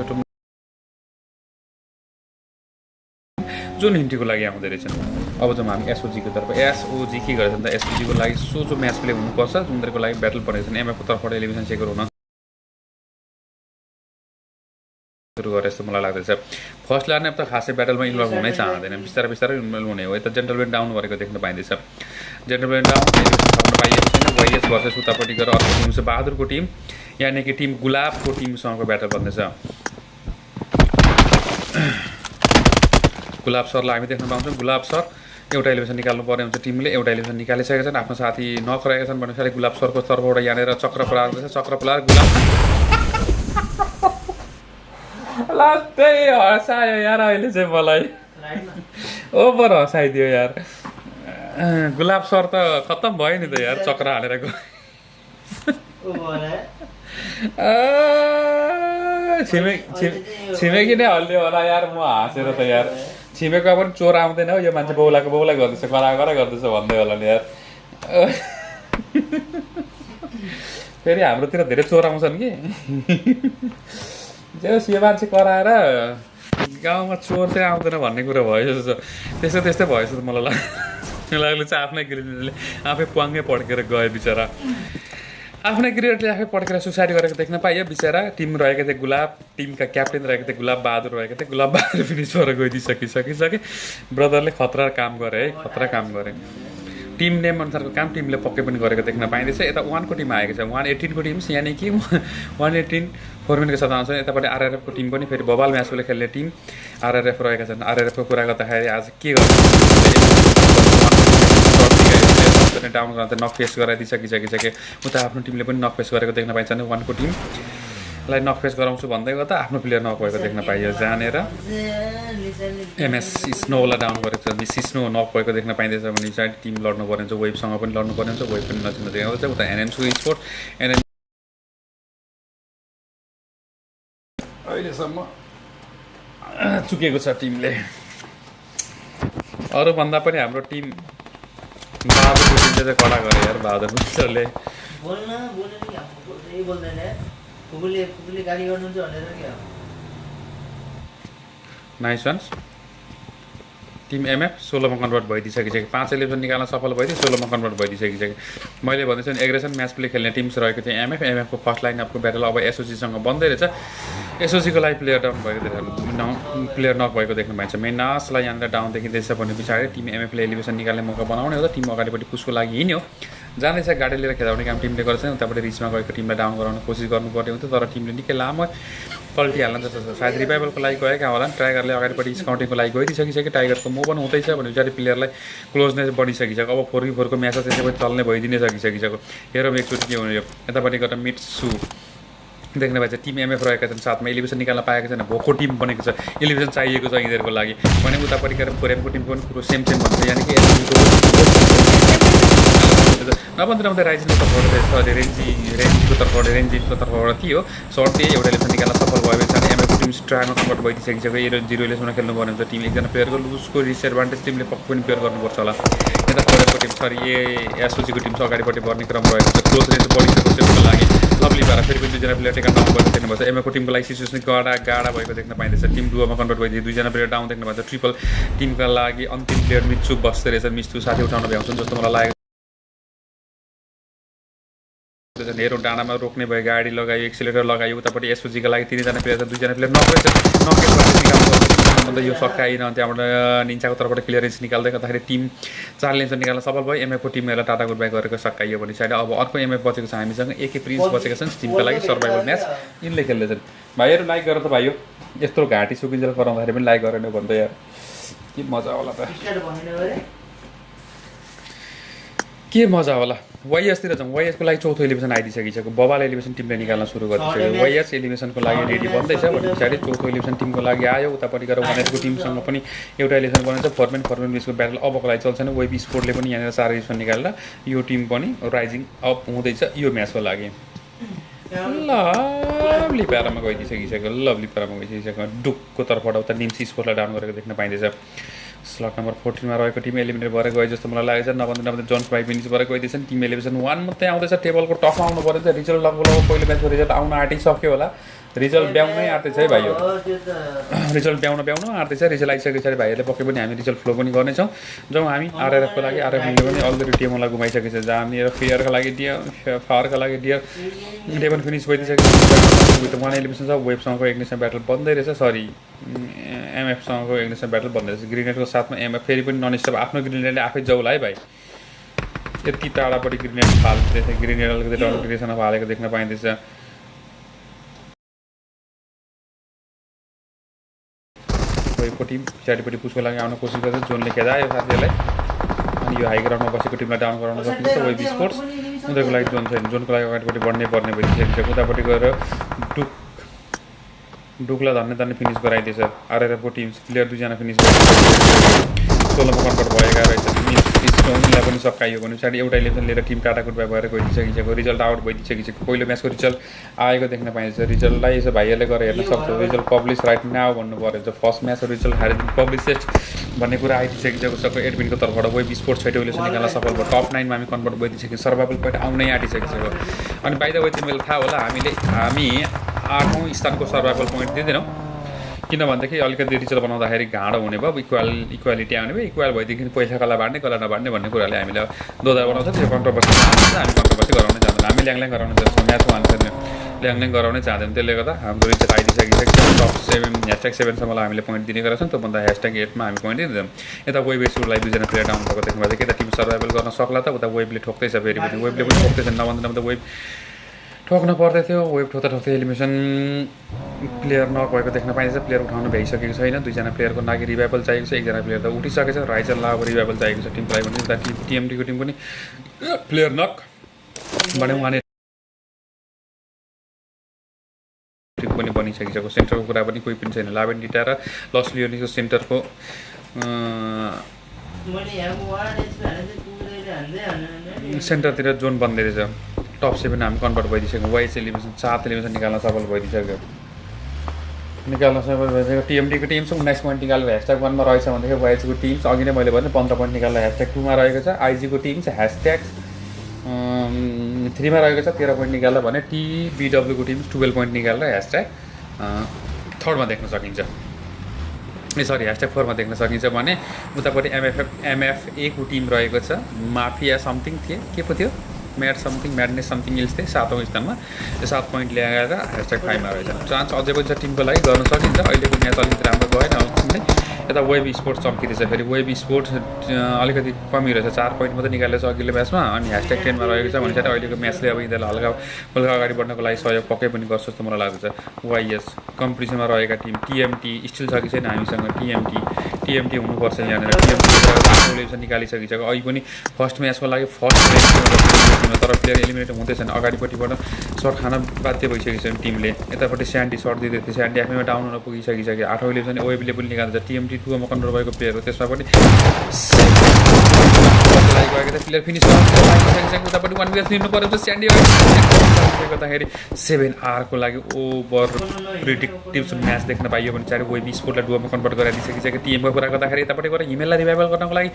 जुन हिन्टीको लागि आउँदै रहेछन्। अब जाउँ हामी एसओजीको तर्फ। एसओजी के गरेछन् त एसओजीको लागि सोझो म्याच प्ले हुनुपर्छ। उनीहरूको लागि ब्याटल परेछन्। एमएफको तर्फबाट एलिभेसन सेक्युर हुन सुरु गरे जस्तो मलाई लाग्दैछ। फर्स्ट लाइन त खासै ब्याटलमा इन्भल्भ हुनै चाहँदैन। बिस्तारै इन्भल्भ हुने हो। यता जेन्टलम्यान डाउन गरेको देख्न पाइँदैछ। जेन्टलम्यान डाउन पाइएको छैन। वाइएस भर्सेस उतापट्टि गएर अर्को टिम छ बहादुरको टिम यानि कि टिम गुलाबको टिमसँगको ब्याटल बन्दैछ। गुलाब सरलाई हामी देख्न पाउँछौँ। गुलाब सर एउटा एलिभेसन निकाल्नु पर्ने हुन्छ। टिमले एउटा एलिभेसन निकालिसकेका छन्। आफ्नो साथी नखरहेका छन् भन्ने गुलाब सरको तर्फबाट यहाँनिर चक्र पलार्दैछ। चक्र पलार गुलाब लास्टै हँसायो यार अहिले चाहिँ मलाई ओभर हँसाइदियो यार। गुलाब सर त खत्तम भयो नि त यार चक्र हालेर गयो। छिमेकी नै हल्लियो होला यार। म हाँसेर त यार छिमेको पनि चोर आउँदैन हो यो मान्छे बौला गर्दैछ करा गर्दैछ भन्दै होला नि यार। फेरि हाम्रोतिर धेरै चोर आउँछन् कि यो मान्छे कराएर गाउँमा चोर चाहिँ आउँदैन भन्ने कुरा भयो जस्तो त्यस्तै भयो जस्तो मलाई लाग्यो चाहिँ आफ्नै गिरिजले आफै प्वाङ्गै पड्केर गयो बिचरा। आफ्नै क्रिकेटले आफै पड्केर सुसाइड गरेको देख्न पाइयो बिचरा। टिम रहेको थिए गुलाब टिमका क्याप्टेन रहेको थिए गुलाब बहादुर रहेको थिए। गुलाब बहादुर फिनिस भएर गइदिइसकिसके। ब्रदरले खतरा काम गरे है। खतरा काम गरे। टिम नेम अनुसारको काम टिमले पक्कै पनि गरेको देख्न पाइँदैछ। यता 1को टिम आएको छ। 118को टिम यानि कि 118 फोर्मेनको साथ आउँछ। यतापट्टि आरआरएफको टिम पनि फेरि बबाल म्याचले खेल्ने टिम आरआरएफ रहेका छन्। आरआरएफको कुरा गर्दाखेरि आज के गर्छ डाउन गर्दा नक फेस गराइदिइसकिसके। उता आफ्नो टिमले पनि नक फेस गरेको देख्न पाइन्छ। 1को टिमलाई नक फेस गराउँछु भन्दै गर्दा आफ्नो प्लेयर नक भएको देख्न पाइयो। जानेर एमएस स्नोलाई डाउन गरेको छ। स्नो नक भएको देख्न पाइँदैछ भने साइड टिम लड्नु पर्ने हुन्छ। वेबसँग पनि लड्नु पर्ने हुन्छ। वेब पनि नजिक आउँछ। उता एनएमसीको स्पोर्ट अहिलेसम्म चुकेको छ टिमले। अरूभन्दा पनि हाम्रो टिम बहादुर टिमले चाहिँ कडा गरे यार। बहादुर मिस्टरले नाइस वान्स। टिम एमएफ 16मा कन्भर्ट भइदिइसकिसक्यो। 5 एलिभेसन निकाल्न सफल भइदियो। 16मा कन्भर्ट भइदिइसकिसक्यो। मैले भन्दैछु नि एग्रेसन म्याच प्ले खेल्ने टिम्स रहेको थियो एमएफको फर्स्ट लाइनअपको ब्याटल अब एसओजीसँग बन्दै रहेछ। एसओजीको लागि प्लेयर डाउन भएको प्लेयर नक भएको देख्न पाइन्छ। मेनासलाई यहाँनिर डाउन देखिँदैछ भने पछाडि टिम एमएफले एलिभेसन निकाल्ने मौका बनाउने हो। टिम अगाडिपट्टि पुसको लागि हिँड्यो जाँदैछ। गाडी लिएर खेदाउने काम टिमले गर्छ। उतापट्टि रिचमा गएको टिमलाई डाउन गराउन कोसिस गर्नुपर्ने हुन्थ्यो तर टिमले निकै लामो पल्टिहाल्न जस्तो छ। सायद रिभाइभलको लागि गएका होला नि। टाइगरले अगाडिपट्टि स्काउटिङको लागि गइदिइसकिसक्यो। टाइगरको मुभ पनि हुँदैछ भने पछाडि प्लेयरलाई क्लोजनेस बढिसकिसक्यो। अब 4v4को म्याच त्यसै पनि चल्ने भइदिनै सकिसकिसक्यो। हेरौँ एकचोटि के हुने। यतापट्टि गएर मिट्सु देख्न पाइन्छ। टिम एमएफ रहेका छन्। साथमा एलिभेसन निकाल्न पाएको छैन। भोको टिम बनेको छ। एलिभेसन चाहिएको छ यिनीहरूको लागि भने उतापट्टि गएर 4mको टिमको पनि कुरो सेम भन्छ यानि कि नभन्दा राइजिङको तर्फबाट रेन्जीको तर्फबाट थियो सर्ट दिए एउटा एलिभेसन निकाल्न सफल भयो भने एमएफको टिम ट्रायमा कन्भर्ट भइसकिसक्यो 0 इलेभेनमा खेल्नु पर्ने हुन्छ टिम एकजना प्लेयरको लुजको डिसएडभान्टेज टिमले पक्कै पनि पेयर गर्नुपर्छ होला यता फोरेनको टिम सरी एसओसीको टिम चाहिँ अगाडिपट्टि बढ्ने क्रम रहेको छ क्लोज रेन्ज बढिसकेको त्यसको लागि लभली भएर फेरि पनि दुईजना प्लेयर टेकन डाउन भएको देख्नुपर्छ एमएको टिमको लागि सिचुएसन गाडा भएको देख्न पाइँदैछ टिम डुओमा कन्भर्ट भइदियो दुईजना प्लेयर डाउन देख्न पाइन्छ ट्रिपल टिमका लागि अन्तिम प्लेयर मिच्छु बस्दै रहेछ मिच्छु साथी उठाउन भ्याउँछन् जस्तो मलाई लागेको हेरौँ डाँडामा रोक्ने भयो गाडी लगायो एक्सिलेटर लगायो उतापट्टि एसओजीका लागि 3 जना प्लेयर छ 2 जना प्लेयर नकेट यो सकाइन त्यहाँबाट निन्चाको तर्फबाट क्लियरेन्स निकाल्दै गर्दाखेरि टिम 4 लेन्स निकाल्न सफल भयो एमएफको टिमहरूलाई टाटा गुड बाई गरेको सकाइयो भने साइड अब अर्को एमएफ बचेको छ हामीसँग एके प्रिन्स बचेका छन् टिमका लागि सर्भाइभल म्याच यिनले खेल्दैछन् भाइहरू लाइक गर त भाइयो यस्तो घाँटी सुकिन्जेल गराउँदाखेरि पनि लाइक गरेन भन्दै यार के मजा होला त के मजा होला वाइएसतिर जाउँ वाइएसको लागि चौथो एलिभेसन आइदिइसकिसक्यो बबाल एलिभेसन टिमले निकाल्न सुरु गरिसक्यो वाइएस एलिभेसनको लागि रेडी बन्दैछ भने पछाडि चौथो एलिभेसन टिमको लागि आयो उतापट्टि गएर वाइएसको टिमसँग पनि एउटा एलिभेसन बनेछ फर्मेन बिचको ब्याटल अबको लागि चल्छ नि वेब स्पोर्टले पनि यहाँनिर 4 एलिभेसन निकालेर यो टिम पनि राइजिङ अप हुँदैछ यो म्याचको लागि लभली प्यारामा गइदिइसकिसक्यो डुकको तर्फबाट उता निम्सी स्पोर्टलाई डाउन गरेको देख्न पाइँदैछ स्लट नम्बर 14 मा रहेको टिम एलिमिनेट भएर गयो जस्तो मलाई लागेको छ नभन्दा जोन्स बाई फिनिस भएर गइदिएछन् टिम एलिभेसन 1 मात्रै आउँदैछ टेबलको टप आउनु पर्यो त रिजल्ट लगभग पहिलो म्याचको रिजल्ट आउन आँटिसक्यो होला रिजल्ट ब्याउनै आँट्दैछ है भाइयो रिजल्ट ब्याउन आँट्दैछ रिजल्ट आइसकेको छ भाइहरूले पक्कै पनि हामी रिजल्ट फ्लो पनि गर्नेछौँ जाउँ हामी आरआरएफको लागि आरआरएफले पनि अलरेडी टिमलाई घुमाइसकेको छ जहाँ हामीहरू फेयरका लागि फारका लागि डेभन फिनिस भइदिइसकेको छ 1 एलिभेसन छ वेबसँगको इग्निसन ब्याटल बन्दै रहेछ सरी एमएफसँगको इग्निसन ब्याटल बन्दै रहेछ ग्रेनेडको साथमा एमएफ फेरि पनि नन स्टप आफ्नो ग्रेनेडले आफै जाउला है भाइ यति टाढापट्टि ग्रेनेड फाल्दैछ ग्रेनेड अलिकति डमिनेसन हालेको देख्न पाइँदैछ वेबको टिम पछाडिपट्टि पुसको लागि आउन कोसिस गर्छ जोनले खेदायो साथीहरूलाई अनि यो हाई ग्राउन्डमा बसेको टिमलाई डाउन गराउन सकिन्छ वेब स्पोर्ट्स उनीहरूको लागि जोन छैन जोनको लागि अगाडिपट्टि बढ्नै पर्ने भइसकेको छ उतापट्टि गएर डुकलाई धन्ने फिनिस गराइदिएछ आरआरएफको टिम प्लेयर 2 जना फिनिस गरिदिएछ 16 मा कन्भर्ट भएका रहेछ उनीलाई पनि सकाइयो भने पछाडि एउटा इलेभेसन लिएर टिम टाटाकुट भएर गइदिइसकिसक्यो रिजल्ट आउट भइदिइसकिसक्यो पहिलो म्याचको रिजल्ट आएको देख्न पाइन्छ रिजल्टलाई यसो भाइहरूले गएर हेर्न सक्छ रिजल्ट पब्लिस राइट नाउ भन्नु पर्यो फर्स्ट म्याचको रिजल्ट पब्लिसेस्ट भन्ने कुरा आइदिइसकिसकेको छ एडमिनको तर्फबाट वेब स्पोर्ट्स छैटौँ इलेभेसन निकाल्न सफल भयो टप 9 मा हामी कन्भर्ट भइदिइसक्यो सर्भाइभल पोइन्ट आउनै आँटिसकिसक्यो अनि बाइ द वे तिमीलाई थाहा होला हामी 8औं स्थानको सर्भाइभल पोइन्ट दिँदैनौँ किनभनेदेखि अलिकति रिजल्ट बनाउँदाखेरि गाँडो हुने भयो इक्वालिटी आउने भयो इक्वल भएदेखि पैसा कसलाई बाँड्ने कसलाई नबाँड्ने भन्ने कुराले हामीले दोधार बनाउँछ त्यो कन्ट्रोभर्सी हामी कन्ट्रोभर्सी गराउनै चाहँदैन हामी ल्याङल्याङ गराउन चाहन्छौँ म्याचमा हाल्नु ल्याङल्याङ गराउनै चाहँदैन त्यसले गर्दा हाम्रो रिजल्ट आइदिइसकिसकेको छ टप 7 #7सम्मलाई हामीले पोइन्ट दिने गरेका छौँ त्योभन्दा #8 मा हामी पोइन्ट दिँदैनौँ यता वेब स्पोर्टलाई 2 जना प्लेयर डाउन भएको देख्नु भएको यता टिम सर्भाइभल गर्न सक्ला त उता वेबले ठोक्दैछ फेरि पनि वेबले पनि ठोक्दैछ नभन्दा वेब ठोक्न पर्दै थियो वेब ठोक्दै एलिमिनेसन प्लेयर नक भएको देख्न पाइन्छ प्लेयर उठाउन भ्याइसकेको छैन 2 जना प्लेयरको लागि रिभाइभल चाहिएको छ 1 जना प्लेयर त उठिसकेको छ राइजनलाई अब रिभाइभल चाहिएको छ टिमलाई पनि उता टिएमडीको टिम पनि प्लेयर नक भने उहाँले टिम पनि बनिसकिसक्यो सेन्टरको कुरा पनि कोही पनि छैन लाभेन डिटा र लस लियोनीको सेन्टरको सेन्टरतिर जोन बन्दै रहेछ टप 7 हामी कन्भर्ट भइदिइसक्यो वाइस एलिभेसन 7 एलिभेसन निकाल्न सफल भइदिइसक्यो टिएमडीको टिम छ 19 पोइन्ट निकालेर #1 मा रहेछ भनेदेखि वाइसको टिम अघि नै मैले भने 15 पोइन्ट निकालेर #2 मा रहेको छ आइजीको टिम छ #3 मा रहेको छ 13 पोइन्ट निकालेर भने टिबिडब्ल्यूको टिम 12 पोइन्ट निकालेर #3 मा देख्न सकिन्छ सरी #4 मा देख्न सकिन्छ भने उतापट्टि एमएफए को टिम रहेको छ माफिया समथिङ थिए के पो थियो म्याडनेस समथिङ इल्स थिए 7औं स्थानमा 7 पोइन्ट ल्याएर #5 मा रहेछ चान्स अझै पनि छ टिमको लागि गर्न सकिन्छ अहिलेको म्याच अलिकति राम्रो गएन यता वेब स्पोर्ट्स चम्किरहेछ फेरि वेब स्पोर्ट्स अलिकति कमी रहेछ 4 पोइन्ट मात्रै निकालेछ अघिल्लो म्याचमा अनि #10 मा रहेको छ भने चाहिँ अहिलेको म्याचले अब यिनीहरूलाई हल्का अगाडि बढ्नको लागि सहयोग पक्कै पनि गर्छ जस्तो मलाई लाग्छ वाइएस कम्पिटिसनमा रहेका टिम टिएमटी स्टिल छ कि छैन हामीसँग टिएमटी हुनुपर्छ यहाँनिर टिएमटी निकालिसकिसक्यो अहिले पनि फर्स्ट म्याचको लागि फर्स्ट तर प्लेयर एलिमिनेट हुँदैछन् अगाडिपट्टिबाट सर्ट खान बाध्य भइसकेको छ टिमले यतापट्टि स्यान्डी सर्ट दिँदै थियो स्यान्डी आफैमा डाउन हुन पुगिसकिसक्यो 8औं इलेभेसन वेबले पनि निकाल्छ टिएमटी 2 मा कन्ट्रोल भएको प्लेयर हो त्यसमा पनि प्लेयर फिनिस गर्नु उतापट्टि 1vs लिनु पर्यो स्यान्डी गर्दाखेरि 7R को लागि ओभर प्रिडिक्टिभ म्याच देख्न पाइयो भने चाहिँ वेब स्पोर्टलाई डुओमा कन्भर्ट गराइदिइसकिसक्यो टिमको कुरा गर्दाखेरि यतापट्टि गएर हिमेललाई रिभाइभल गर्नको लागि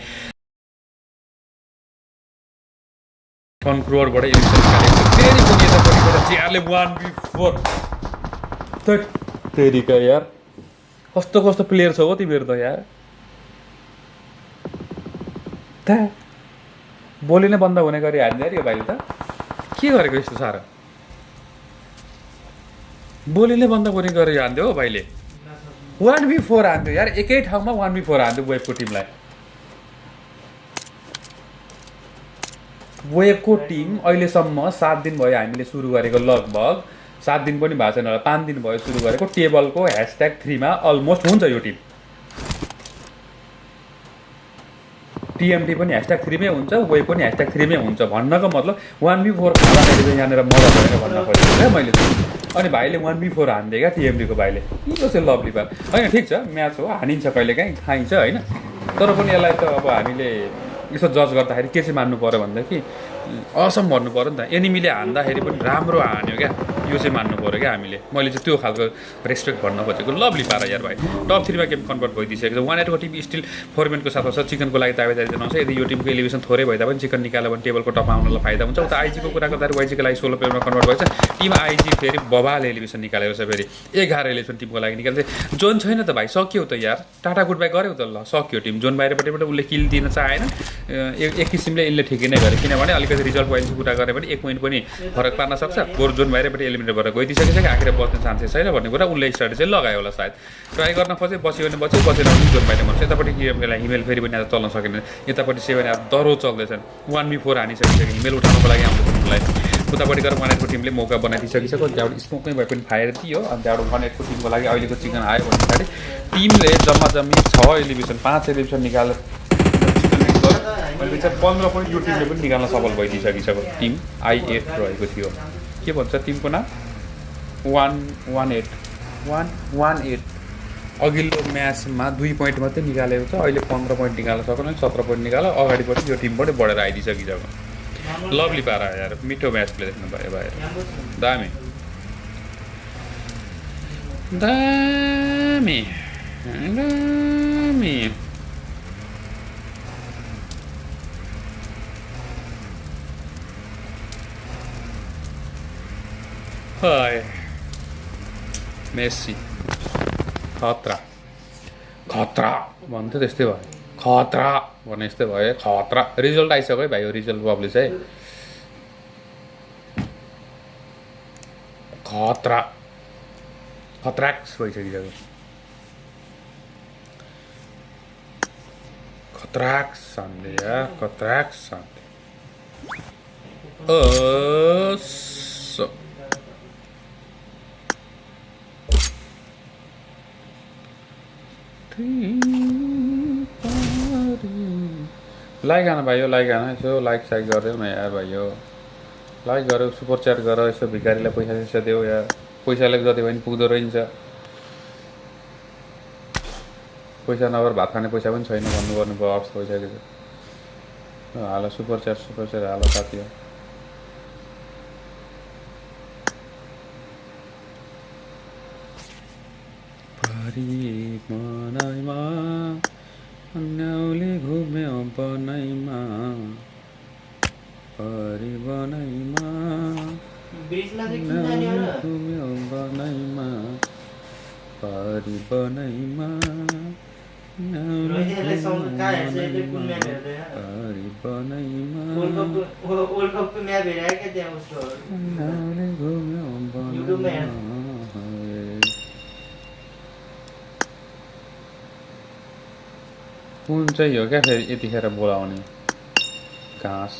1 crore एलिमिनेसन निकालेको फेरि पनि यतापट्टि गएर जेआरले 1v4 तेरिका यार कस्तो कस्तो प्लेयर छ हो तिमीहरू त यार बोली नै बन्द हुने गरी हान्दै यो भाइले त के गरेको यस्तो साह्रो बोली नै बन्द हुने गरी हान्दियो हो भाइले 1v4 हान्दियो यार एकै ठाउँमा 1v4 हान्दियो वेबको टिमलाई वेबको टिम अहिलेसम्म 7 दिन भयो हामीले सुरु गरेको लगभग 7 दिन पनि भएको छैन होला 5 दिन भयो सुरु गरेको टेबलको #3 मा अलमोस्ट हुन्छ यो टिम TMT पनि #3 मै हुन्छ वेब पनि #3 मै हुन्छ भन्नको मतलब 1v4 खाँदाखेरि चाहिँ यहाँनिर मजा भएर भन्न खोजेको क्या मैले अनि भाइले 1v4 हान्दियो क्या TMT को भाइले यो चाहिँ लभली बात होइन ठिक छ म्याच हो हानिन्छ कहिलेकाहीँ खाइन्छ होइन तर पनि यसलाई त अब हामीले यसो जज गर्दाखेरि के चाहिँ मान्नु पर्यो भन्दाखेरि असम भन्नु पर्यो नि त एनिमीले हान्दाखेरि पनि राम्रो हान्यो क्या यो चाहिँ मान्नु पर्यो क्या हामीले मैले चाहिँ त्यो खालको रेस्पेक्ट भन्न खोजेको लभली पारा यार भाइ टप 3 मा गेम कन्भर्ट भइदिइसकेको छ 1-8 को टिम स्टिल फर्मेटको साथमा छ चिकनको लागि दावेदारी जनाउँछ यदि यो टिमको एलिभेसन थोरै भए तापनि चिकन निकाल्यो भने टेबलको टपमा आउनलाई फाइदा हुन्छ उता आइजीको कुरा गर्दाखेरि वाइजीको लागि 16 प्लेयरमा कन्भर्ट भएछ टिम आइजी फेरि बबाल एलिभेसन निकालेर छ फेरि 11 एलिभेसन टिमको लागि निकाल्छ जोन छैन त भाइ सक्यो त यार टाटा गुड बाई गर्यो त ल सक्यो टिम जोन बाहिरपट्टिबाट उसले किल दिन चाहेन एक किसिमले यसले ठिकै नै गर्यो किनभने अलिकति रिजल्ट वाइजको कुरा गरे भने 1 पोइन्ट पनि फरक पार्न सक्छ गोर जोन बाहिरपट्टि एलिमिनेट भएर गइदिइसकेछ आखिर बच्ने चान्सेस छैन भन्ने कुरा उसले स्ट्राटेजी लगायो होला सायद ट्राई गर्न खोजे बस्यो भने बस्यो बसेन भने जोन बाहिर मर्छ यतापट्टि गेमलाई हिमेल फेरि पनि आज चल्न सकेन यतापट्टि 7 अब दरो चल्दैछन् 1v4 हानिसकिसक्यो हिमेल उठाउनको लागि आउँदैछ उसलाई उतापट्टि गएर 1-8 को टिमले मौका बनाइदिइसकिसक्यो त्यहाँबाट स्मोकमै भए पनि फायर दियो अनि त्यहाँबाट 1-8 को टिमको लागि अहिलेको चिकन आयो भने पछाडि टिमले जम्मा 6 एलिभेसन 5 एलिभेसन निकालेर अहिले चाहिँ 15 पोइन्ट यो टिमले पनि निकाल्न सफल भइदिइसकिसक्यो टिम I8 रहेको थियो के भन्छ टिमको नाम 118 अघिल्लो म्याचमा 2 पोइन्ट मात्रै निकालेको छ अहिले 15 पोइन्ट निकाल्न सक्यो 17 पोइन्ट निकाल्यो अगाडिपट्टि यो टिमबाट बढेर आइदिइसकिसक्यो लभली पारा यार मिठो म्याच प्ले देख्नु भयो भाइ दामी दामी दामी हाय मेसी खतरा खतरा भन्थ्यो त्यस्तै भयो खतरा भने यस्तै भयो खतरा रिजल्ट आइसक्यो है भाइ यो रिजल्ट पब्लिस है खतरा खतराक्स भइसकिसक्यो खतराक्स शान्ति या खतराक्स शान्ति लाइक आना भाइ लाइक आना यसो लाइक साइक गरिदेऊ न यार भाइ लाइक गऱ्यो सुपर च्याट गर यसो भिखारीलाई पैसा सैसा देऊ यार पैसाले जति भयो नि पुग्दो रहन्छ पैसा नभएर भात खाने पैसा पनि छैन भन्नुपर्ने भयो अवस्था भइसकेको छ हाल सुपर च्याट हाल साथी हो बनाइमा अन्याउले घुम्यो बनाइमा परि बनाइमा घुम्यो बनाइमा परि बनाइमा परि बनाइमा कुन चाहिँ हो क्या फेरि यतिखेर बोलाउने घाँस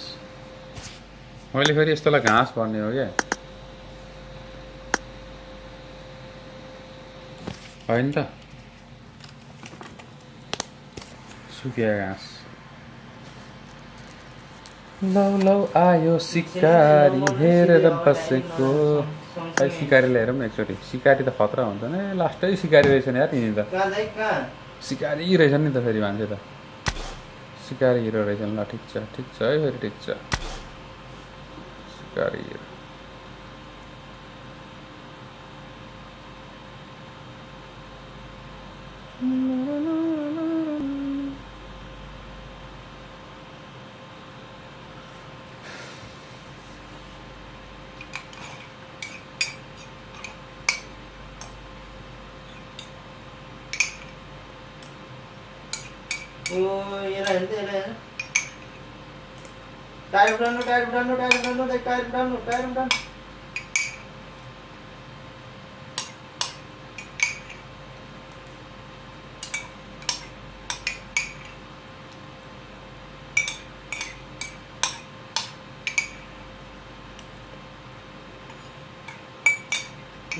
मैले फेरि यस्तोलाई घाँस भन्ने हो क्या होइन त सुकिया घाँस लौ लौ आयो सिकारी हेरेर बसेको खै सिकारीलाई हेरौँ न एकचोटि सिकारी त खतरा हुन्छ नि लास्टै सिकारी रहेछ नि यार तिनी त सिकारी रहेछ नि त फेरि मान्छे त शिकारी हिरो रहेछ ल ठिक छ है फेरि ठिक छ शिकारी हिरो टायर उठाउनु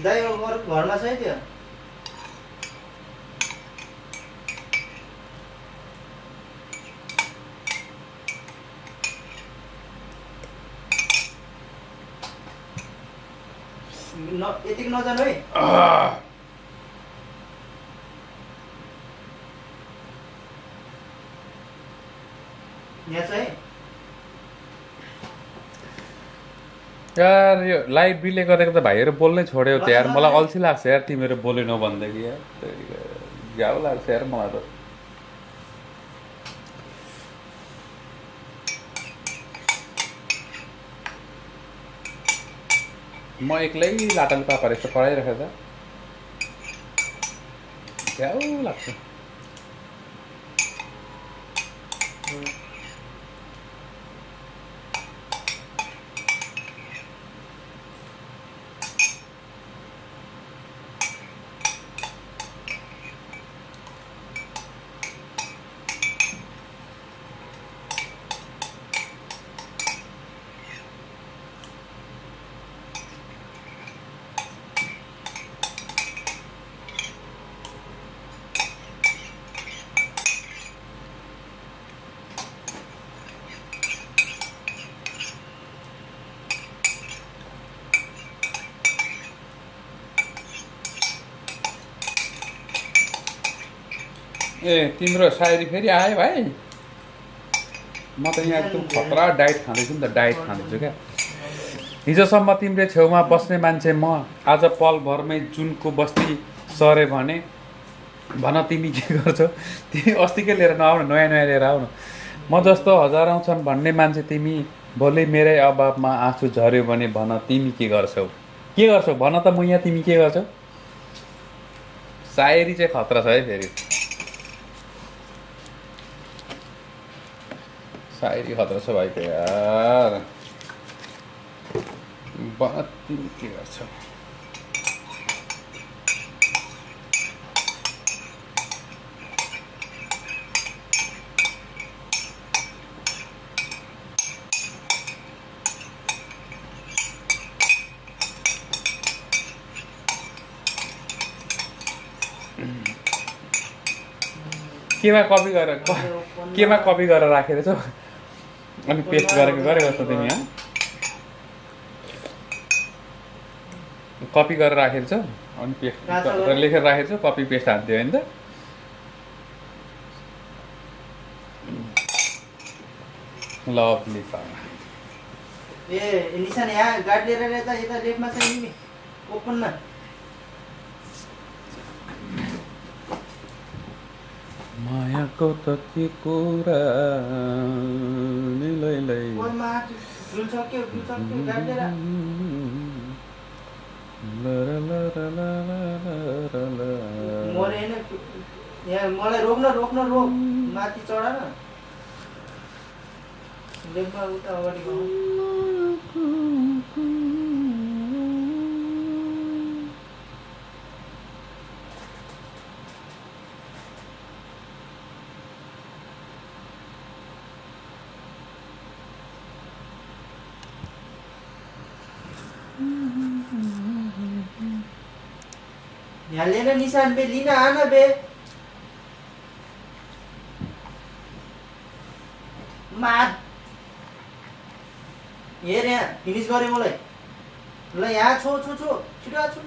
दाइ घरमा छ है त्यो यतिको नजानु है यहाँ चाहिँ यार यो लाइभ बिले गरेको त भाइहरू बोल्नै छोड्यो त यार मलाई अल्छी लाग्छ यार तिमीहरू बोलेनौ भन्दाखेरि यार घ्याउ लाग्छ यार मलाई त म एक्लै लाटाले पापा यस्तो पढाइरहेको त घ्याउ लाग्छ ए तिम्रो सायरी फेरि आयो भाइ म त यहाँ एकदम खतरा डाइट खाँदैछु नि त डाइट खाँदैछु क्या हिजोसम्म तिम्रो छेउमा बस्ने मान्छे म आज पलभरमै जुनको बस्ती सरे भने भन तिमी के गर्छौ तिमी अस्तिकै लिएर नआउनु नयाँ नयाँ लिएर आउनु म जस्तो हजारौँ छन् भन्ने मान्छे तिमी भोलि मेरै अभावमा आँसु झऱ्यो भने भन तिमी के गर्छौ भन त म यहाँ तिमी के गर्छौ सायरी चाहिँ खतरा छ है फेरि सायरी खतरा छ भाइको यार भन तिमी के गर्छौ केमा कपी गरेर राखेर छौ अनि पेस्ट गरेको छ तिमी यहाँ कपी गरेर राखेर छौ अनि पेस्ट गरेर लेखेर राखेर छौ कपी पेस्ट हान्थ्यो होइन त लभली फार्मा ए निशान यहाँ गाडी लिएर यता लेफ्टमा छ नि ओपनमा मायाको त के कुरा लैलै मलाई रोक माथि चढा न लेफ्टमा उता अगाडि यहाँ लेना निशान बे लिन आना बे मार हेर यहाँ फिनिस गरे मलाई ल यहाँ छो छिटो आ छु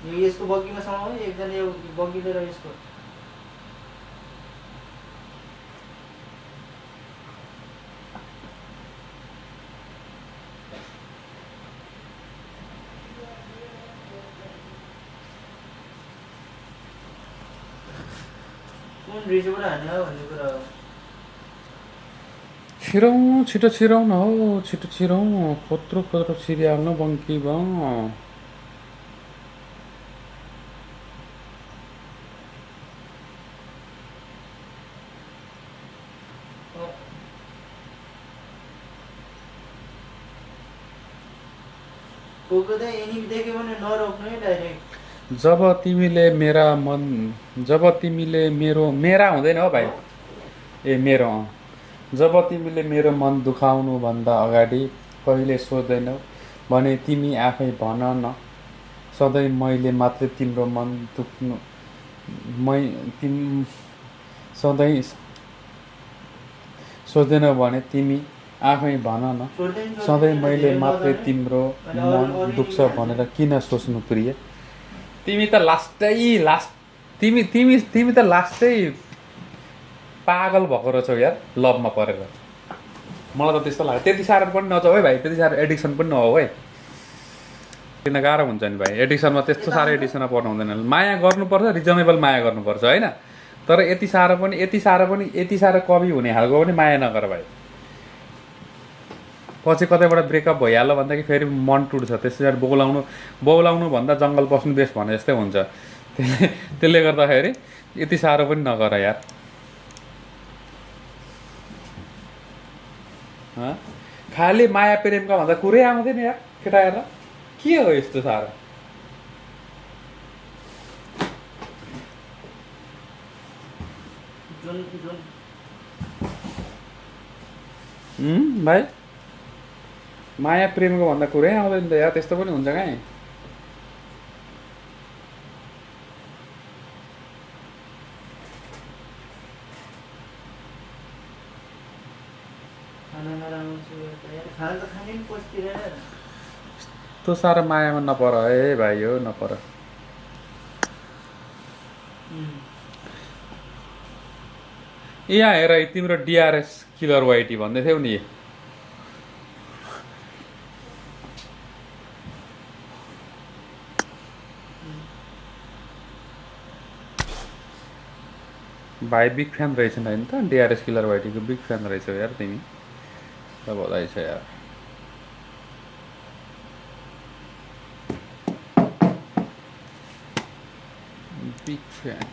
यो यसको बग्गीमा समाउ एकजना यो बग्गी लिएर यसको कुन रिजबाट हान्ने हो भन्ने कुरा हो छिरौँ छिटो छिरौँ न हो छिटो छिरौँ कत्रो कत्रो छिरिहाल्नु बङ्की ब कोकोदा एनिमी देख्यो भने नरोक्नु है डाइरेक्ट जब तिमीले मेरा हुँदैन हो भाइ ए मेरो जब तिमीले मेरो मन दुखाउनु भन्दा अगाडि कहिले सोध्दैनौ भने तिमी आफै भन न सधैँ मैले मात्र तिम्रो मन दुख्नु सधैँ सोध्दैनौ भने तिमी आफै भन न सधैँ मैले मात्रै तिम्रो मन दुख्छ भनेर किन सोच्नु प्रिय तिमी त लास्टै पागल भएको रहेछौ यार लभमा परेर मलाई त त्यस्तो लाग्छ त्यति साह्रो पनि नजाऊ है भाइ त्यति साह्रो एडिक्सन पनि नहो है किन गाह्रो हुन्छ नि भाइ एडिक्सनमा त्यस्तो साह्रो एडिक्सनमा पर्नु हुँदैन माया गर्नुपर्छ रिजनेबल माया गर्नुपर्छ होइन तर यति साह्रो कवि हुने खालको पनि माया नगर भाइ पछि कतैबाट ब्रेकअप भइहाल्यो भन्दाखेरि फेरि मन टुट्छ त्यसै बौलाउनु भन्दा जङ्गल बस्नु बेस भने जस्तै हुन्छ त्यसले गर्दाखेरि यति साह्रो पनि नगर यार खालि माया प्रेमका भन्दा कुरै आउँदैन यार केटा हेर के हो यस्तो साह्रो भाइ माया प्रेमको भन्दा कुरै आउँदैन त यार त्यस्तो पनि हुन्छ कहीँ यस्तो साह्रो मायामा नपर है भाइ हो नपर यहाँ हेर तिम्रो डिआरएस किलर वाइटी भन्दै थियौ नि भाइ बिग फ्यान रहेछ नि होइन त डिआरएस किलर वाइटीको बिग फ्यान रहेछौ यार तिमी त बधाई छ यार बिग फ्यान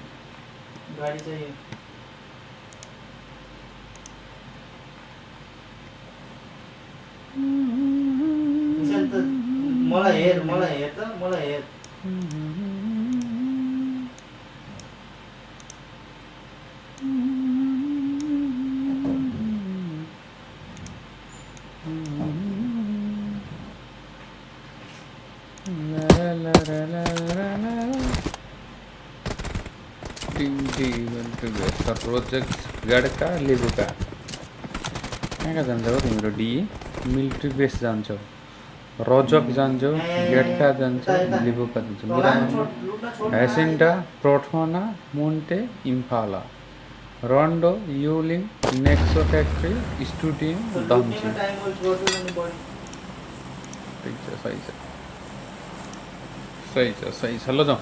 गाडी चाहियो मलाई हेर प्रोजेक्ट गडका लेबुका कहाँ जान्छौ तिम्रो डी मिलिट्री बेस जान्छौ रजक जान्छौ गेटका जान्छौ लेबुका जान्छौ हेसिन्डा प्रोठोना मोन्टे इम्फाला रन्डो युलिङ नेक्सो फ्याक्ट्री स्टुडियो दम्ची सही छ ल जाउँ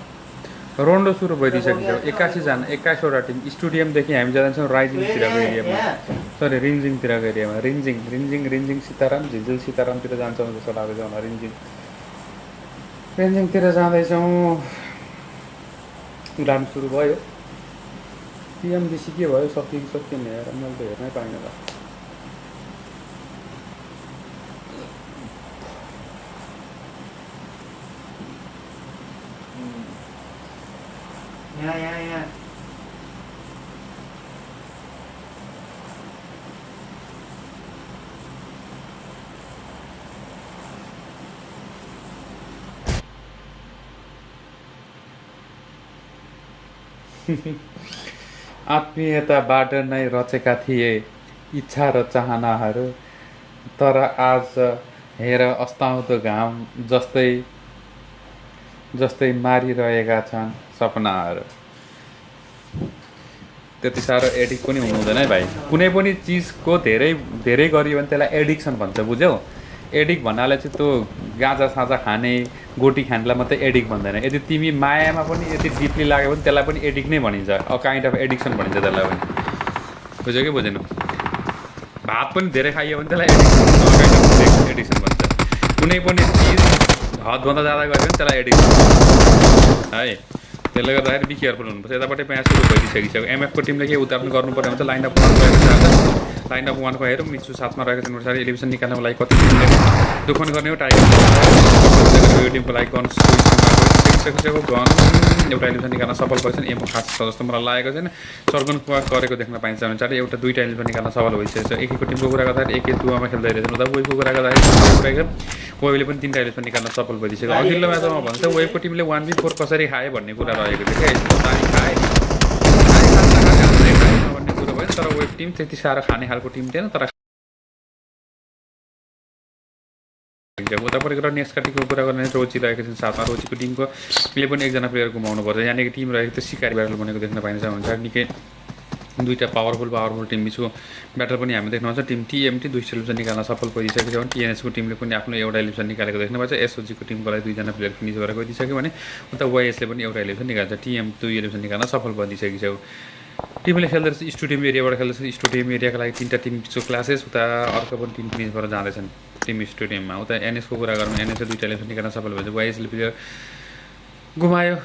रोन्डो सुरु भइदिइसकेको 21वटा टिम स्टुडियमदेखि हामी जान्छौँ राइजिङतिरको एरियामा सरी रिन्जिङतिरको एरियामा रिन्जिङ सीताराम झिझिल सीतारामतिर जान्छौँ जस्तो लाग्दैछ मलाई रिन्जिङतिर जाँदैछौँ उडान सुरु भयो पिएमडिसी के भयो सकिएन हेर मैले त हेर्नै पाइनँ ल यहाँ आत्मीयताबाट नै रचेका थिए इच्छा र चाहनाहरू तर आज हेर अस्ताउँदो घाम जस्तै जस्तै मारिरहेका छन् सपनाहरू। त्यति साह्रो एडिक्ट पनि हुनु हुँदैन है भाइ। कुनै पनि चिजको धेरै गरियो भने त्यसलाई एडिक्सन भन्छ, बुझ्यौ? एडिक्ट भन्नाले चाहिँ त्यो गाँजा साँजा खाने गोटी खानेलाई मात्रै एडिक्ट भन्दैन। यदि तिमी मायामा पनि यति डिपली लाग्यो भने त्यसलाई पनि एडिक्ट नै भनिन्छ, अ काइन्ड अफ एडिक्सन भनिन्छ त्यसलाई पनि। बुझ्यो कि बुझेन? भात पनि धेरै खाइयो भने त्यसलाई एडिक्सन भन्छ। कुनै पनि चिज हदभन्दा ज्यादा गऱ्यो भने त्यसलाई एडिक्सन भन्छ है। त्यसले गर्दाखेरि बी केयरफुल हुनुपर्छ। यतापट्टि म्याच सुरु भइसकिसक्यो। एमएफको टिमले के उतार्नु गर्नु पर्यो भने लाइन अफ वान गएको छ। लाइन अफ वानको हेरौँ, मिच्छु साथमा रहेको छ। पछाडि एलिभिसन निकाल्नको लागि कति टिमले दुःख गर्ने हो। टाइगर यो टिमको लागि गन सकिसकेको गन एउटा एलिभिसन निकाल्न सफल भएछन्। एमो खास छ जस्तो मलाई लागेको छैन। सर्गन गरेको देख्न पाइन्छ भने चाहिँ एउटा दुईवटा एलिभिसन निकाल्न सफल भइसकेको छ। एकैको टिमको कुरा गर्दाखेरि एकै दुवामा खेल्दै रहेछन्। उता वेभको कुरा गर्दाखेरि वेभले पनि 3टा एलिभिसन निकाल्न सफल भइसक्यो। अघिल्लो म्याचमा भन्छ वेभको टिमले 1v4 कसरी खाए भन्ने कुरा रहेको थियो क्या। तानी खाए भन्ने कुरो भयो। तर वेभ टिम त्यति साह्रो खाने खालको टिम थिएन। तर उतापट्टि गएर नेक्स्ट टिमको कुरा गर्ने रोची रहेको छ साथमा। रोचीको टिमको पनि एकजना प्लेयर गुमाउनु पर्छ। यहाँनिर टिम रहेको थियो सिकारी ब्याटल बनेको देख्न पाइन्छ हुन्छ। निकै दुईवटा पावरफुल टिम बिचको ब्याटल पनि हामी देख्नुहुन्छ। टिम टिएमटी 2 एलिभिसन निकाल्न सफल भइसकेको छ भने टिएनएसको टिमले पनि आफ्नो एउटा एलिभिसन निकालेको देख्न पाइन्छ। एसओजीको टिमको लागि 2जना प्लेयर फिनिस गरेर गइदिसक्यो भने उता वाइएसले पनि एउटा एलिभिसन निकाल्छ। टिएम 2 एलिभिसन निकाल्न सफल भइदिसकेको छ। टिमले खेल्दैछ स्टुडियम एरियाबाट खेल्दैछ। स्टुडियम एरियाको लागि 3टा टिम बिचको क्लासेस। उता अर्को पनि टिम फिनिस भएर जाँदैछन् टिम स्टुडियममा। उता एनएसको कुरा गरौँ, एनएसले 2टा एलिभिसन निकाल्न सफल भएछ। वाइएसले प्लेयर गुमायो।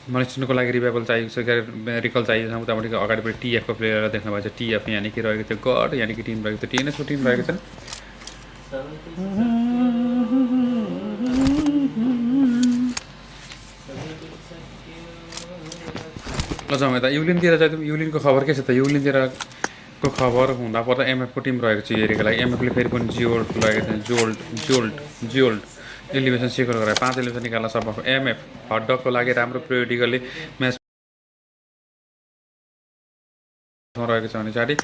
मनिस्टनको लागि रिभाइभल चाहिएको रिकल चाहिएको छ। उतापट्टि अगाडिपट्टि टिएफको प्लेयर देख्न पाइन्छ। टिएफ यानि कि रहेको थियो गड, यानि कि टिम रहेको थियो। टिएनएसको टिम रहेको छन्। अझ यता युलिनतिर चाहिँ युलिनको खबर के छ त? युलिनतिरको खबर हुँदा पर्दा एमएफको टिम रहेको छ यो एरियाको लागि। एमएफले फेरि पनि जोल्ट रहेको छ। जोल्ट एलिभिसन सिक्योर गरायो। 5 एलिभिसन निकाल्न सफल। एमएफ हटडगको लागि राम्रो प्रायोरिटीले म्याच रहेको छ भने चाहिँ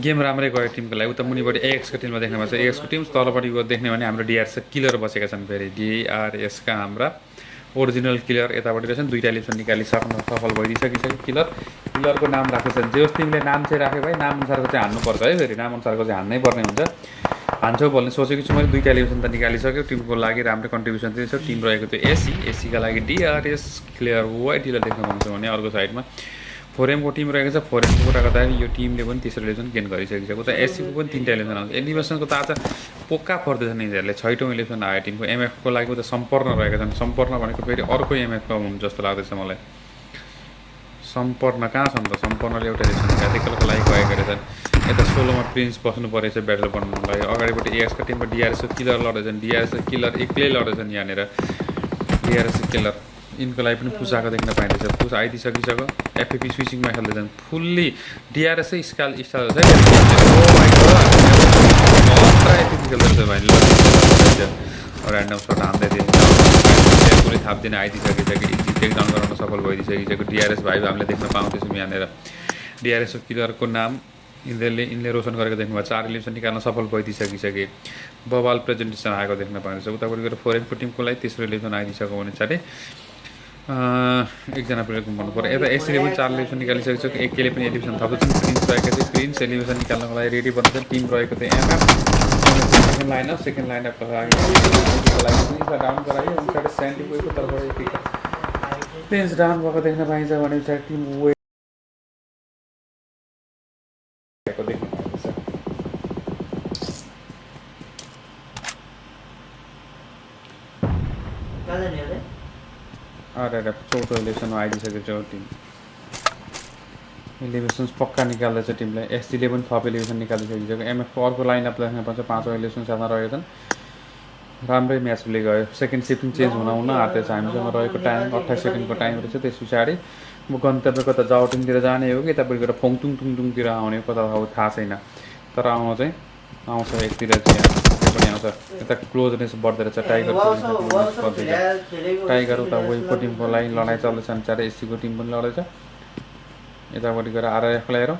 गेम राम्रै गयो टिमको लागि। उता मुनिपट्टि एएक्सको टिममा देख्न पाइन्छ। एएक्सको टिम तलपट्टि देख्ने भने हाम्रो डिआरएस किलर बसेका छन्। फेरि डिआरएसका हाम्रा ओरिजिनल किलर यतापट्टि रहेछन्। 2टा एलिभिसन निकालिसक्नु सफल भइसकिसक्यो। किलरको नाम राखेको छ। जे होस् टिमले नाम चाहिँ राख्यो भाइ, नाम अनुसारको चाहिँ हान्नुपर्छ है। फेरि नाम अनुसारको चाहिँ हान्नै पर्ने हुन्छ। हान्छौ भन्ने सोचेको छु मैले। 2टा एलिभिसन त निकालिसक्यो। टिमको लागि राम्रो कन्ट्रिब्युसन दिन्छ। टिम रहेको थियो एसीका लागि डिआरएस क्लियर वाइट डिलर देख्न पाउँछ भने अर्को साइडमा 4एमको टिम रहेको छ। 4एमको कुरा गर्दाखेरि यो टिमले पनि तेस्रो एलिभिसन गेन गरिसकेको छ। उता एसीको पनि 3टा एलिभिसन आउँछ। एलिभिसनको त आज पोक्का पर्दैछन् यिनीहरूले। 6औँ एलिभिसन आयो टिमको। एमएफको लागि उता सम्पन्न रहेका छन्। सम्पन्न भनेको फेरि अर्को एमएफको हुन् जस्तो लाग्दैछ मलाई। सम्पन्न कहाँ छन् त? सम्पन्नले एउटा एलिभिसन निकालेको लागि गएका रहेछन्। यता 16मा प्रिन्स बस्नु परेछ ब्याटल बनाउनुको लागि। अगाडिपट्टि एएक्सको टिममा डिआरएसको किलर लड्दैछन्। डिआरएसको किलर एक्लै लड्दैछन् यहाँनिर। डिआरएसको किलर यिनको लागि पनि पुसाएको देख्न पाइँदैछ। पुस आइदिइसकिसक्यो। FAP स्विचिङमा खेल्दैछन् fully. डिआरएसै स्टाइल छ। ऱ्यान्डम सट हान्दै थियो। थाप्दिन आइदिइसकेको छ कि टेक डाउन गराउन सफल भइदिइसकेको छ। डिआरएस भाइ हामीले देख्न पाउँदैछौँ यहाँनिर। डिआरएसको किलरको नाम यिनले रोशन गरेको देख्नु भयो। 4 एलिभिसन निकाल्न सफल भइदिइसकिसके। बबाल प्रेजेन्टेसन आएको देख्न पाइन्छ। उतापट्टि गएर 4एमको टिमको लागि तेस्रो एलिभिसन आइदिइसक्यो भने चाहिँ एकजना प्लेयर गुमाउनु पर्यो। यता एसीले पनि 4 एलिभिसन निकालिसकेको छ। एकेले पनि एलिभिसन थप्दैछन्। प्रिन्स रहेको थियो। प्रिन्स एलिभिसन निकाल्नको लागि रेडी बन्दैछन्। टिम रहेको थियो एमएफ। सेकेन्ड लाइनअपको लागि डाउन गरायो। अनि सेन्टिको तर्फबाट प्रिन्स डाउन भएको देख्न पाइन्छ भने चाहिँ टिम वे देख्न पाइन्छ। अरे 4औँ एलिभिसनमा आइदिइसकेको छ टिम। एलिभिसन्स पक्का निकाल्दैछ टिमले। एसडीले पनि थप एलिभिसन निकालिसकिसक्यो। एमएफको अर्को लाइनअप देख्न पाउँछ। 5औँ एलिभिसन साथमा रहेको छन्। राम्रै म्याच प्ले गयो। सेकेन्ड सिफ्टिङ चेन्ज हुन आँट्दैछ। हामीसँग रहेको टाइम 28 सेकेन्डको टाइम रहेछ। त्यस पछाडि म गन्तव्य कता जाउटिङतिर जाने हो कि यतापट्टि गएर फोङटुङ टुङटुङतिर आउने कता हो थाहा छैन। तर आउनु चाहिँ आउँछ। एकतिर चाहिँ पनि आउँछ। यता क्लोजनेस बढ्दो रहेछ। टाइगर उता वेभको टिमको लागि लडाइँ चल्दैछ। अनि एसीको टिम पनि लड्दैछ। यतापट्टि गएर आरएफलाई हेरौँ।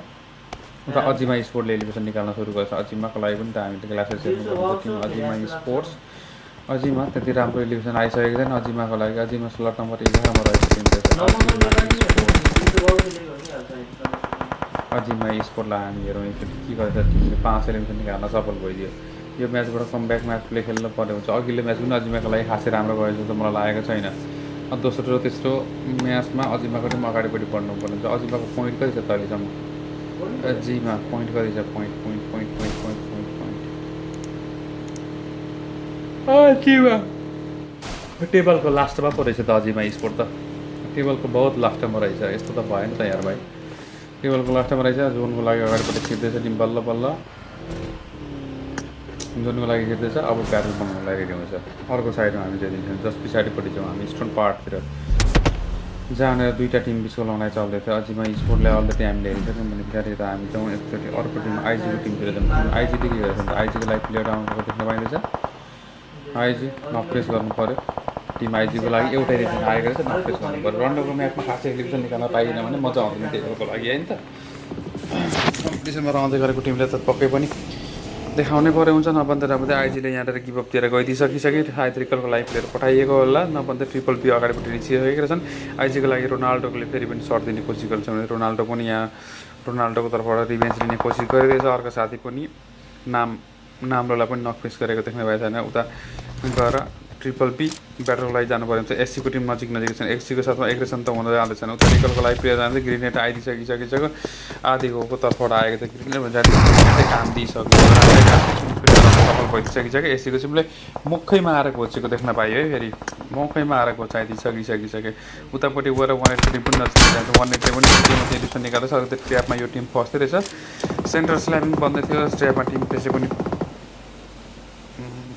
उता अजिमा स्पोर्टले एलिभिसन निकाल्न सुरु गर्छ। अजिमाको लागि पनि त हामीले क्लासेस हेर्नुपर्छ। टिम अजिमा स्पोर्ट्स अजिमा त्यति राम्रो इलिभेसन आइसकेको छैन अजिमाको लागि अजिमा स्लट नम्बर 11 मा रहेको टिम अजिमा स्पोर्टलाई हामी हेरौँ एकचोटि के गर्छ टिमले 5 इलिभेसन निकाल्न सफल भइदियो यो म्याचबाट कमब्याक म्याच प्ले खेल्न पर्ने हुन्छ अघिल्लो म्याच पनि अजिमाको लागि खासै राम्रो गयो जस्तो मलाई लागेको छैन दोस्रो र तेस्रो म्याचमा अजिमाको टिम अगाडिपट्टि बढ्नु पर्ने हुन्छ अजिमाको पोइन्ट कति छ त अहिलेसम्म अजिमा पोइन्ट कति छ पोइन्ट अजिमा टेबलको लास्टमा पो रहेछ त अजिमा स्पोर्ट त टेबलको बहुत लास्टमा रहेछ यस्तो त भएन त यार भाइ टेबलको लास्टमा रहेछ जोनको लागि अगाडिपट्टि छिर्दैछ टिम बल्ल बल्ल जोनको लागि छिर्दैछ अब ब्याटल बनाउनको लागि रेडी हुन्छ अर्को साइडमा हामी चाहिँ दिन्छौँ जस्ट पछाडिपट्टि छौँ हामी स्टोन पार्टतिर जहाँनिर दुईवटा टिम बिचको लडाइँ चल्दै थियो अझैमा स्पोर्टले अलरेडी हामीले हेरिसक्यौँ भने पछाडि त हामी जाउँ एकचोटि अर्को टिम आइजीको टिमतिर जाउँ आइजीले के गरेको छ आइजीको लागि प्लेयर आउनुको देख्न पाइँदैछ आइजी नकप्रेस गर्नु पऱ्यो टिम आइजीको लागि एउटै रिजन आएको रहेछ नकप्रेस गर्नु पऱ्यो रन्डोको म्याचमा खासै इलिभेसन निकाल्न पाइएन भने मजा आउँदैन टेबलको लागि होइन त कम्पिटिसनमा रहँदै गरेको टिमले त पक्कै पनि देखाउनै पऱ्यो हुन्छ नभन्दा नभन्दै आइजीले यहाँनिर गिभअपतिर गइदिइसकिसके सायद रिकलको लागि प्लेयर पठाइएको होला नभन्दा ट्रिपल पी अगाडिपट्टि रिचिसकेका रहेछन् आइजीको लागि रोनाल्डोले फेरि पनि सर्ट दिने कोसिस गर्छ भने रोनाल्डो पनि यहाँ रोनाल्डोको तर्फबाट रिभेन्ज लिने कोसिस गरिरहेछ अर्को साथी पनि नाम्रोलाई पनि नकफेस गरेको देख्न भएको छैन उता गएर ट्रिपल पी ब्याटलको लागि जानु पऱ्यो भने एससीको टिम नजिक छन् एससीको साथमा एग्रेसन त हुन जाँदैछन् उता रिकलको लागि प्लेयर जाँदै ग्रेनेड आइदिइसकिसक्यो आधीको तर्फबाट आएको त ग्रेनेड भन्छ काम दिइसक्यो सफल भइसकिसक्यो एससीको टिमले मुखैमा आएर घोचेको देख्न पाइयो है फेरि मौकैमा आएर घोचाइदिइसकिसके उतापट्टि गएर 180 टिम पनि नजिक जान्छ 180 पनि एडिसन निकाल्दैछ अरू त्यो ट्र्यापमा यो टिम फस्दै रहेछ सेन्टर स्ल्यामिङ बन्दै थियो ट्र्यापमा टिम त्यसै पनि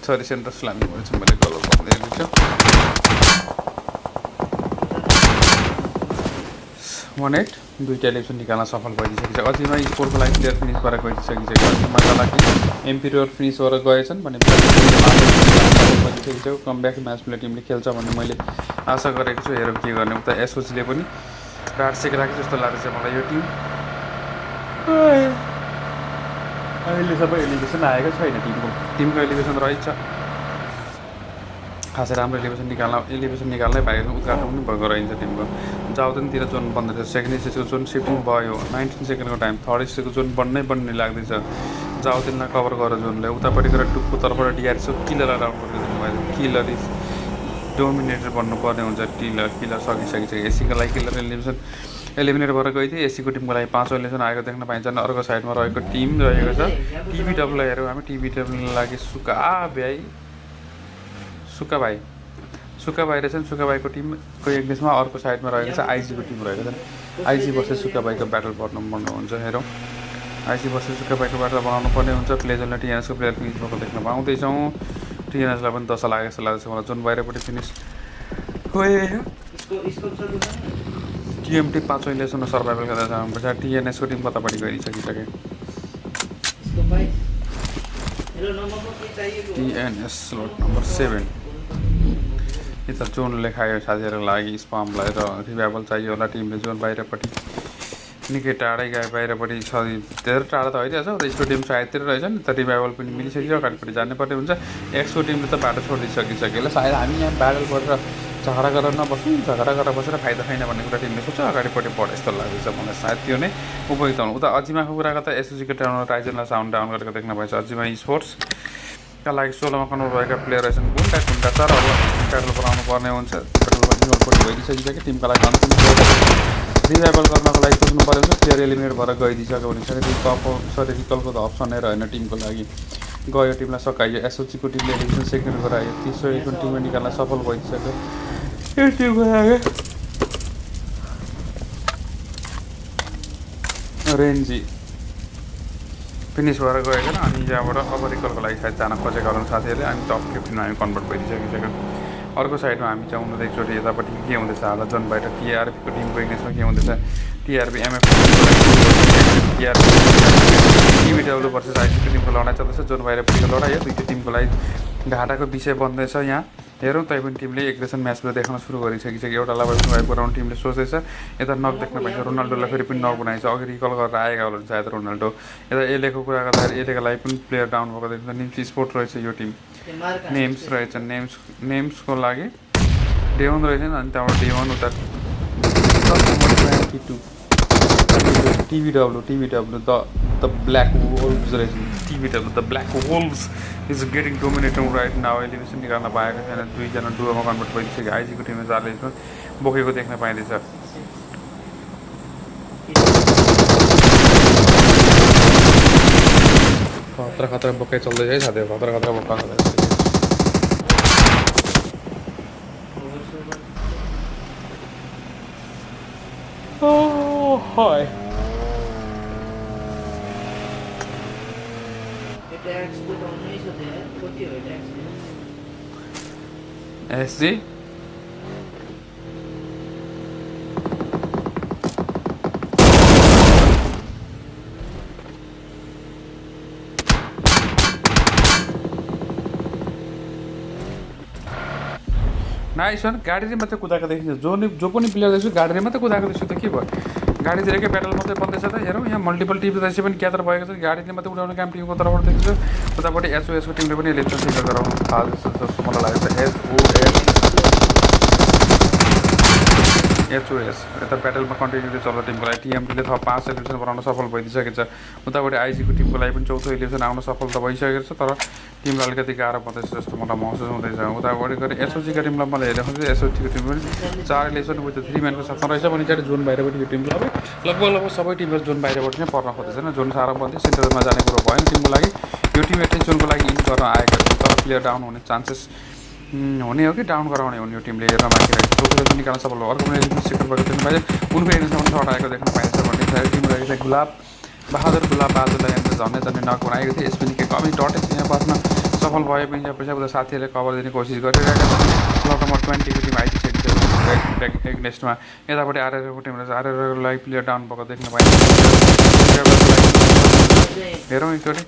सरी सेन्टर स्ल्यामिङ भनेको मैले गलत भन्दै छु 18 दुईटा इलेक्सन निकाल्न सफल भइसकेको छ अझैमा स्कोरको लागि प्लेयर फिनिस गरेर गइसकेको छ अझैमा लागि एम्पिरियर फिनिस गरेर गएछन् भने भइसकेको छ कमब्याक म्याच प्ले टिमले खेल्छ भन्ने मैले आशा गरेको छु हेरौँ के गर्ने उता एसओसीले पनि राट सेकेर जस्तो लाग्दैछ मलाई यो टिम अहिले सबै एलिभेसन आएको छैन टिमको एलिभेसन रहेछ खासै राम्रो एलिभेसन निकाल्नै पाएको उद्घाटन पनि भएको रहन्छ टिमको जाउदेनतिर जोन बन्दै थियो सेकेन्ड स्टेजको जोन सिफ्टिङ भयो 19 सेकेन्डको टाइम थर्ड स्टेजको जोन बन्नै लाग्दैछ जाउदेनलाई कभर गरेर जोनले उतापट्टि गएर टुकको तर्फबाट डिआरसी किलर अराउन्ड गरिदिनु किलर इज डोमिनेटर भन्नुपर्ने हुन्छ किलर सकिसकेको छ एसीको लागि किलर एलिमिनेट भएर गएको थियो एसीको टिमको लागि 5 एलिमिनेसन आएको देख्न पाइन्छ अर्को साइडमा रहेको टिम रहेको छ टिबिडब्ल्यूलाई हेरौँ हामी टिबिडब्ल्यूको लागि सुका भाइ रहेछन् सुका भाइको टिमको एग्नेसमा अर्को साइडमा रहेको छ आइजीको टिम रहेको छ आइजी वर्सेस सुका भाइको ब्याटल पर्नु हुन्छ हेरौँ आइजी वर्सेस सुका भाइको ब्याटल बनाउनु पर्ने हुन्छ प्लेजरले टिएनएसको प्लेयर फिनिस भएको देख्न पाउँदैछौँ टिएनएसलाई पनि दशा लागेको जस्तो लाग्छ मलाई जुन बाहिरपट्टि फिनिस टिएमटी 5 इलेसम्म सर्भाइभल गर्दा जानुपर्छ टिएनएसको टिम कतापट्टि गइसकिसके टिएनएस स्लट नम्बर 7 यता जोन लेखायो साथीहरूको लागि स्पामलाई र रिभाइभल चाहियो होला टिमले जोन बाहिरपट्टि निकै टाढै गए बाहिरपट्टि धेरै टाढा त होइन र यसको टिम सायदतिर रहेछ नि त रिभाइभल पनि मिलिसक्यो अगाडिपट्टि जानुपर्ने हुन्छ एक्सको टिमले त बाटो छोडिसकिसक्यो सायद हामी यहाँ ब्याटल गरेर झगडा गरेर नबसौँ झगडा गरेर बसेर फाइदा छैन भन्ने कुरा टिमले सोच्छ अगाडिपट्टि बढे जस्तो लाग्दैछ मलाई सायद त्यो नै उपयुक्त हुनु उता अजिमाको कुराको त एसओसीको टाउनमा राइजनलाई साउन्ड डाउन गरेको देख्न पाइन्छ अजिमा स्पोर्ट्सका लागि 16मा कन्भर्ट भएका प्लेयर रहेछन् गुन्डा सर अब ब्याटल बनाउनु पर्ने हुन्छ ब्याटल भइदिइसकिसक्यो टिमको लागि अन्तिम रिभाइभल गर्नको लागि सोच्नु पऱ्यो भने प्लेयर एलिमिनेट भएर गइदिइसक्यो भने रिकलको त अप्सन नै रहेन टिमको लागि गयो टिमलाई सकाइयो एसओसीको टिमले एलिमिनेसन सेकेन्ड गरायो 301 टिमले निकाल्न सफल भइसक्यो यो टिमको लागि रेन्जी फिनिस भएर गएको छैन अनि यहाँबाट अब रिकलको लागि सायद जान खोजेको होला साथीहरूले हामी टप 15मा हामी कन्भर्ट भइसकिसक्यो अर्को साइडमा हामी चाहिँ उनीहरू एकचोटि यतापट्टि के हुँदैछ होला जोन बाहिर टिआरपीको टिमको इग्नेसमा के हुँदैछ टिआरपी एमएफ टिभीडब्ल्यू भर्सेस आइसीको टिमको लडाइँ चल्दैछ जोन बाहिरपट्टिको लडाइँ हो दुईटै टिमको लागि घाटाको विषय बन्दैछ यहाँ हेरौँ तैपनि टिमले एग्रेसन म्याचमा देखाउन सुरु गरिसकिसक्यो एउटालाई भएको गराउनु टिमले सोच्दैछ यता नक देख्न पाइन्छ रोनाल्डोलाई फेरि पनि नक बनाइन्छ अघि रिकल गरेर आएका होला सायद रोनाल्डो यता एलेको कुरा गर्दाखेरि एलेको लागि पनि प्लेयर डाउन भएको देखिन्छ निम्स स्पोर्ट रहेछ यो टिम नेम्स रहेछ नेम्सको लागि डेवन रहेछ अनि त्यहाँबाट डेवन उता टिभीडब्ल्यू द ब्ल्याक वोल्भ्स रहेछ TVW the black wolves is getting dominating right now elimination निकाल्न पाएको छैन दुईजना डुओमा कन्भर्ट भइसक्यो आइजीको टिममा चारले बोकेको देख्न पाइँदैछ खतरा बोकाइ चल्दैछ है साथै खतरा बोका चल्दैछ हाय SG नाइस वन गाडीले मात्रै कुदाएको देखिन्छ जो पनि प्लेयर देख्छु गाडीले मात्रै कुदाएको देख्छु त के भयो गाडीतिरकै ब्याटल मात्रै बन्दैछ त हेरौँ यहाँ मल्टिपल टिम त्यसै पनि ग्यादर भएको छ गाडीले मात्रै उडाउने काम टिमको तर्फबाट देख्छु उतापट्टि एसओएसको टिमले पनि इलेक्सन सिकर गराउनु थाल्छ जस्तो मलाई लागेको छ एचओएस यता ब्याटलमा कन्टिन्युटी चल्छ टिमको लागि टिएमपीले थप 5 इलेक्सन बनाउन सफल भइसकेको छ उतापट्टि आइजीको टिमको लागि पनि चौथो इलेक्सन आउन सफल त भइसकेको छ तर टिमलाई अलिकति गाह्रो पर्दैछ जस्तो मलाई महसुस हुँदैछ उतापट्टि गएर एसओजीको टिमलाई मैले हेरेको छु एसओजीको टिम पनि 4 इलेक्सन विथ 3 म्यानको साथमा रहेछ भने चाहिँ जोन बाहिरबाट यो टिमले लगभग सबै टिमहरू जोन बाहिरबाट नै पर्न खोज्दैछन् जोन साह्रो पर्दै सेन्टरमा जाने कुरो भएन टिमको लागि यो टिम एटलिस्ट जोनको लागि इन गर्न आएको छ तर प्लेयर डाउन हुने चान्सेस हुने हो कि डाउन गराउने हो यो टिमले हेर्न बाँकी रहेछ चौथो पनि निकाल्न सफल हो अर्को पनि सिक्नु भएको टिम पाइन्छ उनको एरियासम्म सर्ट आएको देख्न पाइन्छ भन्ने टिम रहेको छ बहादुर गुलाब बाजुलाई झन्डै नक बनाएको थियो यसपनि के कमी डटेको थियो यहाँ बस्न सफल भए पनि यहाँ पैसा उता साथीहरूले कभर दिने कोसिस गरिरहेका छन् स्लट नम्बर 20 को टिम आइसकेको छ नेक्स्टमा यतापट्टि आरआरको टिम रहेछ आरआरको लागि प्लेयर डाउन भएको देख्न पाइन्छ हेरौँ एकचोटि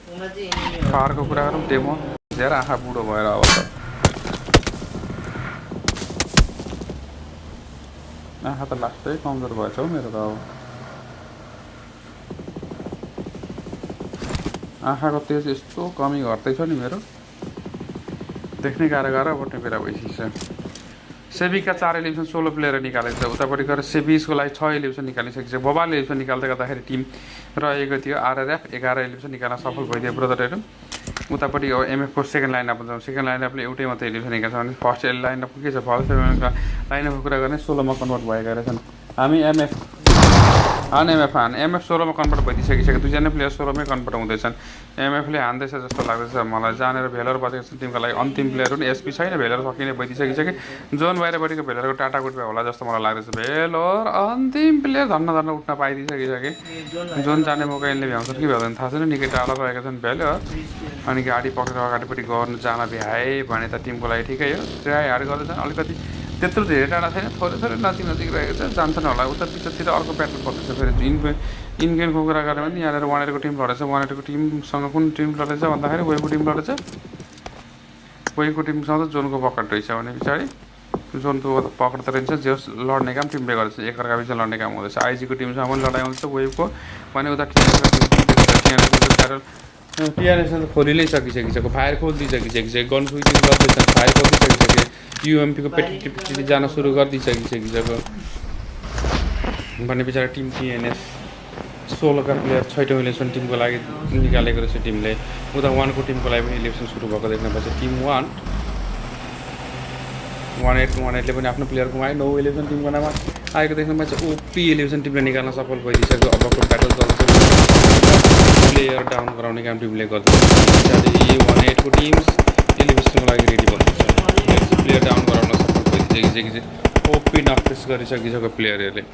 पावरको कुरा गरौँ डेमो धेरै आँखा बुढो भएर अब त आँखा त लास्टै कमजोर भएछ हौ मेरो त अब आँखाको तेज यस्तो कमी घट्दैछ नि मेरो देख्नै गाह्रो बट्ने बेला भइसक्छ सेबीका 4 इलेक्सन 16 प्लेयर निकालेको छ उतापट्टि गएर सेबिसको लागि 6 इलेक्सन निकालिसकेको छ बोबाले इलेक्सन निकाल्दै गर्दाखेरि टिम रहेको थियो आरआरएफ 11 इलेक्सन निकाल्न सफल भइदियो ब्रदरहरू उतापट्टि एमएफको सेकेन्ड लाइनअप हुन्छ सेकेन्ड लाइनअपले एउटै मात्रै इलेक्सन निकाल्छ भने फर्स्ट लाइनअपको के छ फर्स्ट लाइनअपको कुरा गर्ने 16मा कन्भर्ट भएका रहेछन् हामी एमएफ 16मा कन्भर्ट भइदिइसकिसक्यो दुईजना प्लेयर 16मै कन्भर्ट हुँदैछन् एमएफले हान्दैछ जस्तो लाग्दैछ मलाई जानेर भेलर बजेको छ टिमको लागि अन्तिम प्लेयर पनि एसपी छैन भेलर सकिने भइदिइसकिसक्यो जोन बाहिरपट्टिको भेलरको टाटाकुट होला जस्तो मलाई लाग्दैछ भेलर अन्तिम प्लेयर धन्न उठ्न पाइदिइसकिसके जोन जाने मौका यिनले भ्याउँछन् कि भ्याउँदैन थाहा छैन निकै टाढा रहेका छन् भेलर अनि गाडी पक्रेर अगाडिपट्टि गर्नु जान भ्याए भने त टिमको लागि ठिकै हो ट्राई हार्ड गर्दैछन् अलिकति त्यत्रो धेरै टाढा छैन थोरै नजिक रहेको छ जान्छन् होला उता पिछतिर अर्को ब्याटल पर्दैछ फेरि इनगेमको कुरा गऱ्यो भने यहाँनिर 180को टिम लडेछ 180को टिमसँग कुन टिम लडेछ भन्दाखेरि वेको टिम लडेछ वेको टिमसँग त जोनको पकड रहेछ भने पछाडि जोनको पकड त रहन्छ जो लड्ने काम टिमले गर्छ एकअर्का बिचमा लड्ने काम हुँदैछ आइजीको टिमसँग पनि लडाइँ हुँदैछ वेभको भने उता टिआरएसले त खोलि नै सकिसकिसक्यो फायर खोलिदिइसकिसक्यो गन सुइदिङ गर्दैछन् फायर खोलिदिइसकिसक्यो युएमपीको पेटी जान सुरु गरिदिइसकिसक्यो भने पछाडि टिम टिएनएस 16का प्लेयर 6औँ इलेक्सन टिमको लागि निकालेको रहेछ टिमले उता 1को टिमको लागि पनि इलेक्सन सुरु भएको देख्न पाइन्छ टिम 118ले पनि आफ्नो प्लेयर गुमायो 9 इलेक्सन टिमको नाममा आएको देख्न पाइन्छ ओपी इलेक्सन टिमले निकाल्न सफल भइदिइसक्यो अबको ब्याटल चल्दैछ प्लेयर डाउन गराउने काम टिमले गर्दैछ 118को टिम इलेक्सनको लागि रेडी बस्दैछ प्लेयर डाउन गराउन सफल भइदिइसकिसक्यो ओपी नक्सेस गरिसकिसक्यो प्लेयरहरूले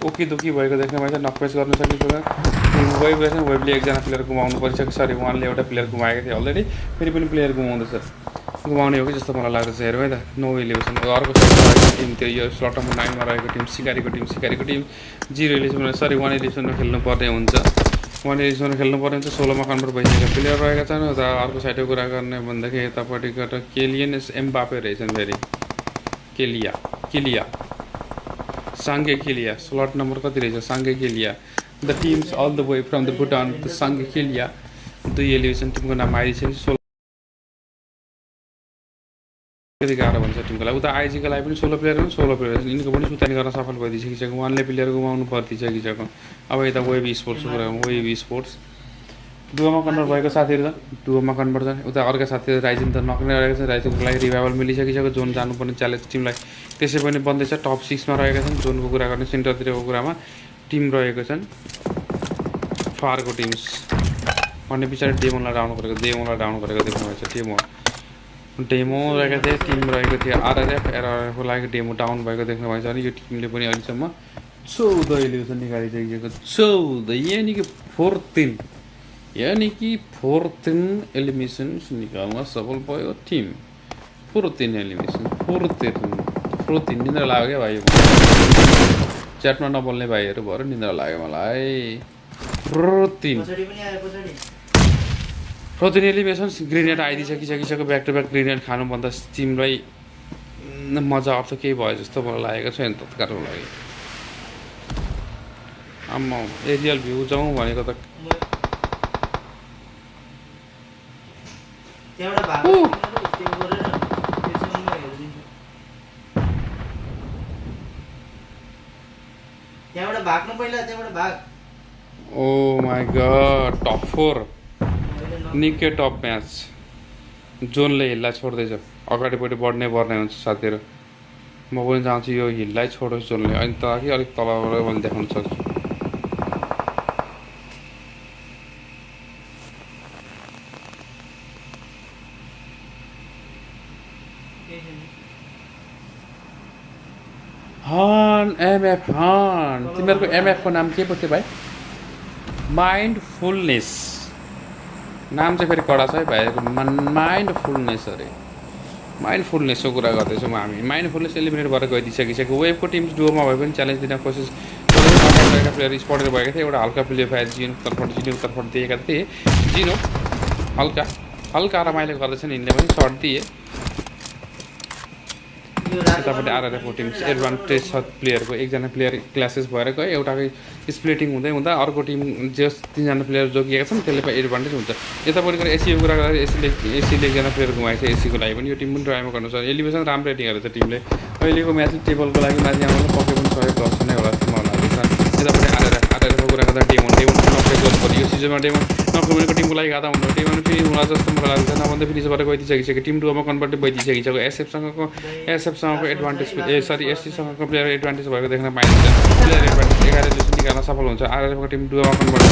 ओके दुखी भएको देख्न पाइन्छ नक्सेस गर्न सकिसक्यो वेभ रहेछ वेभले एकजना प्लेयर गुमाउनु परिसक्यो सरी 1ले एउटा प्लेयर गुमाएको थियो अलरेडी फेरि पनि प्लेयर गुमाउँदैछ गुमाउने हो कि जस्तो मलाई लाग्दैछ हेरौँ है त नो इलेभेसन अर्को साइडमा टिम त्यो यो स्लट नम्बर 9 मा रहेको टिम सिकारीको टिम 0 इलेभेसन सरी 1 इलेभेसनमा खेल्नुपर्ने हुन्छ 1 इलेभेसनमा खेल्नुपर्ने हुन्छ 16 मा कन्भर्ट भइसकेका प्लेयर रहेका छन् उता अर्को साइडको कुरा गर्ने भन्दाखेरि यतापट्टिबाट केलियन एम्बापे रहेछन् फेरि किलिया सांगे किलिया स्लट नम्बर कति रहेछ Sange Kiliya the teams all the way from the Bhutan the Sange Kiliya 2 elimination टिमको नाम आइसक्यो कति गाह्रो भन्छ टिमको लागि उता आइजीको लागि पनि 16 प्लेयर 16 प्लेयर यिनको पनि सुतानी गर्न सफल भइदिसकेको वानले प्लेयर गुमाउनु पर्दिसकेको अब यता वेब स्पोर्ट्सको कुरा वेब स्पोर्ट्स डुओमा कन्भर्ट भएको साथीहरू त डुओमा कन्भर्ट छन् उता अर्का साथीहरू राइजिन त नक्ने रहेको छ राइजिनको लागि रिभाइभल मिलिसकिसक्यो जोन जानुपर्ने च्यालेन्ज टिमलाई त्यसै पनि बन्दैछ टप 6 मा रहेका छन् जोनको कुरा गर्ने सेन्टरतिरको कुरामा टिम रहेको छन् फारको टिम्स भन्ने पछाडि डेमोलाई डाउन गरेको देख्नु भएछ डेमो रहेको थियो टिम रहेको थियो आरआरएफको लागि डेमो डाउन भएको देख्नु भएछ अनि यो टिमले पनि अहिलेसम्म 14 इलेभेसन निकालिसकेको 14 यानी कि 14 एलिमिनेसन्स निकाल्न सफल भयो टिम 14 एलिमिनेसन 14 निन्द्रा लाग्यो क्या भाइ च्याटमा नबोल्ने भाइहरू भएर निन्द्रा लाग्यो मलाई 14 एलिमिनेसन ग्रेनेड आइदिसकिसक्यो ब्याक टु ब्याक ग्रेनेड खानुभन्दा टिमलाई मजा अर्थ केही भयो जस्तो मलाई लागेको छैन तत्कालको लागि आम्मा एरियल भ्यू जाउँ भनेको त ओ माई गॉड टप 4 निकै टप म्याच जोनले हिललाई छोड्दैछ अगाडिपट्टि बढ्ने पर्ने हुन्छ साथीहरू म पनि चाहन्छु यो हिललाई छोडोस् जोनले अनि त कि अलिक तलबाट पनि देखाउन सक्छु एमएफ तिमीहरूको एमएफको नाम के पो थियो भाइ माइन्डफुलनेस नाम चाहिँ फेरि कडा छ है भाइहरूको माइन्डफुलनेस अरे माइन्डफुलनेसको कुरा गर्दैछौँ हामी माइन्डफुलनेस एलिमिनेट भएर गइदिसकिसक्यो वेबको टिम्स डुओमा भए पनि च्यालेन्ज दिन कोसिस गरेका प्लेयर स्पटेर भएका थिए एउटा हल्का प्लेयर फायर जिनको तर्फबाट दिएका थिए जिनो हल्का रमाइलो गर्दैछन् यिनले पनि सर्ट दिए यतापट्टि आरआरएफको टिम एडभान्टेज छ प्लेयरको एकजना प्लेयर क्लासेस भएर गयो एउटाकै स्प्लिटिङ हुँदै हुँदा अर्को टिम जस 3जना प्लेयर जोगिएका छन् त्यसले पनि एडभान्टेज हुन्छ यतापट्टि गएर एसीको कुरा गर्दा एसीले एकजना प्लेयर गुमाएको छ एसीको लागि पनि यो टिम पनि ट्राईमा गर्नु छ एलिभेसन राम्रो रेटिङ गरेको छ टिमले अहिलेको म्याच टेबलको लागि माथि आउनु पक्कै पनि सहयोग गर्छ नै होला जस्तो मलाई लाग्छ यतापट्टि आरआरएफको कुरा गर्दा डेमन नब्बे गर्नु पर्यो यो सिजनमा डेमन नब्बेको टिमको लागि घाटा हुनु डेमन फेरि हुँला जस्तो मलाई लाग्छ नभन्दा फेरि भएर गइदिसकिसक्यो टिम डुओमा कन्भर्ट भइदिसकिसक्यो एसएफसँगको एडभान्टेज एससीसँगको प्लेयर एडभान्टेज भएको देख्न पाइन्छ प्लेयर एडभान्टेज 11 इलेभेसन निकाल्न सफल हुन्छ आरआरएफको टिम डुओमा कन्भर्ट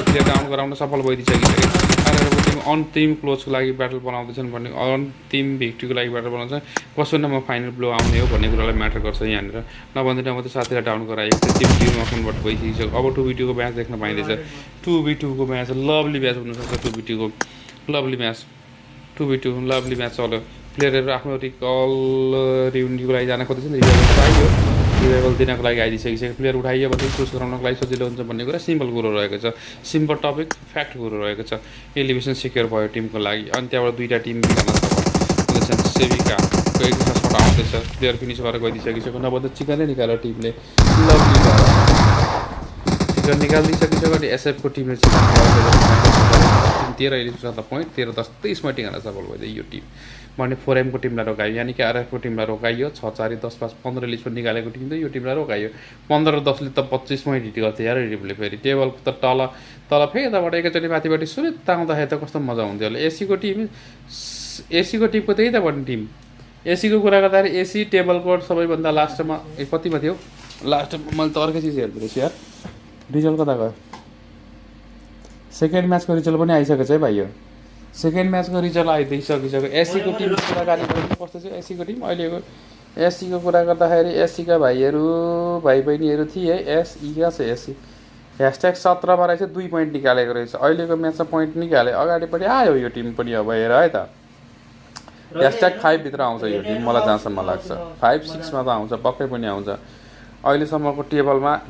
प्लेयर डाउन गराउन सफल भइदिसकिसक्यो आरआरएफको टिम अन्तिम क्लोजको लागि ब्याटल बनाउँदैछन् भन्ने अन्तिम भिक्ट्रीको लागि ब्याटल बनाउँछ कसो नम्बर फाइनल ब्लो आउने हो भन्ने कुरालाई म्याटर गर्छ यहाँनिर नभन्दै नभन्दै साथीलाई डाउन गराएको थियो टिम डुओमा कन्भर्ट भइसकिसक्यो अब 2v2 को म्याच देख्न पाइँदैछ 2v2 को म्याच लभली म्याच हुनसक्छ 2v2 को lovely match 2v2 lovely match चल्यो प्लेयरहरू आफ्नो रिकल रियुनियनको लागि जान खोज्दैछन् रिभाइभल दिनको लागि आइदिसकिसक्यो प्लेयर उठाइयो भने चुज गराउनको लागि सजिलो हुन्छ भन्ने कुरा सिम्पल कुरो रहेको छ सिम्पल टपिक फ्याक्ट कुरो रहेको छ एलिभेसन सिक्योर भयो टिमको लागि अनि त्यहाँबाट दुईवटा टिम निकाल्न सक्छ सेविकाको एक शट आउँदैछ प्लेयर फिनिस गरेर गइदिसकिसक्यो नभए चिकनै निकाल्यो टिमले लभली चिकन निकालिदिइसकिसक्यो अनि एसएफको टिमले चिकन 13 इलेभेसन पोइन्ट 13-10 23मा टिकाना सफल भयो यो टिम भने 4M को टिमलाई रोकायो यानी कि आरएफको टिमलाई रोकायो 6-4 10-5 15 इलेभेसन निकालेको टिम त यो टिमलाई रोकायो 15-10ले त 25 मा हिट गर्थ्यो यार रिप्ले फेरि टेबलको त तल फेदाबाट एकैचोटि माथिबाट सुनित आउँदाखेरि त कस्तो मजा हुन्थ्यो होला एसीको टिमको त्यही त भन्ने टिम एसीको कुरा गर्दाखेरि एसी टेबलको सबैभन्दा लास्टमा कतिमा थियो लास्टमा मैले त अर्कै चिज हेर्दै रहेछु यार रिजल्ट कता गयो सेकेन्ड म्याचको रिजल्ट पनि आइसकेको छ है भाइ यो सेकेन्ड म्याचको रिजल्ट आइदिइसकिसक्यो एसीको टिम कुराकानी गर्नु कस्तो छ एसीको टिम अहिलेको एसीको कुरा गर्दाखेरि एसीका भाइ बहिनीहरू थिए एसईका छ एसी #17 मा रहेछ 2 पोइन्ट निकालेको रहेछ अहिलेको म्याचमा पोइन्ट निकाले अगाडिपट्टि आयो यो टिम पनि अब हेर है त #5 भित्र आउँछ यो टिम मलाई जहाँसम्म लाग्छ 5-6 मा त आउँछ पक्कै पनि आउँछ अहिलेसम्मको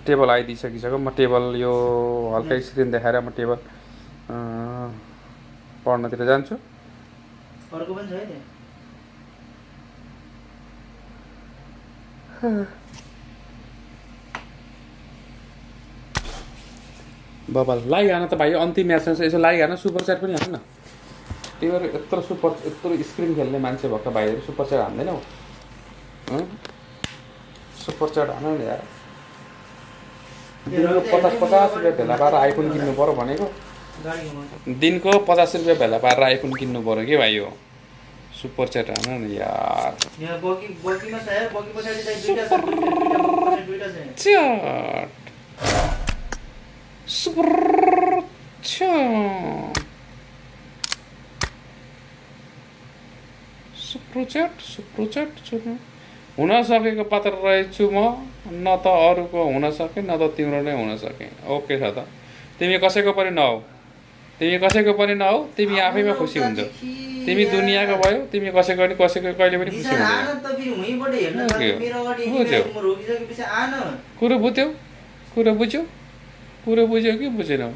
टेबल आइदिइसकिसक्यो म टेबल यो हल्का स्क्रिन देखाएर म टेबल पढ्नतिर जान्छु अर्को पनि छ है त्यहाँ बबल लाइक हान त भाइ अन्तिम म्याचमा यसो लाइक हान सुपर च्याट पनि हान न त्यही भएर यत्रो स्क्रिन खेल्ने मान्छे भएको भाइहरू सुपर च्याट हान्दैन हौ सुपर च्याट हान नि यार दिनको 50 रुपियाँ भेला पारेर आइफोन किन्नु पर्यो भनेको दिनको 50 रुपियाँ भेला पारेर आइफोन किन्नु पर्यो के भाइ हो सुपर च्याट हान नि यार यहाँ बकीमा छ यार बकी पछाडी चाहिँ दुईटा छ च्याट सुपर च्याट हुन सकेको पात्र रहेछु म न त अरूको हुन सके न त तिम्रो नै हुन सके ओके छ त तिमी कसैको पनि नहौ तिमी आफैमा खुसी हुन्छौ तिमी दुनियाँको भयो तिमी कसैको कहिले पनि खुसी हुँदैन कुरो बुझ्यौ कि बुझेनौ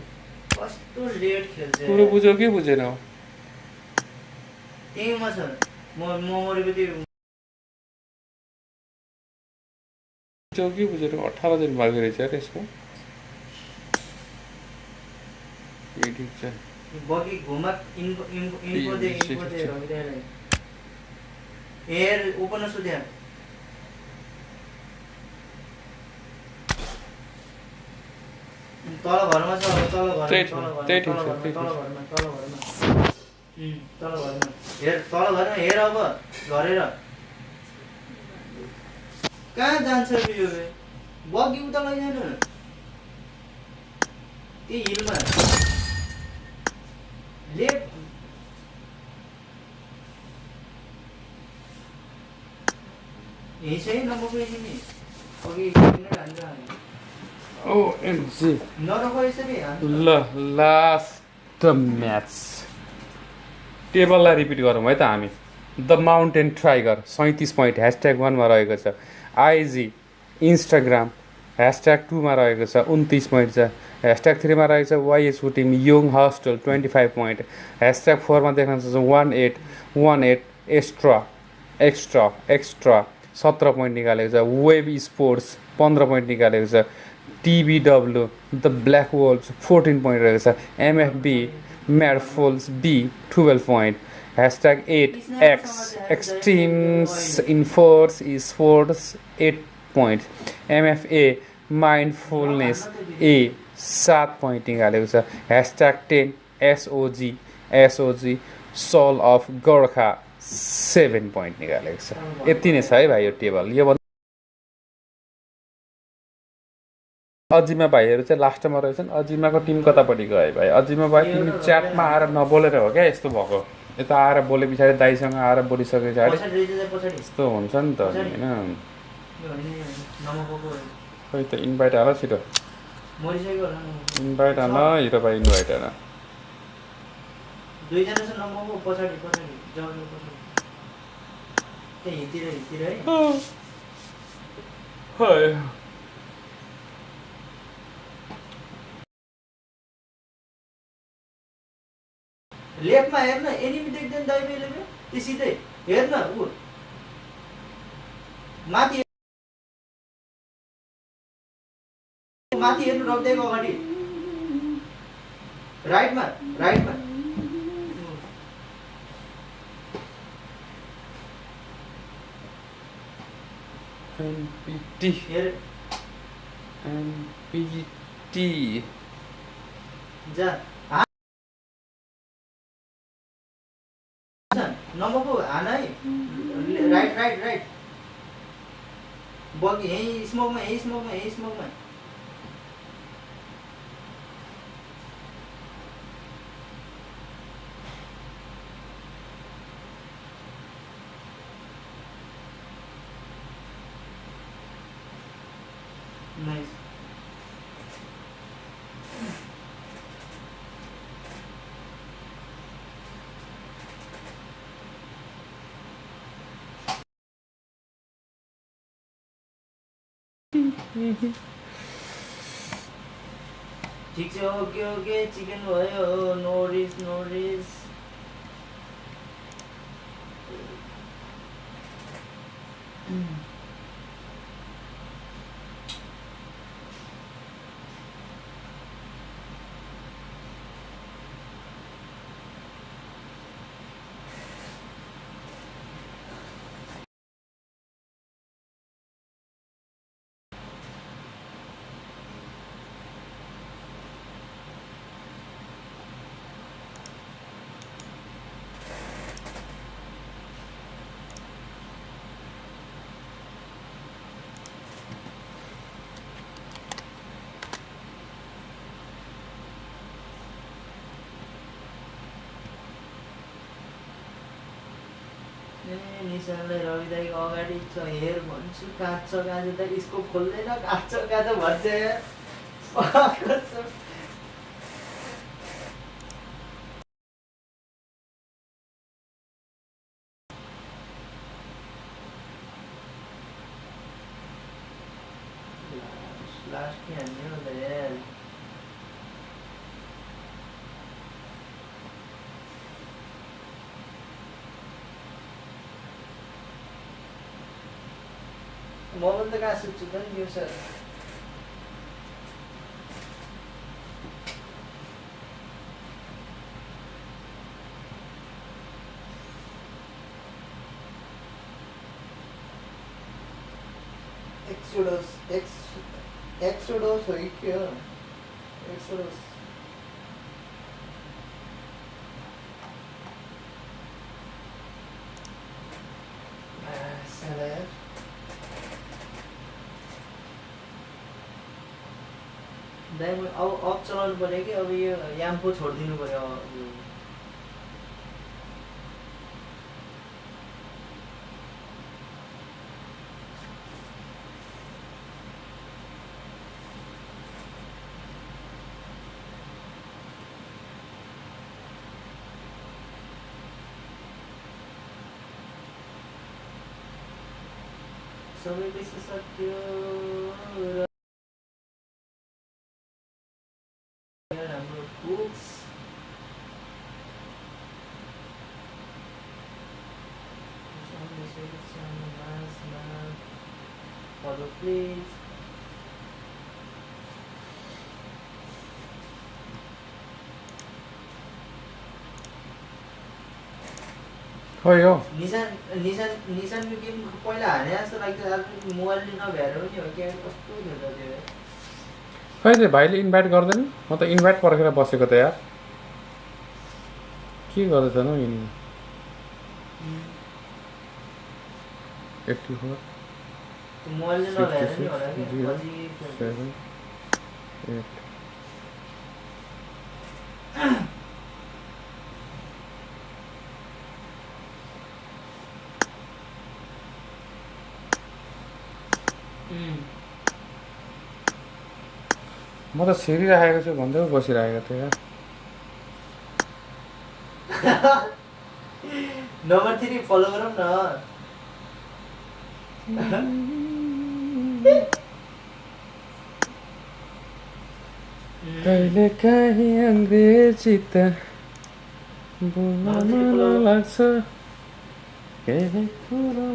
कस्तो लेट खेल्छ कुरो बुझ्यौ कि बुझेनौ त्यहीमा छ म मरेपछि कि बुझेर 18 दिन बाँकी रहेछ यार यसको ठिक छ बगी घुमा इन्फो दे एयर ओपन छु त्यहाँ तल घरमा छ तल घरमा हेर अब झरेर कहाँ जान्छ यो बगी उता लैजान त्यही हिलमा लेफ्ट यही चाहिँ नम्बर नि अघि हान्छ OMG नरको यसरी ल लास्ट म्याच टेबललाई रिपिट गरौँ है त हामी द माउन्टेन टाइगर 37 पोइन्ट #1 मा रहेको छ आइजी इन्स्टाग्राम #2 मा रहेको छ 29 पोइन्ट छ #3 मा रहेको छ YSU team young hustle 25 point #4 मा देख्न सक्छौँ 18 एक्स्ट्रा 17 पोइन्ट निकालेको छ वेब स्पोर्ट्स 15 पोइन्ट निकालेको छ TBW the black wolves 14 point रहेको छ MFB mad fools B 12 point #8X extremes enforce sports 8 point MFA mindfulness A 7 point निकालेको छ #10 SOG soul of Gorkha 7 point निकालेको छ यति नै छ है भाइ यो टेबल यो अजिमा भाइहरू चाहिँ लास्टमा रहेछन् अजिमाको टिम कतापट्टि गयो भाइ अजिमा भाइ तिमी च्याटमा आएर नबोलेर हो क्या यस्तो भएको यता आएर बोले पछाडि दाइसँग आएर बोलिसके पछाडि यस्तो हुन्छ नि त होइन खै त इन्भाइट हाल छिटो इन्भाइट हाल हिरो भाइ इन्भाइट हाल दुईजना छ नम्बरको पछाडि जाऊ पछाडि त्यही हितिर है लेफ्टमा हेर्न एनिमी देख्दैन दाइबेले त्यो सिधै हेर्न उ माथि हेर्नु रक्दैको अगाडि राइटमा NPT जा नम्बरको हान है राइट बगी यही स्मोकमा नाइस ठिक छ ओके चिकन भयो नो रिस निशानलाई रवि दाइको अगाडि छ हेर भन्छु काँच त स्कोप खोल्दैन काँच भन्छ लास्ट के हान्ने हो त यार मोबाइल त कहाँ सुत्छु त नि सर एक्सोडस हो कि के हो एक्सोडस अब चलाउनु पर्यो कि अब यो याम्पो छोडिदिनु पर्यो सबै पैसा सक्यो हाम्रो बुक्स follow please खोइ हो निशान गेम पहिला हाने जस्तो लाग्छ मोबाइलले नभ्याएर पनि हो कि कस्तो खेल्छ त्यो खै त्यो भाइले इन्भाइट गर्दैन म त इन्भाइट पर्खेर बसेको त यार के गर्दैछ न यिनी 84 मोबाइलले नभ्याएर नि होला कि 7 8 म त छिरिराखेको छु भन्दै बसिरहेको थिएँ यार नम्बर 3 फलो गरौँ न कहिले काहीँ अंग्रेजी त बोल्न लाग्छ केही कुरा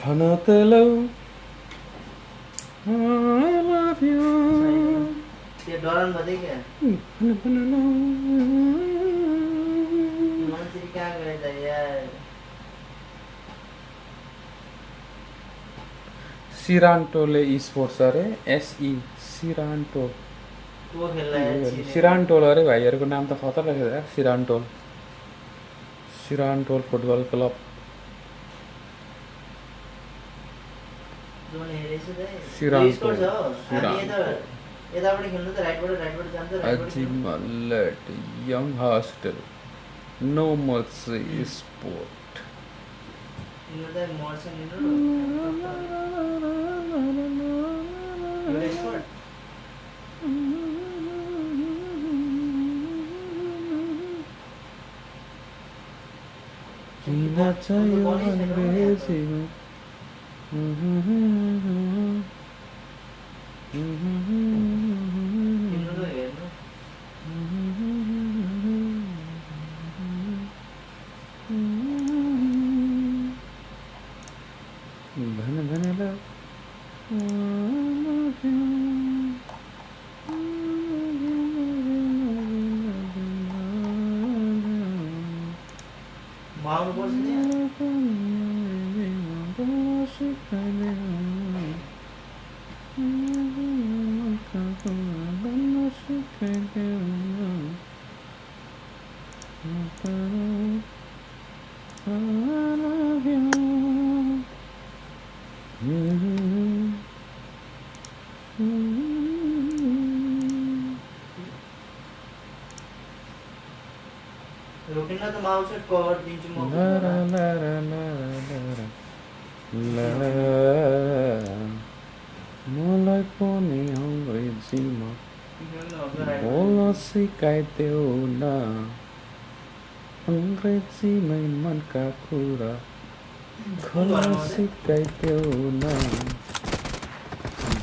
भन त लौ I love you. त्यो डराउनु पर्दै क्या मान्छे कहाँ गए त यार सिरान्टोले स्पोर्ट्स अरे SE सिरान्टो को खेल्ला सिरान्टोल अरे भाइहरूको नाम त खतरा रहेछ यार Sirantol football club Ajimalet Young Hostel No Mercy Sport किन चाहियो अंग्रेजीमा Mau पर्छ नि रोकिन्न त माउ चाहिँ कभर दिन्छु म मलाई पनि अङ्ग्रेजीमा बोल्न सिकाइदेऊ न अङ्ग्रेजीमै मनका कुरा खोल्न सिकाइदेऊ न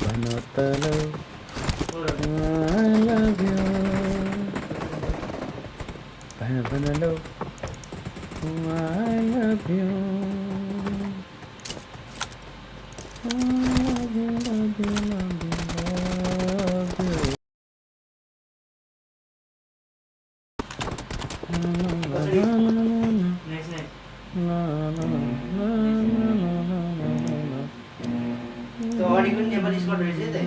भन त लौ I love you भन लौ I love you त्यो अडिको नेपाली स्कट रहेछ है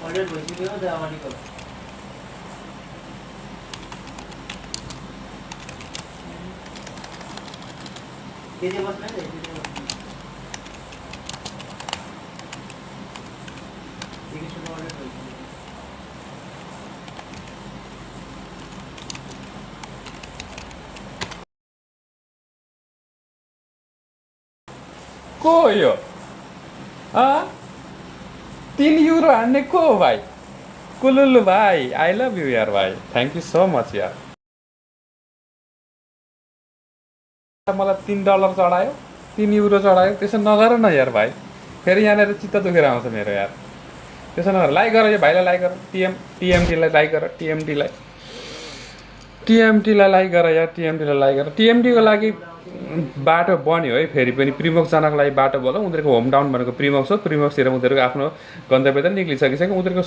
अर्डर भइसक्यो त अगाडिको त्यति बस्न है त्यति बस्न एकैचोटि अर्डर भइसक्यो को हो यो 3 युरो हान्ने को हो भाइ कुलुलु भाइ आई लभ यु यार भाइ थ्याङ्क यू सो मच यार मलाई $3 चढायो 3 युरो चढायो त्यसो नगर न यार भाइ फेरि यहाँनिर चित्त दुखेर आउँछ मेरो यार त्यसो नगर लाइक गर यो भाइलाई लाइक गर टिएमटीलाई लाइक गर टिएमटीलाई लाइक गर यार टिएमटीलाई लाइक गर टिएमटीको लागि बाटो बन्यो है फेरि पनि प्रिमोक्स जानको लागि बाटो बोल उनीहरूको होम टाउन भनेको प्रिमोक्स हो प्रिमोक्सतिर उनीहरूको आफ्नो गन्तव्य त निक्लिसकिसक्यो उनीहरूको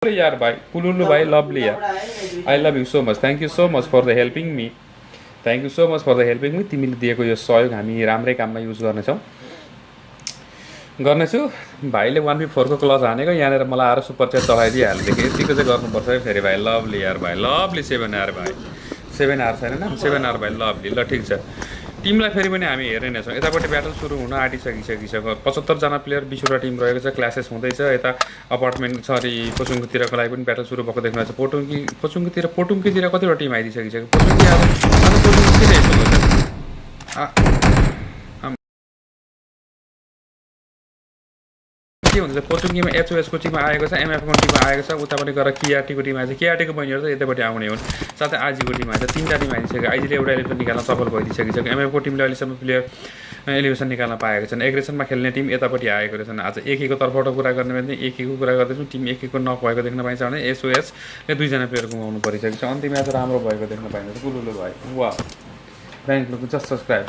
यार भाइ कुलुलु भाइ लभली यार I love you so much thank you so much for the helping me thank you so much for the helping me तिमीले दिएको यो सहयोग हामी राम्रै काममा युज गर्नेछु भाइले 1v4 को क्लच हानेको यहाँनिर मलाई आएर सुपर च्याट चलाइदिइहाल्यो यतिको चाहिँ गर्नुपर्छ है फेरि भाइ लभली यार भाइ लभली 7 आवर भाइ 7 आवर छैन 7 आवर भाइ लभली ल ठिक छ टिमलाई फेरि पनि हामी हेर्ने नै छौँ यतापट्टि ब्याटल सुरु हुन आँटिसकिसक्यो 75 जना प्लेयर 20 वटा टिम रहेको छ क्लासेस हुँदैछ यता अपार्टमेन्ट सरी पोचुङतिर लागि पनि ब्याटल सुरु भएको देख्नुहुन्छ पोचुङतिर कतिवटा टिम आइदिसकिसक्यो के हुन्छ पोचुङीमा एचओएसको टिम आएको छ एमएफको टिम आएको छ उतापट्टि गएर केआरटीको टिम आएछ केआरटीको बहिनीहरू त यतापट्टि आउने हुन् साथै आजीको टिम आएछ 3टा टिम आइसक्यो आजीले एउटा एलिभेसन निकाल्न सफल भइसकिसक्यो एमएफको टिमले अहिलेसम्म प्लेयर एलिभेसन निकाल्न पाएको छन् एग्रेसनमा खेल्ने टिम यतापट्टि आएको रहेछन् आज एकीको तर्फबाट कुरा गर्ने भने एकीको कुरा गर्दैछौँ टिम एकीको नभएको देख्न पाइन्छ भने एसओएसले 2 जना प्लेयर गुमाउनु परिसकेको छ अन्तिम म्याच राम्रो भएको देख्न पाइन्छ कुलुलु भाइ वा thank you just subscribe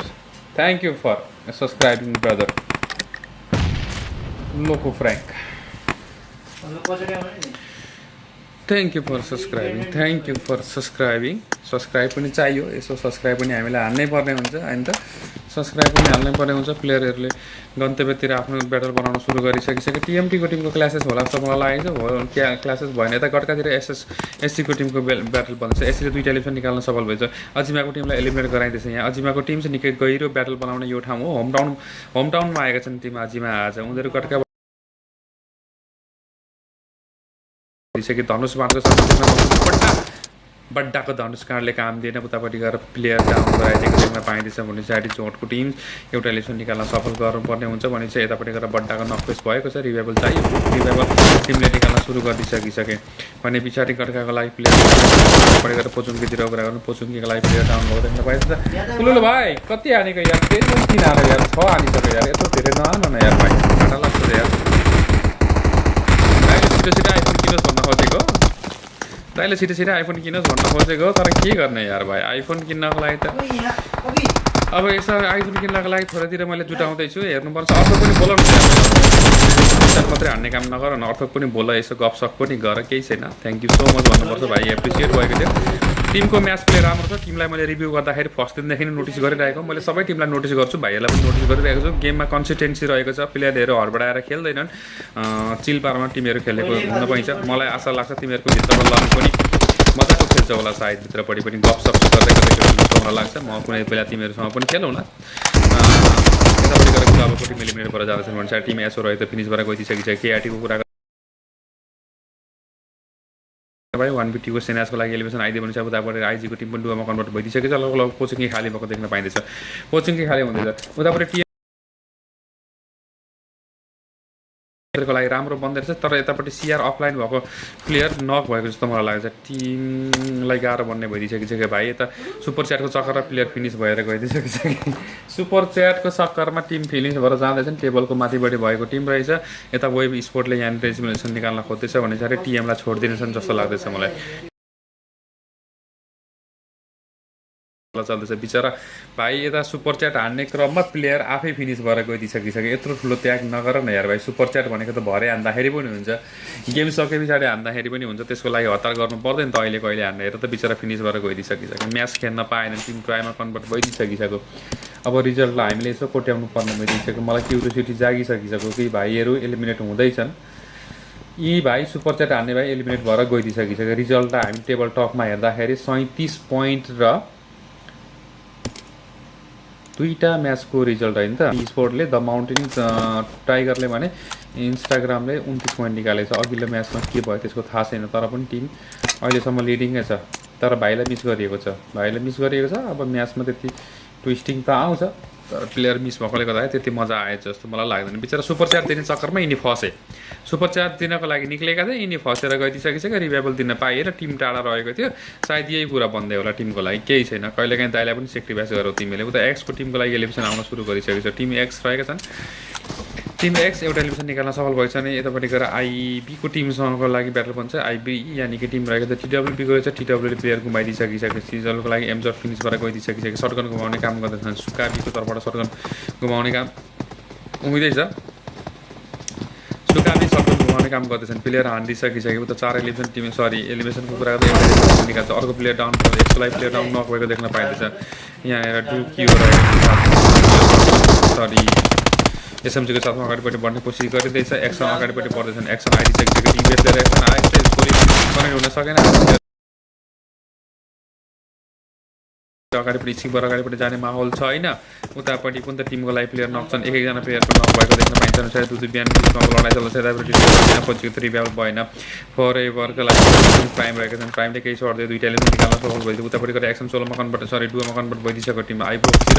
thank you for subscribing brother loco Frank thank you for subscribing subscribe पनि चाहियो यसो सब्सक्राइब पनि हामीलाई हान्नै पर्ने हुन्छ होइन त सब्सक्राइब पनि हाल्नै पर्ने हुन्छ प्लेयरहरूले गन्तव्यतिर आफ्नो ब्याटल बनाउन सुरु गरिसकिसके टिएमटीको टिमको क्लासेस होला जस्तो मलाई लागेको छ क्लासेस भएन यता गटकातिर एससीको टिमको ब्याटल बन्दैछ एससीले 2 टेलिभिजन निकाल्न सफल भएछ अजिमाको टिमलाई एलिमिनेट गराइदिएछ यहाँ अजिमाको टिम चाहिँ निकै गहिरो ब्याटल बनाउने यो ठाउँ हो होम टाउनमा आएका छन् टिम अजिमा आज उनीहरू गटका दिइसके धनुष बाँधको सामना बड्डाको धनुष काँडले काम दिएन उतापट्टि गएर प्लेयर डाउन गराइदिएको देख्न पाइँदैछ भने चाहिँ चोटको टिम एउटा इलेक्सन निकाल्न सफल गर्नुपर्ने हुन्छ भने चाहिँ यतापट्टि गएर बड्डाको नक्पेस भएको छ रिभाइभल चाहियो रिभाइभल टिमले निकाल्न सुरु गरिसकिसके भने पछाडि गटकाको लागि प्लेयर गएर पोचुङ्कीतिर कुरा गर्नु पोचुङ्कीको लागि प्लेयर डाउन भएको देख्न पाइन्छ ठुलो भाइ कति हानेको यार फेरि पनि 3 हानेको यार 6 हानिसक्यो यार यत्रो धेरै नहान न यार भाइ घाटा लाग्छ यार छिटो आइफोन किनोस् भन्न खोजेको दाइले छिटो आइफोन किनोस् भन्न खोजेको तर के गर्ने यार भाइ आइफोन किन्नको लागि त अब यसो आइफोन किन्नको लागि थोरैतिर मैले जुटाउँदैछु हेर्नुपर्छ अर्थक पनि बोलाउनु मात्रै हान्ने काम नगर न अर्थक पनि बोल यसो गफसफ पनि गर केही छैन थ्याङ्क यू सो मच भन्नुपर्छ भाइ एप्रिसिएट भएको थियो टिमको म्याच प्ले राम्रो छ टिमलाई मैले रिभ्यू गर्दाखेरि फर्स्ट दिनदेखि नै नोटिस गरिरहेको मैले सबै टिमलाई नोटिस गर्छु भाइहरूलाई पनि नोटिस गरिरहेको छु गेममा कन्सिस्टेन्सी रहेको छ प्लेयरहरू हडबडाएर खेल्दैनन् चिल पारमा टिमहरू खेलेको हुन पाइन्छ मलाई आशा लाग्छ तिमीहरूको भित्रको लन पनि मजाको खेल्छ होला सायद भित्रपट्टि पनि गफसफ गर्दै जस्तो मलाई लाग्छ म कुनै बेला तिमीहरूसँग पनि खेलौँला यतापट्टि गएर क्लबको टिम एलिमिनेट भएर जाँदैछन् भने टिम एसो रह्यो त फिनिस भएर गइसकिसक्यो केआरटीको कुरा भाइ 150 को सेनासको लागि एलिमिनेसन आइदियो भने चाहिँ उताबाट आइजीको टिम पनि डुवामा कन्भर्ट भइदिसक्यो छ लगभग कोचिङकै खाली भएको देख्न पाइँदैछ कोचिङकै खाली हुँदैछ उताबाट टिमको लागि राम्रो बन्दै रहेछ तर यतापट्टि सिआर अफलाइन भएको प्लेयर नक भएको जस्तो मलाई लाग्छ टिमलाई गाह्रो बन्ने भइदिसकिसक्यो भाइ यता सुपर च्याटको चक्करमा प्लेयर फिनिस भएर गइदिसकिसक्यो सुपर च्याटको चक्करमा टिम फिनिस भएर जाँदैछन् टेबलको माथिबाट भएको टिम रहेछ यता वेब स्पोर्टले यहाँनिर एलिमिनेसन निकाल्न खोज्दैछ भने चाहिँ टिएमलाई छोडिदिनेछन् जस्तो लाग्दैछ मलाई चल्दैछ बिचरा भाइ यता सुपर च्याट हान्ने क्रममा प्लेयर आफै फिनिस भएर गइदिसकिसक्यो यत्रो ठुलो त्याग नगर न यार भाइ सुपर च्याट भनेको त भरे हान्दाखेरि पनि हुन्छ गेम सके पछाडि हान्दाखेरि पनि हुन्छ त्यसको लागि हतार गर्नु पर्दैन त अहिले कहिले हान्ने हेर त बिचरा फिनिस भएर गइदिसकिसक्यो म्याच खेल्न पाएन टिम ट्राईमा कन्भर्ट भइदिसकिसक्यो अब रिजल्टलाई हामीले यसो कोट्याउनु पर्ने भइदिसक्यो मलाई क्युरियोसिटी जागिसकिसक्यो कि भाइहरू एलिमिनेट हुँदैछन् यी भाइ सुपर च्याट हान्ने भाइ एलिमिनेट भएर गइदिसकिसक्यो रिजल्टलाई हामी टेबल टपमा हेर्दाखेरि 37 पोइन्ट र दुईटा म्याचको रिजल्ट होइन त स्पोर्टले द माउन्टेन टाइगरले भने इन्स्टाग्रामले 29 पोइन्ट निकालेको छ अघिल्लो म्याचमा के भयो त्यसको थाहा छैन तर पनि टिम अहिलेसम्म लिडिङै छ तर भाइलाई मिस गरिएको छ अब म्याचमा त्यति ट्विस्टिङ त आउँछ तर प्लेयर मिस भएकोले गर्दा त्यति मजा आएछ जस्तो मलाई लाग्दैन बिचरा सुपर च्याट दिने चक्करमा यिनी फसे सुपर च्याट दिनको लागि निक्लेका थिए यिनी फसेर गइदिसकिसक्यो रिभाइभल दिन पाइएर टिम टाढा रहेको थियो सायद यही कुरा बन्दै होला टिमको लागि केही छैन कहिलेकाहीँ दाइलाई पनि सेक्रिफाइस गरौ तिमीले उता एक्सको टिमको लागि एलिमिनेसन आउन सुरु गरिसकेको छ टिम एक्स रहेका छन् टिम एक्स एउटा एलिमिनेसन निकाल्न सफल भएको छ भने यतापट्टि गएर आइबीको टिमसँगको लागि ब्याटल बन्छ आइबी यानि कि टिम रहेको छ टिडब्ल्युबी गएको छ टिडब्ल्यूले प्लेयर गुमाइदिइसकिसक्यो सिजनको लागि एमजर फिनिस भएर गइदिइसकिसक्यो सर्टगन गुमाउने काम गर्दैछन् सुकाबीको तर्फबाट सर्टगन गुमाउने काम उम्मिँदैछ सुकाबी सर्टगन गुमाउने काम गर्दैछन् प्लेयर हानिदिइसकिसक्यो उता 4 एलिमिनेसनको कुरा गर्दा एउटा एलिमिनेसन निकाल्छ अर्को प्लेयर डाउन यसको लागि प्लेयर डाउन नभएको देख्न पाइँदैछ यहाँनिर 2 क्यू रहेको एसएमजीको साथमा अगाडिपट्टि बढ्ने कोसिस गरिँदैछ एक्सन अगाडिपट्टि बढ्दैछन् एक्सन आइदिइसकिसक्यो इभेन्टले एक्सन आएपछि कनेक्ट हुन सकेन अगाडिपट्टि सिक्बर अगाडिपट्टि जाने माहौल छ होइन उतापट्टि कुन त टिमको लागि प्लेयर नक्छन् एक एकजना प्लेयरको नक भएको देख्न पाइन्छ सायद दुई बिहान बिचमा लडाइँ चल्दैछ यतापट्टि खोजेको रिभ्याल भएन फर एभरको लागि प्राइम रहेका छन् प्राइमले केही सर्दै दुईटा एलिमेन्ट निकाल्न सफल भइदियो उतापट्टि गएर एक्सन सोलोमा कन्भर्ट डुवामा कन्भर्ट भइदिसक्यो टिम आइब्रोतिर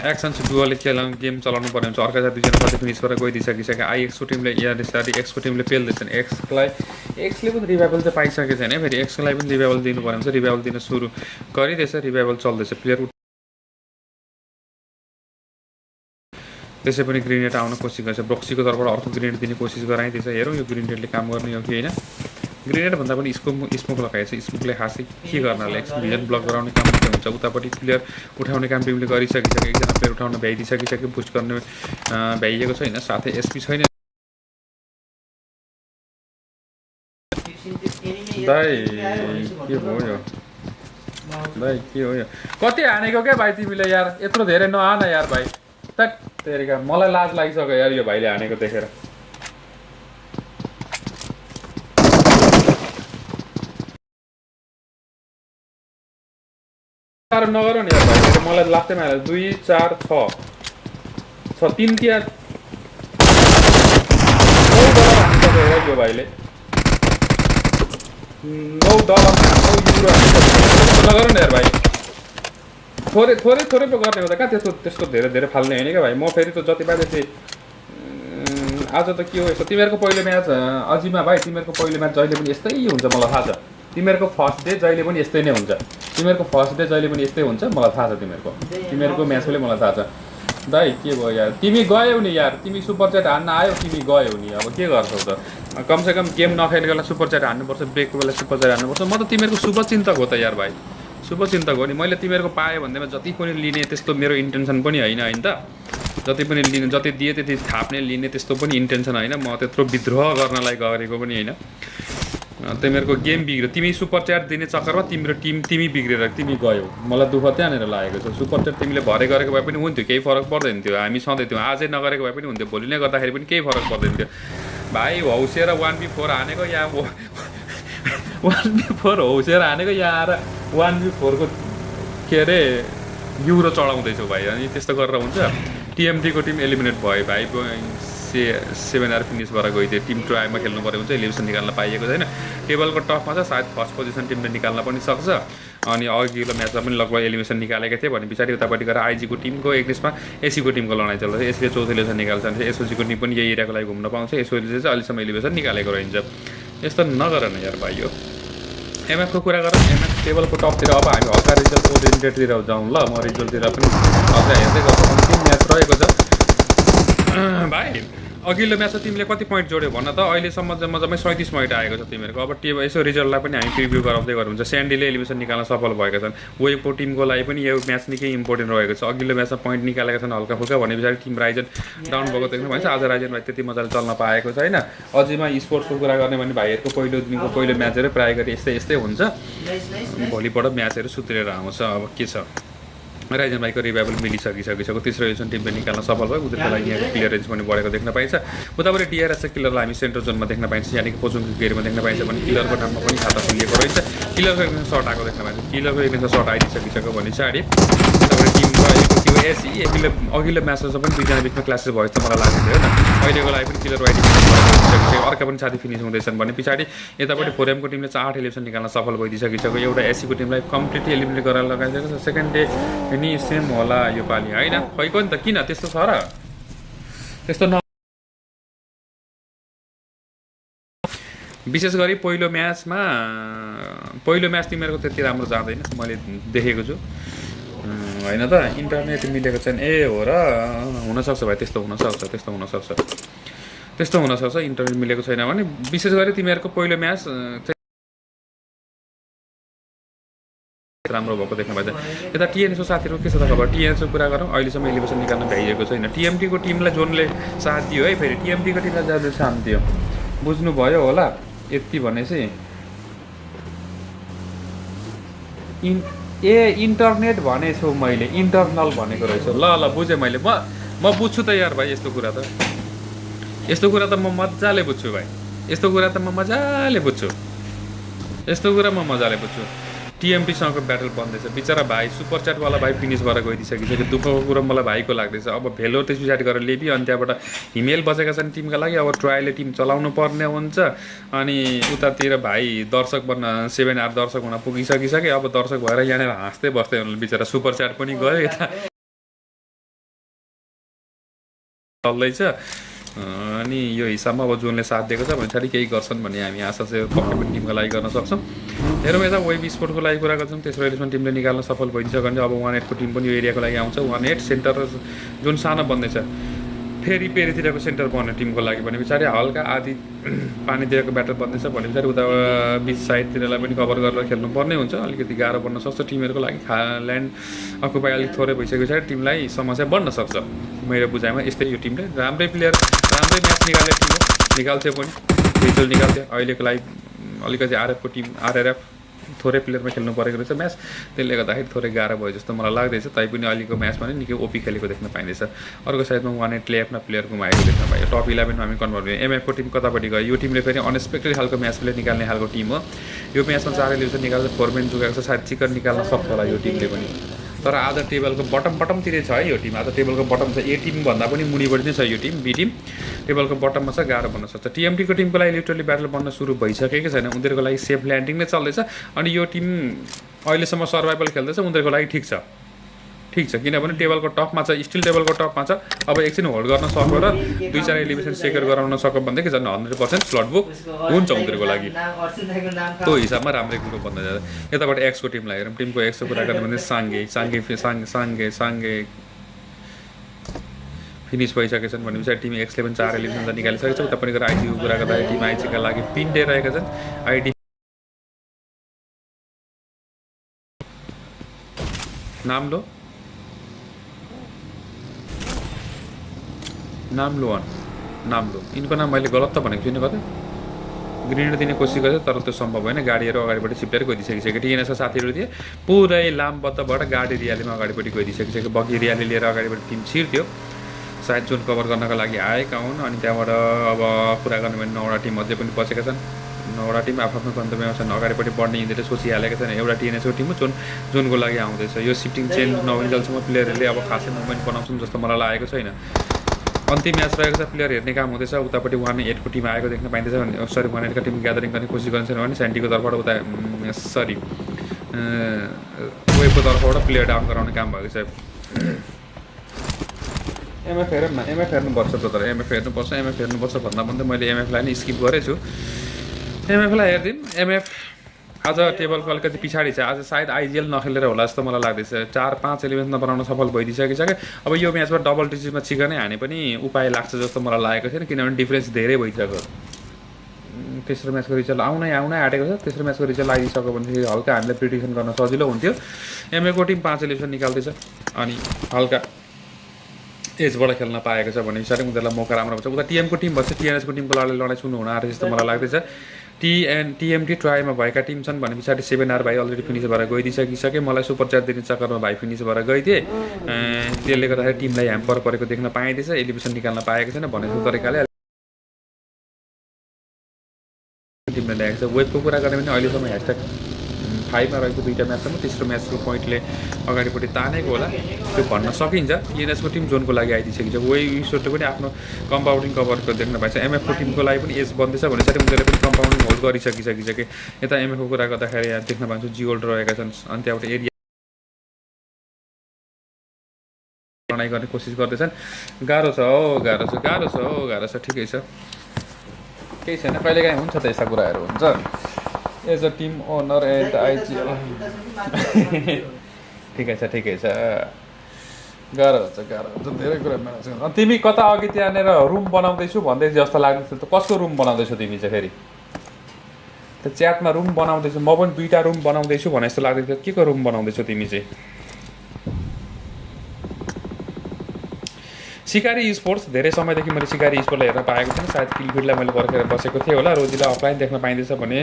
एक्सन डुवाले गेम चलाउनु पर्ने हुन्छ अर्का साथ दुईजना पछि फिनिस गरेर गइदिइसकिसक्यो आइएक्सको टिमले एक्सको टिमले पेल्दैछन् एक्सले पनि रिभाइभल चाहिँ पाइसकेको छैन फेरि एक्सको लागि पनि रिभाइभल दिनुपर्ने हुन्छ रिभाइभल दिन सुरु गरिँदैछ रिभाइभल चल्दैछ प्लेयर त्यसै पनि ग्रेनेड आउन कोसिस गर्छ ब्रक्सीको तर्फबाट अर्को ग्रेनेड दिने कोसिस गराइदिएछ हेरौँ यो ग्रेनेडले काम गर्ने हो कि होइन ग्रेनेड भन्दा पनि स्मोक लगाएछ स्मोकले खासै के गर्नाले भिजन ब्लक गराउने काम मात्रै हुन्छ उतापट्टि प्लेयर उठाउने काम टिमले गरिसकिसक्यो एकजना प्लेयर उठाउन भ्याइदिइसकिसक्यो बुस्ट गर्ने भ्याइएको छैन साथै एसपी छैन दाइ के भयो यो भाइ के हो यो कति हानेको क्या भाइ तिमीले यार यत्रो धेरै नहान यार भाइ तट तेरिका मलाई लाज लागिसक्यो यार यो भाइले हानेको देखेर साह्रो नगर नि यार भाइ मलाई लाग्दैन 2 4 6 3 तिहार $9 हानिसक्यो यार यो भाइले $9 नगर नि यार भाइ थोरै पो गर्ने हो त कहाँ त्यस्तो धेरै फाल्ने होइन क्या भाइ म फेरि त जति पाए त्यति आज त के हो यस्तो तिमीहरूको पहिलो म्याच अजिमा भाइ तिमीहरूको पहिलो म्याच जहिले पनि यस्तै हुन्छ मलाई थाहा छ तिमीहरूको फर्स्ट डे जहिले पनि यस्तै नै हुन्छ तिमीहरूको फर्स्ट डे जहिले पनि यस्तै हुन्छ मलाई थाहा छ तिमीहरूको म्याचले मलाई थाहा छ दाइ के भयो यार तिमी गयौ नि यार तिमी सुपर च्याट हान्न आयो तिमी गयौ नि अब के गर्छौ त कमसेकम गेम नखेलेको बेला सुपर च्याट हान्नुपर्छ ब्रेकको बेला सुपर च्याट हान्नुपर्छ म त तिमीहरूको शुभचिन्तक हो त यार भाइ शुभचिन्तक हो नि मैले तिमीहरूको पाएँ भन्दैमा जति पनि लिने त्यस्तो मेरो इन्टेन्सन पनि होइन त जति पनि लिने जति दिए त्यति थाप्ने लिने त्यस्तो पनि इन्टेन्सन होइन म त्यत्रो विद्रोह गर्नलाई गरेको पनि होइन तिमीहरूको गेम बिग्रियो तिमी सुपर च्याट दिने चक्करमा तिमी बिग्रेर तिमी गयौ मलाई दुःख त्यहाँनिर लागेको छ सुपर च्याट तिमीले भरे गरेको भए पनि हुन्थ्यो केही फरक पर्दैन थियो हामी सधैँ थियौँ आजै नगरेको भए पनि हुन्थ्यो भोलि नै गर्दाखेरि पनि केही फरक पर्दैन थियो भाइ हौसेर 1v4 हानेको या 1v4 हौसेर हानेको या आएर 1v4 को के अरे युरो चढाउँदैछौ भाइ अनि त्यस्तो गरेर हुन्छ टिएमडीको टिम एलिमिनेट भयो भाइ 7R फिनिस भएर गइदियो टिम ट्राईमा खेल्नु पऱ्यो हुन्छ एलिमिनेसन निकाल्न पाइएको छैन टेबलको टपमा छ सायद फर्स्ट पोजिसन टिमले निकाल्न पनि सक्छ अनि अघिल्लो म्याचमा पनि लगभग एलिमिनेसन निकालेको थिए भने पछाडि उतापट्टि गएर आइजीको टिमको एकदिसमा एसीको टिमको लडाइँ चल्छ एसीले चौथो एलिमिनेसन निकाल्छ भने एसओजीको टिम पनि यही एरियाको लागि घुम्न पाउँछ एसओजीले चाहिँ अहिलेसम्म एलिमिनेसन निकालेको रहन्छ यस्तो नगर न यार भाइ यो एमएफको कुरा गरौँ एमएफ टेबलको टपतिर अब हामी हल्का रिजल्ट ओरिएन्टेडतिर जाउँ ल म रिजल्टतिर पनि अझै हेर्दै गर्छु अन्तिम म्याच रहेको छ भाइ अघिल्लो म्याचमा तिमीले कति पोइन्ट जोड्यो भन त अहिलेसम्म जम्मै 37 पोइन्ट आएको छ तिमीहरूको अब यसो रिजल्टलाई पनि हामी प्रिभ्यू गराउँदै गर्नुहुन्छ स्यान्डीले एलिमिनेसन निकाल्न सफल भएका छन् वेबको टिमको लागि पनि यो म्याच निकै इम्पोर्टेन्ट रहेको छ अघिल्लो म्याचमा पोइन्ट निकालेका छन् हल्का फुल्का भने पछाडि टिम राइजन डाउन भएको देख्नु भएछ आज राइजन भाइ त्यति मजाले चल्न पाएको छैन अझैमा स्पोर्ट्सको कुरा गर्ने भने भाइहरूको पहिलो दिनको पहिलो म्याचहरू प्रायः गरी यस्तै हुन्छ भोलिबाट म्याचहरू सुत्रेर आउँछ अब के छ राइजन भाइको रिभाइभल मिलिसकिसकेको तेस्रो एडिसन टिमले निकाल्न सफल भयो उनीहरूको लागि यहाँ क्लियर रेन्ज पनि बढेको देख्न पाइन्छ उताबाट डिआरएस किलरलाई हामी सेन्टर जोनमा देख्न पाइन्छ यानि कि पोजुङको गेयरमा देख्न पाइन्छ भने किलरको ठाउँमा पनि खाता खुलिएको रहेछ किलरको एक सर्ट आएको देख्न पाइन्छ किलरको एक सर्ट आइदिइसकिसक्यो भने पछाडि उताबाट टिमको अहिलेको त्यो एसी अघिल्लो म्याचमा पनि दुईजना बिचमा क्लासेस भयो जस्तो मलाई लागेको थियो होइन अहिलेको लागि पनि किलर वाइडी अर्का पनि साथी फिनिस हुँदैछन् भने पछाडि यतापट्टि फोरएमको टिमले 8 एलिमिनेसन निकाल्न सफल भइदिइसकिसक्यो एउटा एसीको टिमलाई कम्प्लिटली एलिमिनेट गरेर लगाइसकेको छ सेकेन्ड डे नि सेम होला यो पालि होइन खैको नि त किन त्यस्तो छ र त्यस्तो न विशेष गरी पहिलो म्याच तिमीहरूको त्यति राम्रो जाँदैन मैले देखेको छु होइन त इन्टरनेट मिलेको छैन ए हो र हुनसक्छ भाइ त्यस्तो हुनसक्छ इन्टरनेट मिलेको छैन भने विशेष गरी तिमीहरूको पहिलो म्याच राम्रो भएको देख्न पाइन्छ यता टिएनएसको साथीहरू के छ त खबर टिएनएसको कुरा गरौँ अहिलेसम्म एलिमिनेसन निकाल्न भ्याइएको छैन टिएमटीको टिमलाई जोनले साथ दियो है फेरि टिएमटीको टिमलाई जसले साथ दियो बुझ्नुभयो होला यति भने चाहिँ इन्टरनेट भनेछु मैले इन्टरनल भनेको रहेछु ल बुझेँ मैले म बुझ्छु त यार भाइ यस्तो कुरा त म मजाले बुझ्छु भाइ यस्तो कुरा म मजाले बुझ्छु टिएमटीसँगको ब्याटल बन्दैछ बिचरा भाइ सुपर च्याटवाला भाइ फिनिस भएर गइदिइसकिसक्यो दुःखको कुरा मलाई भाइको लाग्दैछ अब भेलो त्यस पछाडि गरेर लेबी अनि त्यहाँबाट हिमेल बसेका छन् टिमका लागि अब ट्रायलले टिम चलाउनु पर्ने हुन्छ अनि उतातिर भाइ दर्शक बन्न 7R दर्शक हुन पुगिसकिसक्यो अब दर्शक भएर यहाँनिर हाँस्दै बस्दै हुनु बिचरा सुपर च्याट पनि गयो यता चल्दैछ अनि यो हिसाबमा अब जोनले साथ दिएको छ भने पछाडि केही गर्छन् भन्ने हामी आशा चाहिँ पक्कै पनि टिमको लागि गर्न सक्छौँ हेरौँ यता वेब स्पोर्टको लागि कुरा गर्छौँ तेस्रो एडिसन टिमले निकाल्न सफल भइदिन्छ भने अब 1-8को टिम पनि यो एरियाको लागि आउँछ 1-8 सेन्टर जुन सानो बन्दैछ फेरि पेरितिरको सेन्टर बन्ने टिमको लागि भने पछाडि हल्का आधी पानीतिरको ब्याटर बन्दैछ भने पछाडि उता बिच साइडतिरलाई पनि कभर गरेर खेल्नुपर्ने हुन्छ अलिकति गाह्रो बन्न सक्छ टिमहरूको लागि ल्यान्ड अकुपाई अलिक थोरै भइसके पछाडि टिमलाई समस्या बन्न सक्छ मेरो बुझाइमा यस्तै यो टिमले राम्रै म्याच निकाल्ने टिम हो निकाल्थ्यो पनि रिजल्ट निकाल्थ्यो अहिलेको लागि अलिकति आरएफको टिम आरआरएफ थोरै प्लेयरमा खेल्नु परेको रहेछ म्याच त्यसले गर्दाखेरि थोरै गाह्रो भयो जस्तो मलाई लाग्दैछ तैपनि अहिलेको म्याचमा नि निकै ओपी खेलेको देख्न पाइँदैछ अर्को साइडमा 1-8ले आफ्ना प्लेयर गुमाएको देख्न पाइयो टप 11 मा हामी कन्भर्ट भयो एमएफ को टिम कतापट्टि गयो यो टिमले फेरि अनएक्सपेक्टेड खालको म्याच प्ले निकाल्ने खालको टिम हो यो म्याचमा 4 एलिमिनेसन निकाल्छ 4 मेन जुगाएको छ सायद चिकन निकाल्न सक्छ होला यो टिमले पनि तर आज टेबलको बटमतिरै छ है यो टिम आज टेबलको बटम छ ए टिम भन्दा पनि मुनिबडी नै छ यो टिम बी टिम टेबलको बटममा छ गाह्रो बन्न सक्छ टिएमटी को टिमको लागि लिटरली ब्याटल बन्न सुरु भइसकेको छैन उनीहरूको लागि सेफ ल्यान्डिङ नै चल्दैछ अनि यो टिम अहिलेसम्म सर्भाइभल खेल्दैछ उनीहरूको लागि ठिक छ किनभने टेबलको टपमा छ स्टिल टेबलको टपमा छ अब एकछिन होल्ड गर्न सक्यो र 2-4 एलिमिनेसन सेक्युर गराउन सक्यो भनेदेखि झन् 100% स्लट बुक हुन्छ उनीहरूको लागि त्यो हिसाबमा राम्रै कुरो बन्दै जान्छ यताबाट एक्सको टिमलाई हेरौँ टिमको एक्सको कुरा गर्ने भने साङ्गे फिनिस भइसकेका छन् भने पछाडि टिम एक्सले पनि 4 एलिमिनेसन त निकालिसकेको छ उता पनि गएर आइजीको कुरा गर्दा टिम आइजीका लागि पिन्डे रहेका छन् आइडी नाम्लो यिनको नाम मैले गलत त भनेको छुइनँ कतै ग्रिनेड दिने कोसिस गरेँ तर त्यो सम्भव भएन गाडीहरू अगाडिबाट चिप्लेर गइदिइसकिसक्यो टिएनएसका साथीहरू थिए पुरै लामबद्धबाट गाडी रियालीमा अगाडिपट्टि गइदिइसकिसक्यो बगी रियाली लिएर अगाडिबाट टिम छिर्थ्यो सायद जोन कभर गर्नका लागि आएका हुन् अनि त्यहाँबाट अब कुरा गर्ने भने 9वटा टिम अझै पनि बसेका छन् 9वटा टिम आफ्नो गन्तव्यमा छन् अगाडिपट्टि बढ्ने यिनीहरूले सोचिहालेका छन् एउटा टिएनएसको टिम जोनको लागि आउँदैछ यो सिफ्टिङ चेन्ज नभइन्जेलसम्म प्लेयरहरूले अब खासै मुभमेन्ट बनाउँछन् जस्तो मलाई लागेको छैन अन्तिम म्याच रहेको छ प्लेयर हेर्ने काम हुँदैछ उतापट्टि 1-8 को टिम आएको देख्न पाइँदैछ भने 1-8 का टिम ग्यादरिङ गर्ने कोसिस गर्छन् भने सेन्टीको तर्फबाट उता वेबको तर्फबाट प्लेयर डाउन गराउने काम भएको छ एमएफ हेरौँ न एमएफ हेर्नुपर्छ ब्रदर एमएफ हेर्नुपर्छ भन्दा भन्दै मैले एमएफलाई नै स्किप गरेछु एमएफलाई हेरिदिउँ एमएफ आज टेबलको अलिकति पछाडि छ आज सायद आइजिएल नखेलेर होला जस्तो मलाई लाग्दैछ 4-5 एलिमेन्ट बनाउन सफल भइदिइसकेको अब यो म्याचमा डबल डिजिटमा चिकनै हाने पनि उपाय लाग्छ जस्तो मलाई लागेको छैन किनभने डिफरेन्स धेरै भइसक्यो तेस्रो म्याचको रिजल्ट आउनै आँटेको छ तेस्रो म्याचको रिजल्ट आइसक्यो भनेदेखि हल्का हामीले प्रिडिक्सन गर्न सजिलो हुन्थ्यो एमएको टिम 5 एलिमिनेसन निकाल्दैछ अनि हल्का एजबाट खेल्न पाएको छ भने पछाडि उनीहरूलाई मौका राम्रो हुन्छ उता टिएमको टिम भन्छ टिएनएसको टिमको लडाइँ सुन्नु हुन आएर जस्तो मलाई लाग्दैछ टिएमटी ट्राईमा भएका टिम छन् भने पछाडि 7R भाइ अलरेडी फिनिस भएर गइदिइसकिसके मलाई सुपर च्याट दिने चक्करमा भाइ फिनिस भएर गइदिए त्यसले गर्दाखेरि टिमलाई ह्याम्पर परेको देख्न पाइँदैछ एलिमिनेसन निकाल्न पाएको छैन भनेको तरिकाले टिमले ल्याएको छ वेबको कुरा गर्ने भने अहिलेसम्म #5 मा रहेको 2टा म्याचसम्म तेस्रो म्याचको पोइन्टले अगाडिपट्टि तानेको होला त्यो भन्न सकिन्छ टिएनएसको टिम जोनको लागि आइदिइसकेको छ वेबले पनि आफ्नो कम्पाउन्डिङ कभरको देख्न पाइन्छ एमएफको टिमको लागि पनि एज बन्दैछ भने चाहिँ उनीहरूले पनि कम्पाउन्डिङ होल्ड गरिसकिसके यता एमएफको कुरा गर्दाखेरि यहाँ देख्न पाउँछु जिओल्ड रहेका छन् अनि त्यहाँबाट एरिया लडाइँ गर्ने कोसिस गर्दैछन् गाह्रो छ ठिकै छ केही छैन कहिलेकाहीँ हुन्छ त यस्ता कुराहरू हुन्छ as a team owner and IGL ठिकै छ गाह्रो हुन्छ धेरै कुरा अनि तिमी कता अघि त्यहाँनिर रुम बनाउँदैछु भन्दै जस्तो लाग्दैछ त कसको रुम बनाउँदैछौ तिमी चाहिँ फेरि त च्याटमा रुम बनाउँदैछु म पनि 2टा रुम बनाउँदैछु भने जस्तो लाग्दैछ के को रुम बनाउँदैछौ तिमी चाहिँ सिकारी स्पोर्ट्स धेरै समयदेखि मैले सिकारी स्पोर्ट्सलाई हेर्न पाएको थिएँ सायद किलफिडलाई मैले पर्खेर बसेको थिएँ होला रोजीलाई अफलाइन देख्न पाइँदैछ भने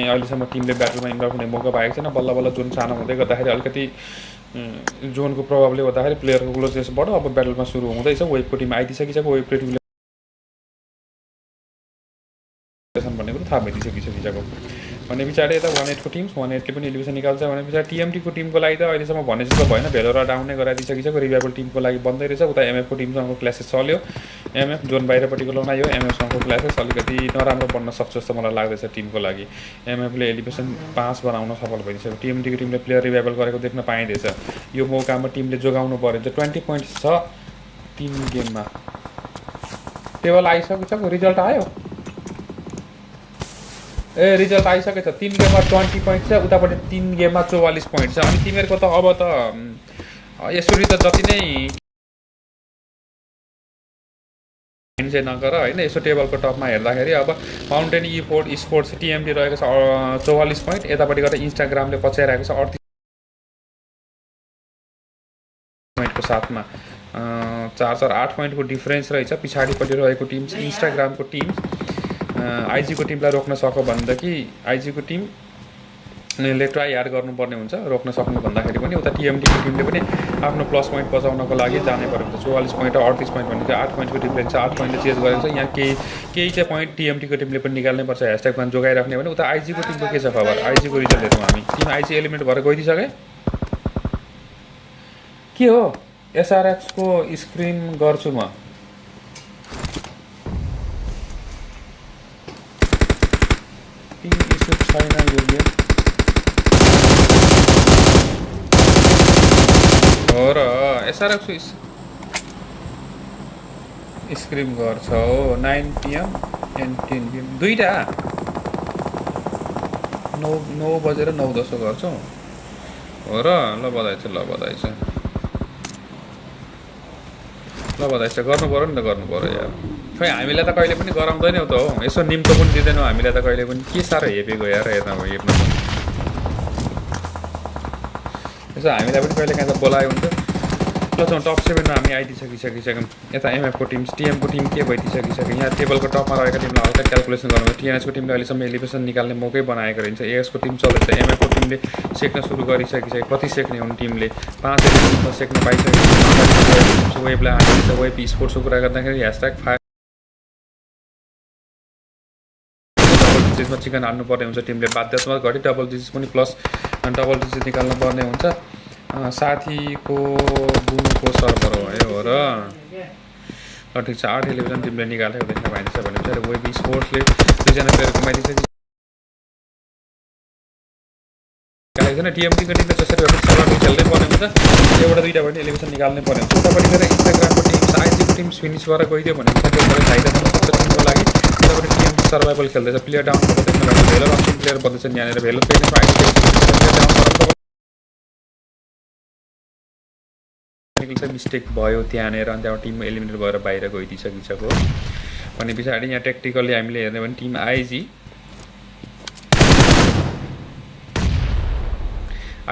अहिलेसम्म टिमले ब्याटलमा इन्भल्भ हुने मौका पाएको छैन बल्ल बल्ल जोन सानो हुँदै गर्दाखेरि अलिकति जोनको प्रभावले गर्दाखेरि प्लेयरको क्लोजनेसबाट अब ब्याटलमा सुरु हुँदैछ वेबको टिम आइदिइसकिसक्यो वेबको टिमले भन्ने कुरो थाहा भइदिइसकिसकेको भने पछाडि यता 1-8 को टिम्स 1-8ले पनि एलिमिनेसन निकाल्छ भने पछाडि टिएमटीको टिमको लागि त अहिलेसम्म भने जस्तो भएन भेलोरा डाउन नै गराइदिइसकिसक्यो रिभाइबल टिमको लागि बन्दै रहेछ उता एमएफको टिमसँगको क्लासेस चल्यो एमएफ जोन बाहिरपट्टिको लडाइँ हो एमएफसँगको क्लासेस अलिकति नराम्रो बन्न सक्छ जस्तो मलाई लाग्दैछ टिमको लागि एमएफले एलिमिनेसन 5 बनाउन सफल भइसक्यो टिएमटीको टिमले प्लेयर रिभाइबल गरेको देख्न पाइँदैछ यो मौकामा टिमले जोगाउनु पर्यो 20 पोइन्ट्स छ 3 गेममा टेबल आइसकेको रिजल्ट आयो रिजल्ट आइसकेको छ 3 गेममा 20 पोइन्ट छ उतापट्टि 3 गेममा 44 पोइन्ट छ अनि तिमीहरूको त अब त यसरी त जति नै चाहिँ नगर होइन यसो टेबलको टपमा हेर्दाखेरि अब माउन्टेन स्पोर्ट्स टिएमडी रहेको छ 44 पोइन्ट यतापट्टि गएर इन्स्टाग्रामले पछ्याइरहेको छ 38 पोइन्टको साथमा 4-8 पोइन्टको डिफरेन्स रहेछ पछाडिपट्टि रहेको टिम इन्स्टाग्रामको टिम आइजीको टिमलाई रोक्न सक्यो भनेदेखि आइजीको टिम ले ट्राई हार्ड गर्नुपर्ने हुन्छ रोक्न सक्नु भन्दाखेरि पनि उता टिएमटीको टिमले पनि आफ्नो प्लस पोइन्ट बचाउनको लागि जानै पर्यो हुन्छ 44 पोइन्ट 38 पोइन्ट भनेको 8 पोइन्टको डिफरेन्स छ 8 पोइन्टले चेज गरेको छ यहाँ केही चाहिँ पोइन्ट टिएमटीको टिमले पनि निकाल्नै पर्छ ह्यासट्यागमा जोगाइराख्ने भने उता आइजीको टिमको के छ खबर आइजीको रिजल्ट हेरौँ हामी टिम आइजी एलिमिनेट भएर गइदिसके के हो एसआरएक्सको स्क्रिम गर्छु म पिङ इस्यु छैन यो गेम हो र एसआरएक्सको स्क्रिम गर्छ हो 9 PM and 10 PM दुईटा 9 बजेर 9:10 गर्छौ हो र ल बधाई छ गर्नु पर्यो नि त गर्नु पर्यो यार खै हामीलाई त कहिले पनि गराउँदैनौ त हो यसो निम्तो पनि दिँदैनौ हामीलाई त कहिले पनि के साह्रो हेपेको यार हेर्न यसो हामीलाई पनि कहिले काहीँ त बोलायो हुन्छ ल टप 7 मा हामी आइदिसकिसक्यौँ यता एमएफको टिम टिएमको टिम के भइदिसकिसक्यो यहाँ टेबलको टपमा रहेको टिमलाई हल्का क्यालकुलेसन गर्नु टिएनएसको टिमले अहिलेसम्म एलिभेसन निकाल्ने मौकै बनाएको रहन्छ एएसको टिम चल्दैछ एमएफको टिमले सेक्न सुरु गरिसकिसक्यो कति सेक्ने हुन् टिमले 5 एलिभेसन सेक्न पाइसकेको वेबलाई हालिदिन्छ वेब स्पोर्ट्सको कुरा गर्दाखेरि ह्यासट्याग फायर डिजिटमा चिकन हाल्नुपर्ने हुन्छ टिमले बाध्यतात्मक घडी डबल डिजिट पनि प्लस डबल डिजिट निकाल्नु पर्ने हुन्छ साथीको बुनुको सर्भर हो हो र ल ठिक छ 8 एलिभेसन टिमले निकालेको देख्न पाइन्छ भने चाहिँ वेब स्पोर्ट्सले दुईजना प्लेयर कमाइदिन्छ छैन टिएमटीको टिमले जसरी भए पनि सर्भर खेल्नै पर्ने हुन्छ एउटा दुईटा भने एलिभेसन निकाल्नै पर्ने हुन्छ उतापट्टि गएर इन्स्टाग्रामको टिम आइजीको टिम फिनिस भएर गइदियो भने चाहिँ त्यो मलाई फाइदा हुन सक्छ टिमको लागि उतापट्टि टिएम सर्भाइभल खेल्दैछ प्लेयर डाउन भएको देख्न पाइन्छ भेलो अन्तिम प्लेयर बन्दैछ यहाँनिर भेलो चाहिँ मिस्टेक भयो त्यहाँनिर अनि त्यहाँबाट टिम एलिमिनेट भएर बाहिर गइदिसकिसक्यो भने पछाडि यहाँ टेक्टिकल्ली हामीले हेर्ने भने टिम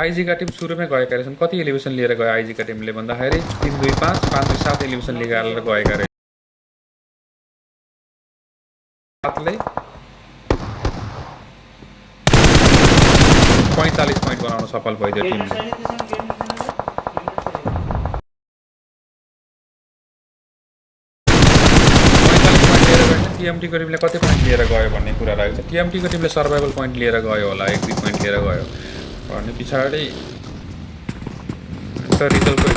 आइजीका टिम सुरुमै गएका रहेछन् कति एलिभेसन लिएर गयो आइजीका टिमले भन्दाखेरि 3-2-5 5-7 एलिभेसन लिएर गएका रहेछन् 7ले 45 पोइन्ट बनाउन सफल भइदियो टिमले टिएमटीको टिमले कति पोइन्ट लिएर गयो भन्ने कुरा रहेको छ टिएमटीको टिमले सर्भाइभल पोइन्ट लिएर गयो होला 1-2 पोइन्ट लिएर गयो भने पछाडि रिजल्टको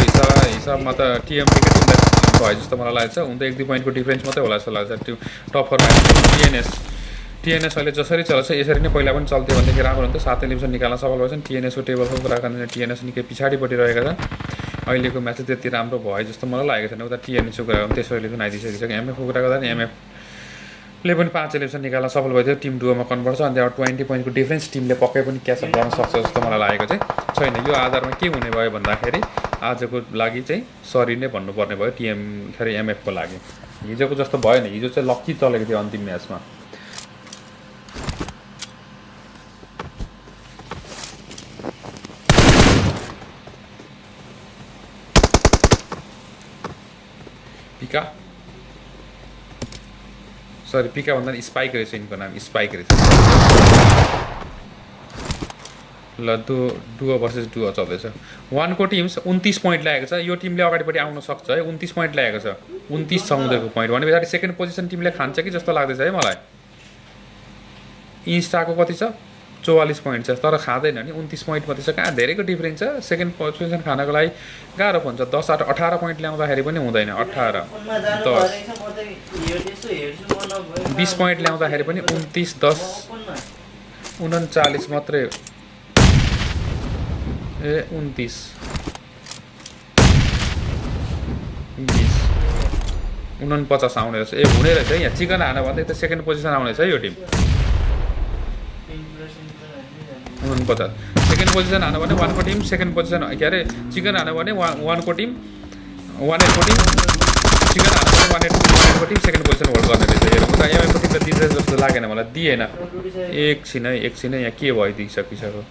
हिसाबमा त टिएमटीको टिमलाई भयो जस्तो मलाई लाग्छ हुन त 1-2 पोइन्टको डिफरेन्स मात्रै होला जस्तो लाग्छ त्यो टप 4 टिएनएस अहिले जसरी चल्छ यसरी नै पहिला पनि चल्थ्यो भनेदेखि राम्रो हुन्थ्यो 7 एलिभेसन निकाल्न सफल भएछन् टिएनएसको टेबलको कुरा गर्दा टिएनएस निकै पछाडिपट्टि रहेका छन् अहिलेको म्याच त्यति राम्रो भयो जस्तो मलाई लागेको छैन उता टिएनएसको कुरा गर्दा त्यसो एलिभेसन आइदिसकेको छ एमएफको कुरा गर्दा नि एमएफले पनि 5 एलिभेसन निकाल्न सफल भयो टिम डुओमा कन्भर्ट छ अनि त्यहाँबाट 20 पोइन्टको डिफरेन्स टिमले पक्कै पनि क्याचअप गर्न सक्छ जस्तो मलाई लागेको चाहिँ छैन यो आधारमा के हुने भयो भन्दाखेरि आजको लागि चाहिँ सरी नै भन्नुपर्ने भयो एमएफको लागि हिजोको जस्तो भएन हिजो चाहिँ लक्की चलेको थियो अन्तिम म्याचमा पिका भन्दा स्पाइक रहेछ यिनको नाम स्पाइक रहेछ ल डुओ भर्सेस डुओ चल्दैछ 1 को टिम 29 पोइन्ट ल्याएको छ यो टिमले अगाडिपट्टि आउन सक्छ है 29 पोइन्ट ल्याएको छ 29 छ उनीहरूको पोइन्ट भने पछाडि सेकेन्ड पोजिसन टिमले खान्छ कि जस्तो लाग्दैछ है मलाई इन्स्टाको कति छ 44 पोइन्ट छ तर खाँदैन नि 29 पोइन्ट मात्रै छ कहाँ धेरैको डिफरेन्स छ सेकेन्ड पोजिसन खानको लागि गाह्रो हुन्छ 10-18 पोइन्ट ल्याउँदाखेरि पनि हुँदैन 18 10 20 पोइन्ट ल्याउँदाखेरि पनि 29-10 39 मात्रै ए 29 20 49 आउने रहेछ ए हुने रहेछ यहाँ चिकन हान भन्दै त सेकेन्ड पोजिसन आउने छ यो टिम 49 सेकेन्ड पोजिसन हान भने 1 को टिम सेकेन्ड पोजिसन के अरे चिकन हान भने 1 को टिम 1 को टिम चिकन हान भने 1 को टिम सेकेन्ड पोजिसन होल्ड गर्ने रहेछ हेरौँ त एमएफको टिमले दिन्छ जस्तो लागेन मलाई दिएन एकछिन यहाँ के भइदिसकिसक्यो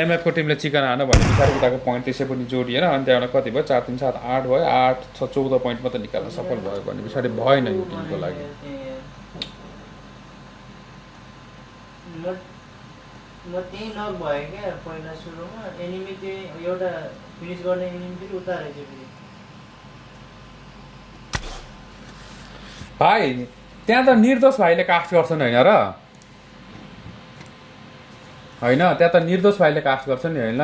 एमएफको टिमले चिकन हान भने पछाडि उताको पोइन्ट त्यसै पनि जोडिएन अनि त्यहाँबाट कति भयो 4 3 7 8 भयो 8 6 14 पोइन्ट मात्रै निकाल्न सफल भयो भने पछाडि भएन यो टिमको लागि म त्यही नक भयो क्या पहिला सुरुमा एनिमी त्यही एउटा फिनिस गर्ने एनिमी फेरि उता रहेछ फेरि भाइ त्यहाँ त निर्दोष भाइले कास्ट गर्छन् होइन र होइन त्यहाँ त निर्दोष भाइले कास्ट गर्छ नि होइन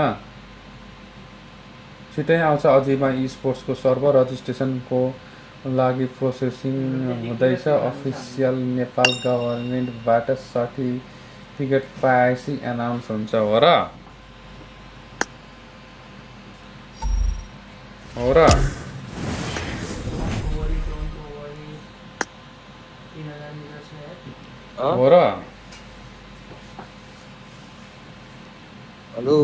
छिटै आउँछ अझैमा स्पोर्ट्सको सर्भर रजिस्ट्रेसनको लागि प्रोसेसिङ हुँदैछ अफिसियल नेपाल गभर्मेन्टबाट सर्टिफिकेट पाएपछि एनाउन्स हुन्छ हो र हो र हो र हेलो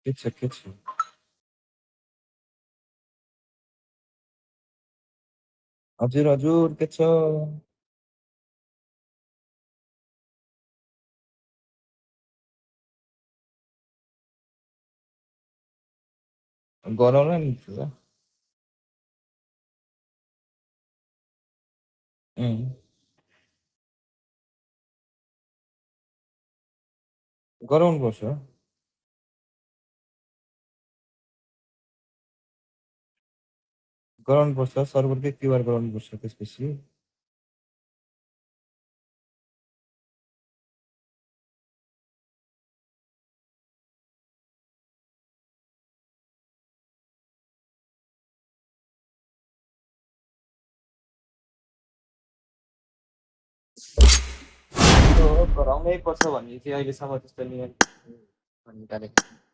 के छ हजुर के छ गरौँला नि त गराउनुपर्छ सर्भरकै क्युआर गराउनुपर्छ त्यसपछि गराउनै पर्छ भन्ने चाहिँ अहिलेसम्म त्यस्तो नियम निकालेको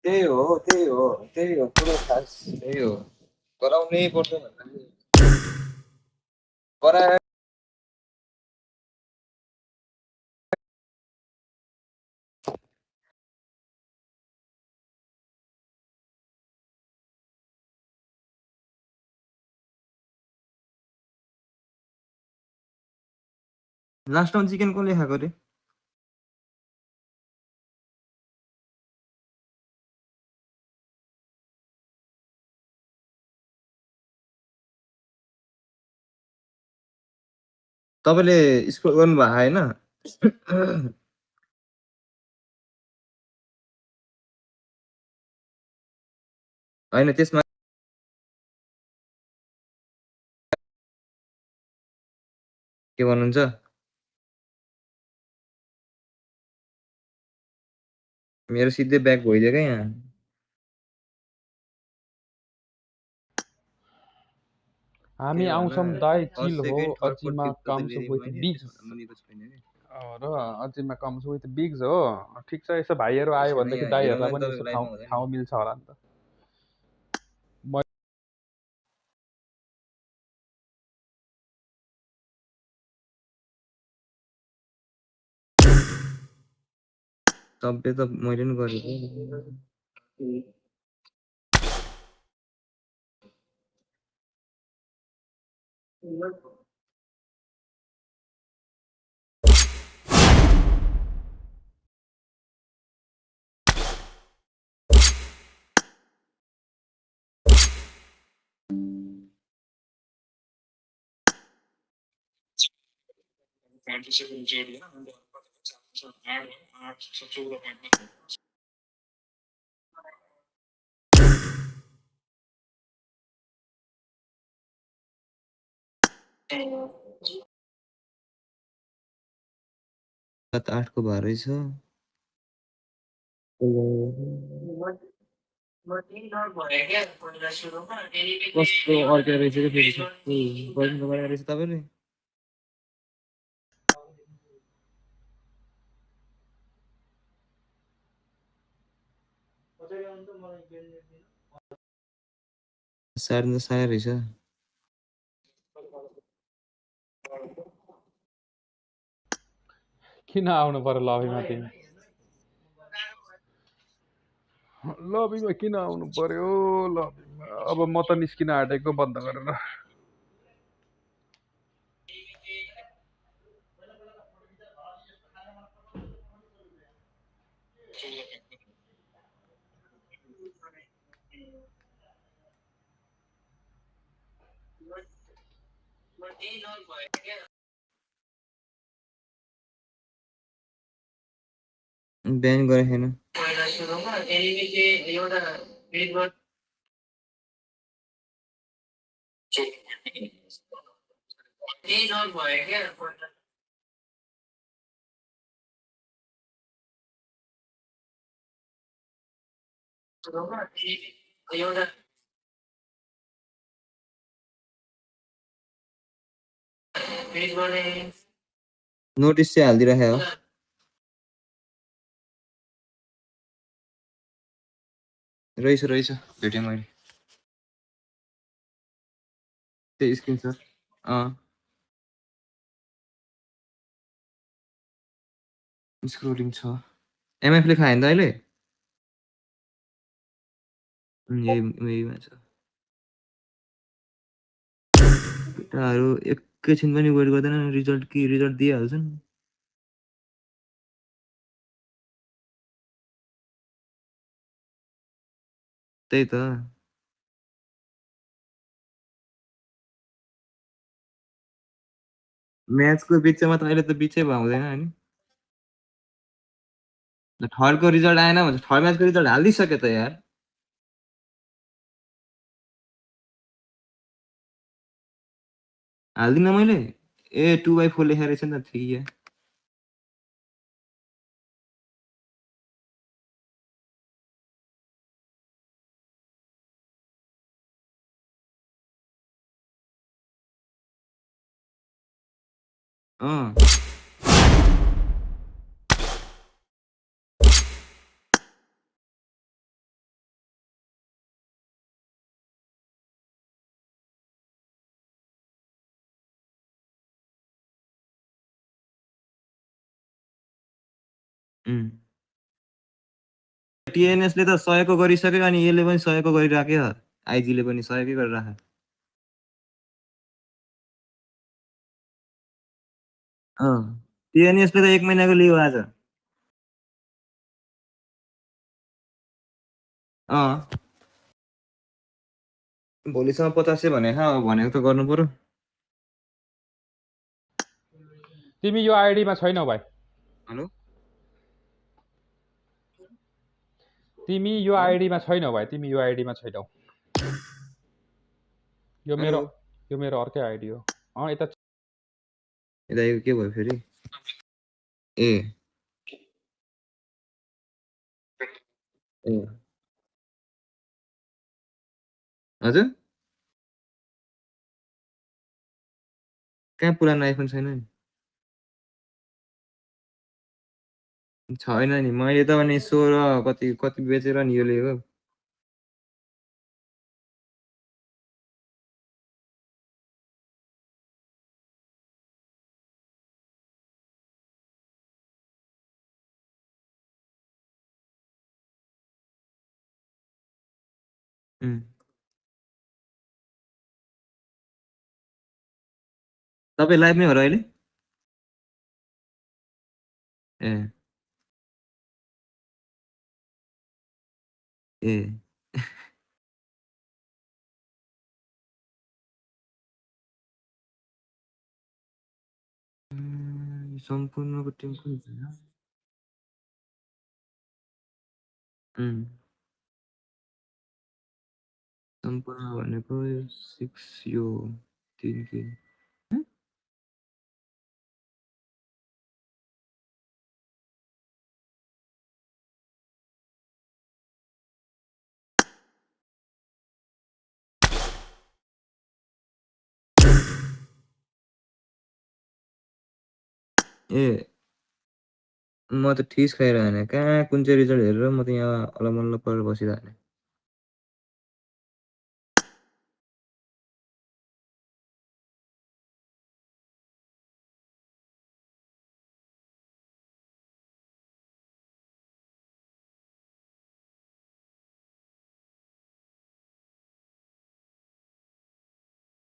त्यही हो पुरो खास त्यही हो गराउनै पर्छ भन्दा गराए लास्ट टाइम चिकन कसले खाएको रे तपाईँले स्कोर गर्नु भएको होइन होइन त्यसमा के भन्नुहुन्छ मेरो सिधै ब्याक भइदियो क्या यहाँ हामी आउँछौँ दाइ चिल हो अझैमा कम्स विथ बिग्स र अझैमा कम्स विथ बिग्स हो ठिक छ यसो भाइहरू आयो भनेदेखि दाइहरूलाई पनि यसो ठाउँ मिल्छ होला नि त सबै त मैले नि गरेको सात आठको भए रहेछ कस्तो अर्को रहेछ कि फेरि गर्नु गरेको रहेछ तपाईँले सार्नु त साह्रै रहेछ किन आउनु पर्यो लबीमा तिमी लबीमा किन आउनु पर्यो लबीमा अब म त निस्किन आँटेको बन्द गरेर ब्यान गरेको छैन नोटिस चाहिँ हालिदिइराखेको हो रहेछ भेटेँ मैले त्यही स्क्रिनसट स्क्रोलिङ छ एमएफले खायो नि त अहिले यहीमा छ केटाहरू एकैछिन पनि वेट गर्दैन रिजल्ट दिइहाल्छन् त्यही त म्याचको बिचमा त अहिले त बिचै हुँदैन हैन थर्डको रिजल्ट आएन भन्छ थर्ड म्याचको रिजल्ट हालिदिइसक्यो त यार हाल्दिनँ मैले ए 2/4 लेखेको रहेछ नि त ठिक टिएनएसले त 100 को गरिसक्यो अनि यसले पनि 100 को गरिराख्यो आइजीले पनि 100 कै गरिराख्यो टिएनएसले त 1 महिनाको लियो आज भोलिसम्म 50 भने भनेको त गर्नु पर्यो तिमी यो आईडीमा छैनौ भाइ हेलो तिमी यो आईडीमा छैनौ भाइ तिमी यो आईडीमा छैनौ यो मेरो अर्कै आईडी हो यता के भयो फेरि ए हजुर कहाँ पुरानो आइफोन छैन नि मैले त अनि 16 कति बेचेर नि यो लिएको तपाईँ लाइभमै हो र अहिले ए सम्पूर्णको टिम कुन छ सम्पूर्ण भनेको 6 यो 3 के ए म त ठिस खाइरहेन कहाँ कुन चाहिँ रिजल्ट हेरेर म त यहाँ अलमल्ल परेर बसिरहेन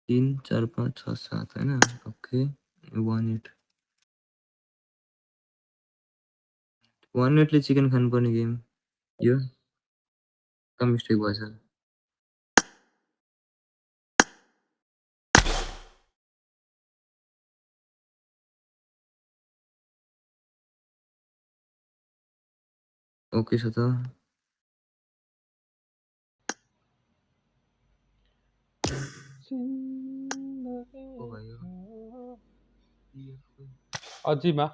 3 4 5 6 7 हैन ओके 1-8 1-8 ले चिकन खानुपर्ने गेम यो कम मिस्टेक भएछ ओके छ त ओ भयो अजिमा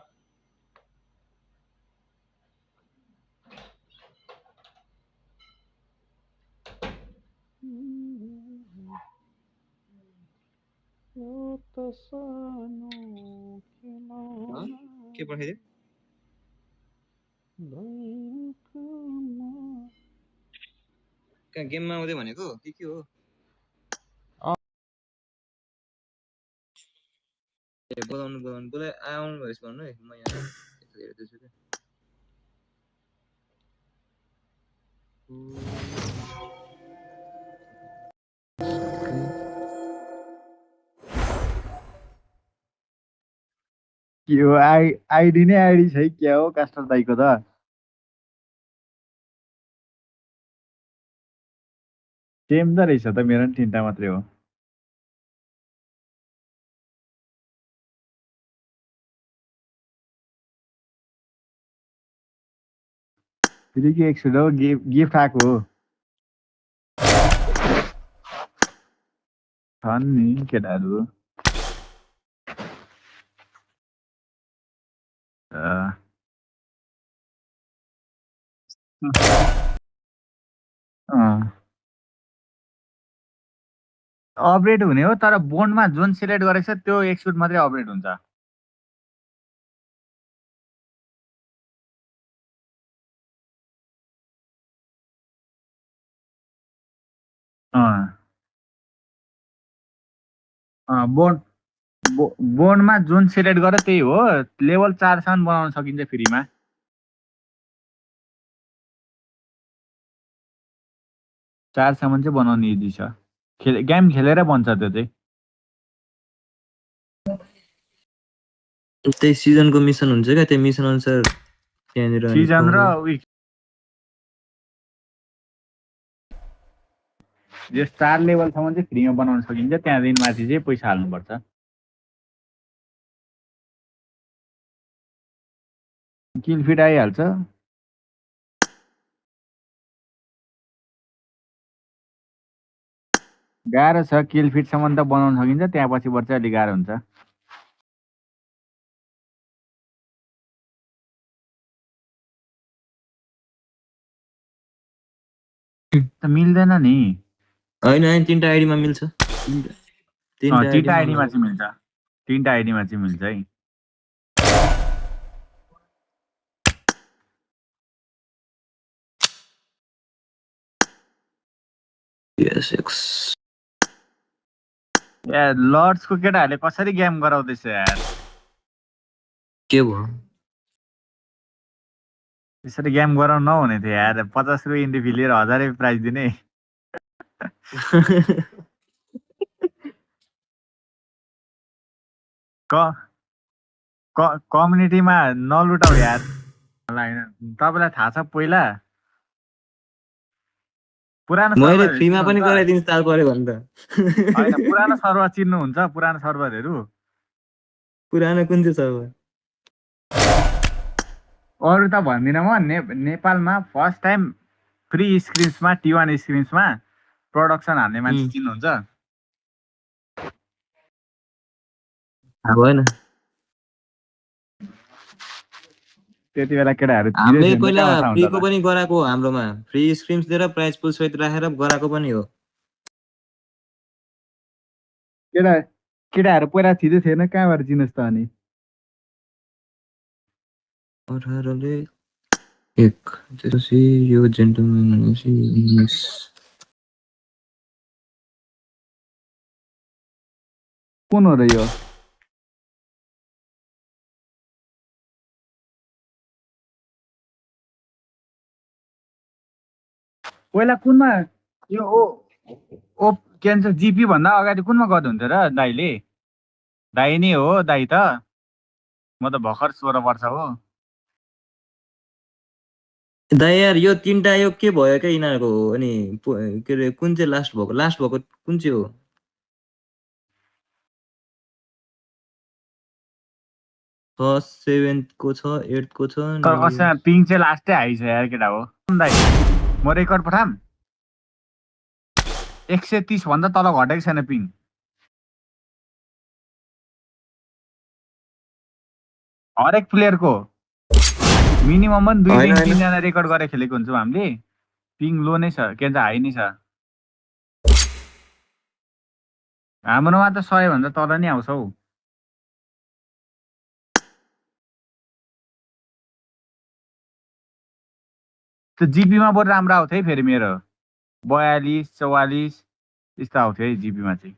के पठाइदियो कहाँ गेममा आउँदै भनेको के हो ए बोलाउनु बोलाए आउनु भएछ भन्नु है म यहाँ हेर्दैछु के यो आइडी नै आइडी छ है क्या हो कास्टर दाइको त सेम त रहेछ त मेरो पनि 3टा मात्रै हो फेरि के एक्सुड हो गिफ्ट आएको हो छन् नि केटाहरू अपडेट हुने हो तर बोन्डमा जुन सिलेक्ट गरेको छ त्यो एक्सुट मात्रै अपडेट हुन्छ बोन्डमा जुन सिलेक्ट गरे त्यही हो लेभल 4 सम्म बनाउन सकिन्छ फ्रीमा 4 सम्म चाहिँ बनाउन इजी छ गेम खेलेर बन्छ त्यो चाहिँ त्यही सिजनको मिसन हुन्छ क्या त्यो मिसन अनुसार त्यहाँनिर सिजन र यो 4 लेभलसम्म चाहिँ फ्रीमा बनाउन सकिन्छ त्यहाँदेखि माथि चाहिँ पैसा हाल्नुपर्छ किल फिट आइहाल्छ गाह्रो छ किल फिटसम्म त बनाउन सकिन्छ त्यहाँ पछिबाट चाहिँ अलिक गाह्रो हुन्छ त मिल्दैन नि हैन 3टा आइडीमा मिल्छ 3टा आइडीमा चाहिँ मिल्छ 3टा आइडीमा चाहिँ मिल्छ है यस यार लर्ड्सको केटाहरूले कसरी गेम गराउँदैछ यार के भयो त्यसरी गेम गराउनु नहुने थियो यार 50 रुपियाँ इन्ट्री फी लिएर 1000 रुपियाँ प्राइस दिने कम्युनिटीमा नलुटाउ यार तपाईँलाई थाहा छ पहिला पुरानो मैले फ्रीमा पनि गराइदिन्छु ताल पर्यो भने त हैन पुरानो सर्भर चिन्नुहुन्छ पुरानो सर्भरहरू पुरानो कुन चाहिँ सर्भर अरु त भन्दिन म नेपालमा फर्स्ट टाइम फ्री स्क्रिम्समा T1 स्क्रिम्समा प्रोडक्सन हाल्ने मान्छे चिन्नुहुन्छ भएन त्यति बेला केटाहरू हामीले पहिला फ्रीको पनि गराएको हाम्रोमा फ्री स्क्रिम्स दिएर प्राइज पुल सहित राखेर गराएको पनि हो केटाहरू पहिला थिदै थिएन कहाँबाट चिन्नुहोस् त अनि 18 ले 1 त्यसपछि यो जेन्टलम्यान भनेपछि 19 कुन हो र यो पहिला कुनमा यो के भन्छ जिपी भन्दा अगाडि कुनमा गर्नुहुन्थ्यो र दाइले? दाइ नै हो दाइ त। म त भर्खर 16 वर्ष हो। दाइ यार यो तीनटा यो के भयो क्या यिनीहरूको अनि के अरे कुन चाहिँ लास्ट भएको कुन चाहिँ हो? फर्स्ट 7th को छ 8th को छ तर कसैमा पिङ चाहिँ लास्टै हाई छ यार केटा हो। दाइ म रेकर्ड पठाम 130 भन्दा तल घटेको छैन पिङ। हरेक प्लेयरको मिनिमम पनि 2 देखि 3 जना रेकर्ड गरेर खेलेको हुन्छौँ हामीले। पिङ लो नै छ के भन्छ हाई नै छ। हाम्रोमा त 100 भन्दा तल नै आउँछ हौ। त्यो जिपीमा बरु राम्रो आउँथ्यो है फेरि मेरो 42 44 यस्तो आउँथ्यो है जिपीमा चाहिँ।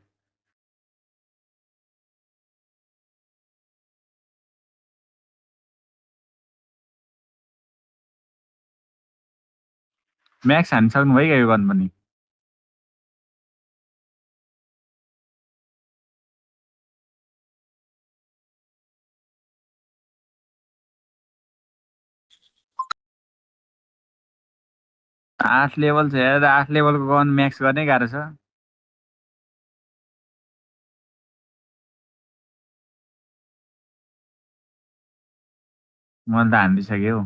म्याक्स हानिसक्नु भयो क्या यो गन पनि। आठ लेभल छ यार। 8 लेभलको गन म्याक्स गर्नै गाह्रो छ। मैले त हानिदिइसकेँ हौ।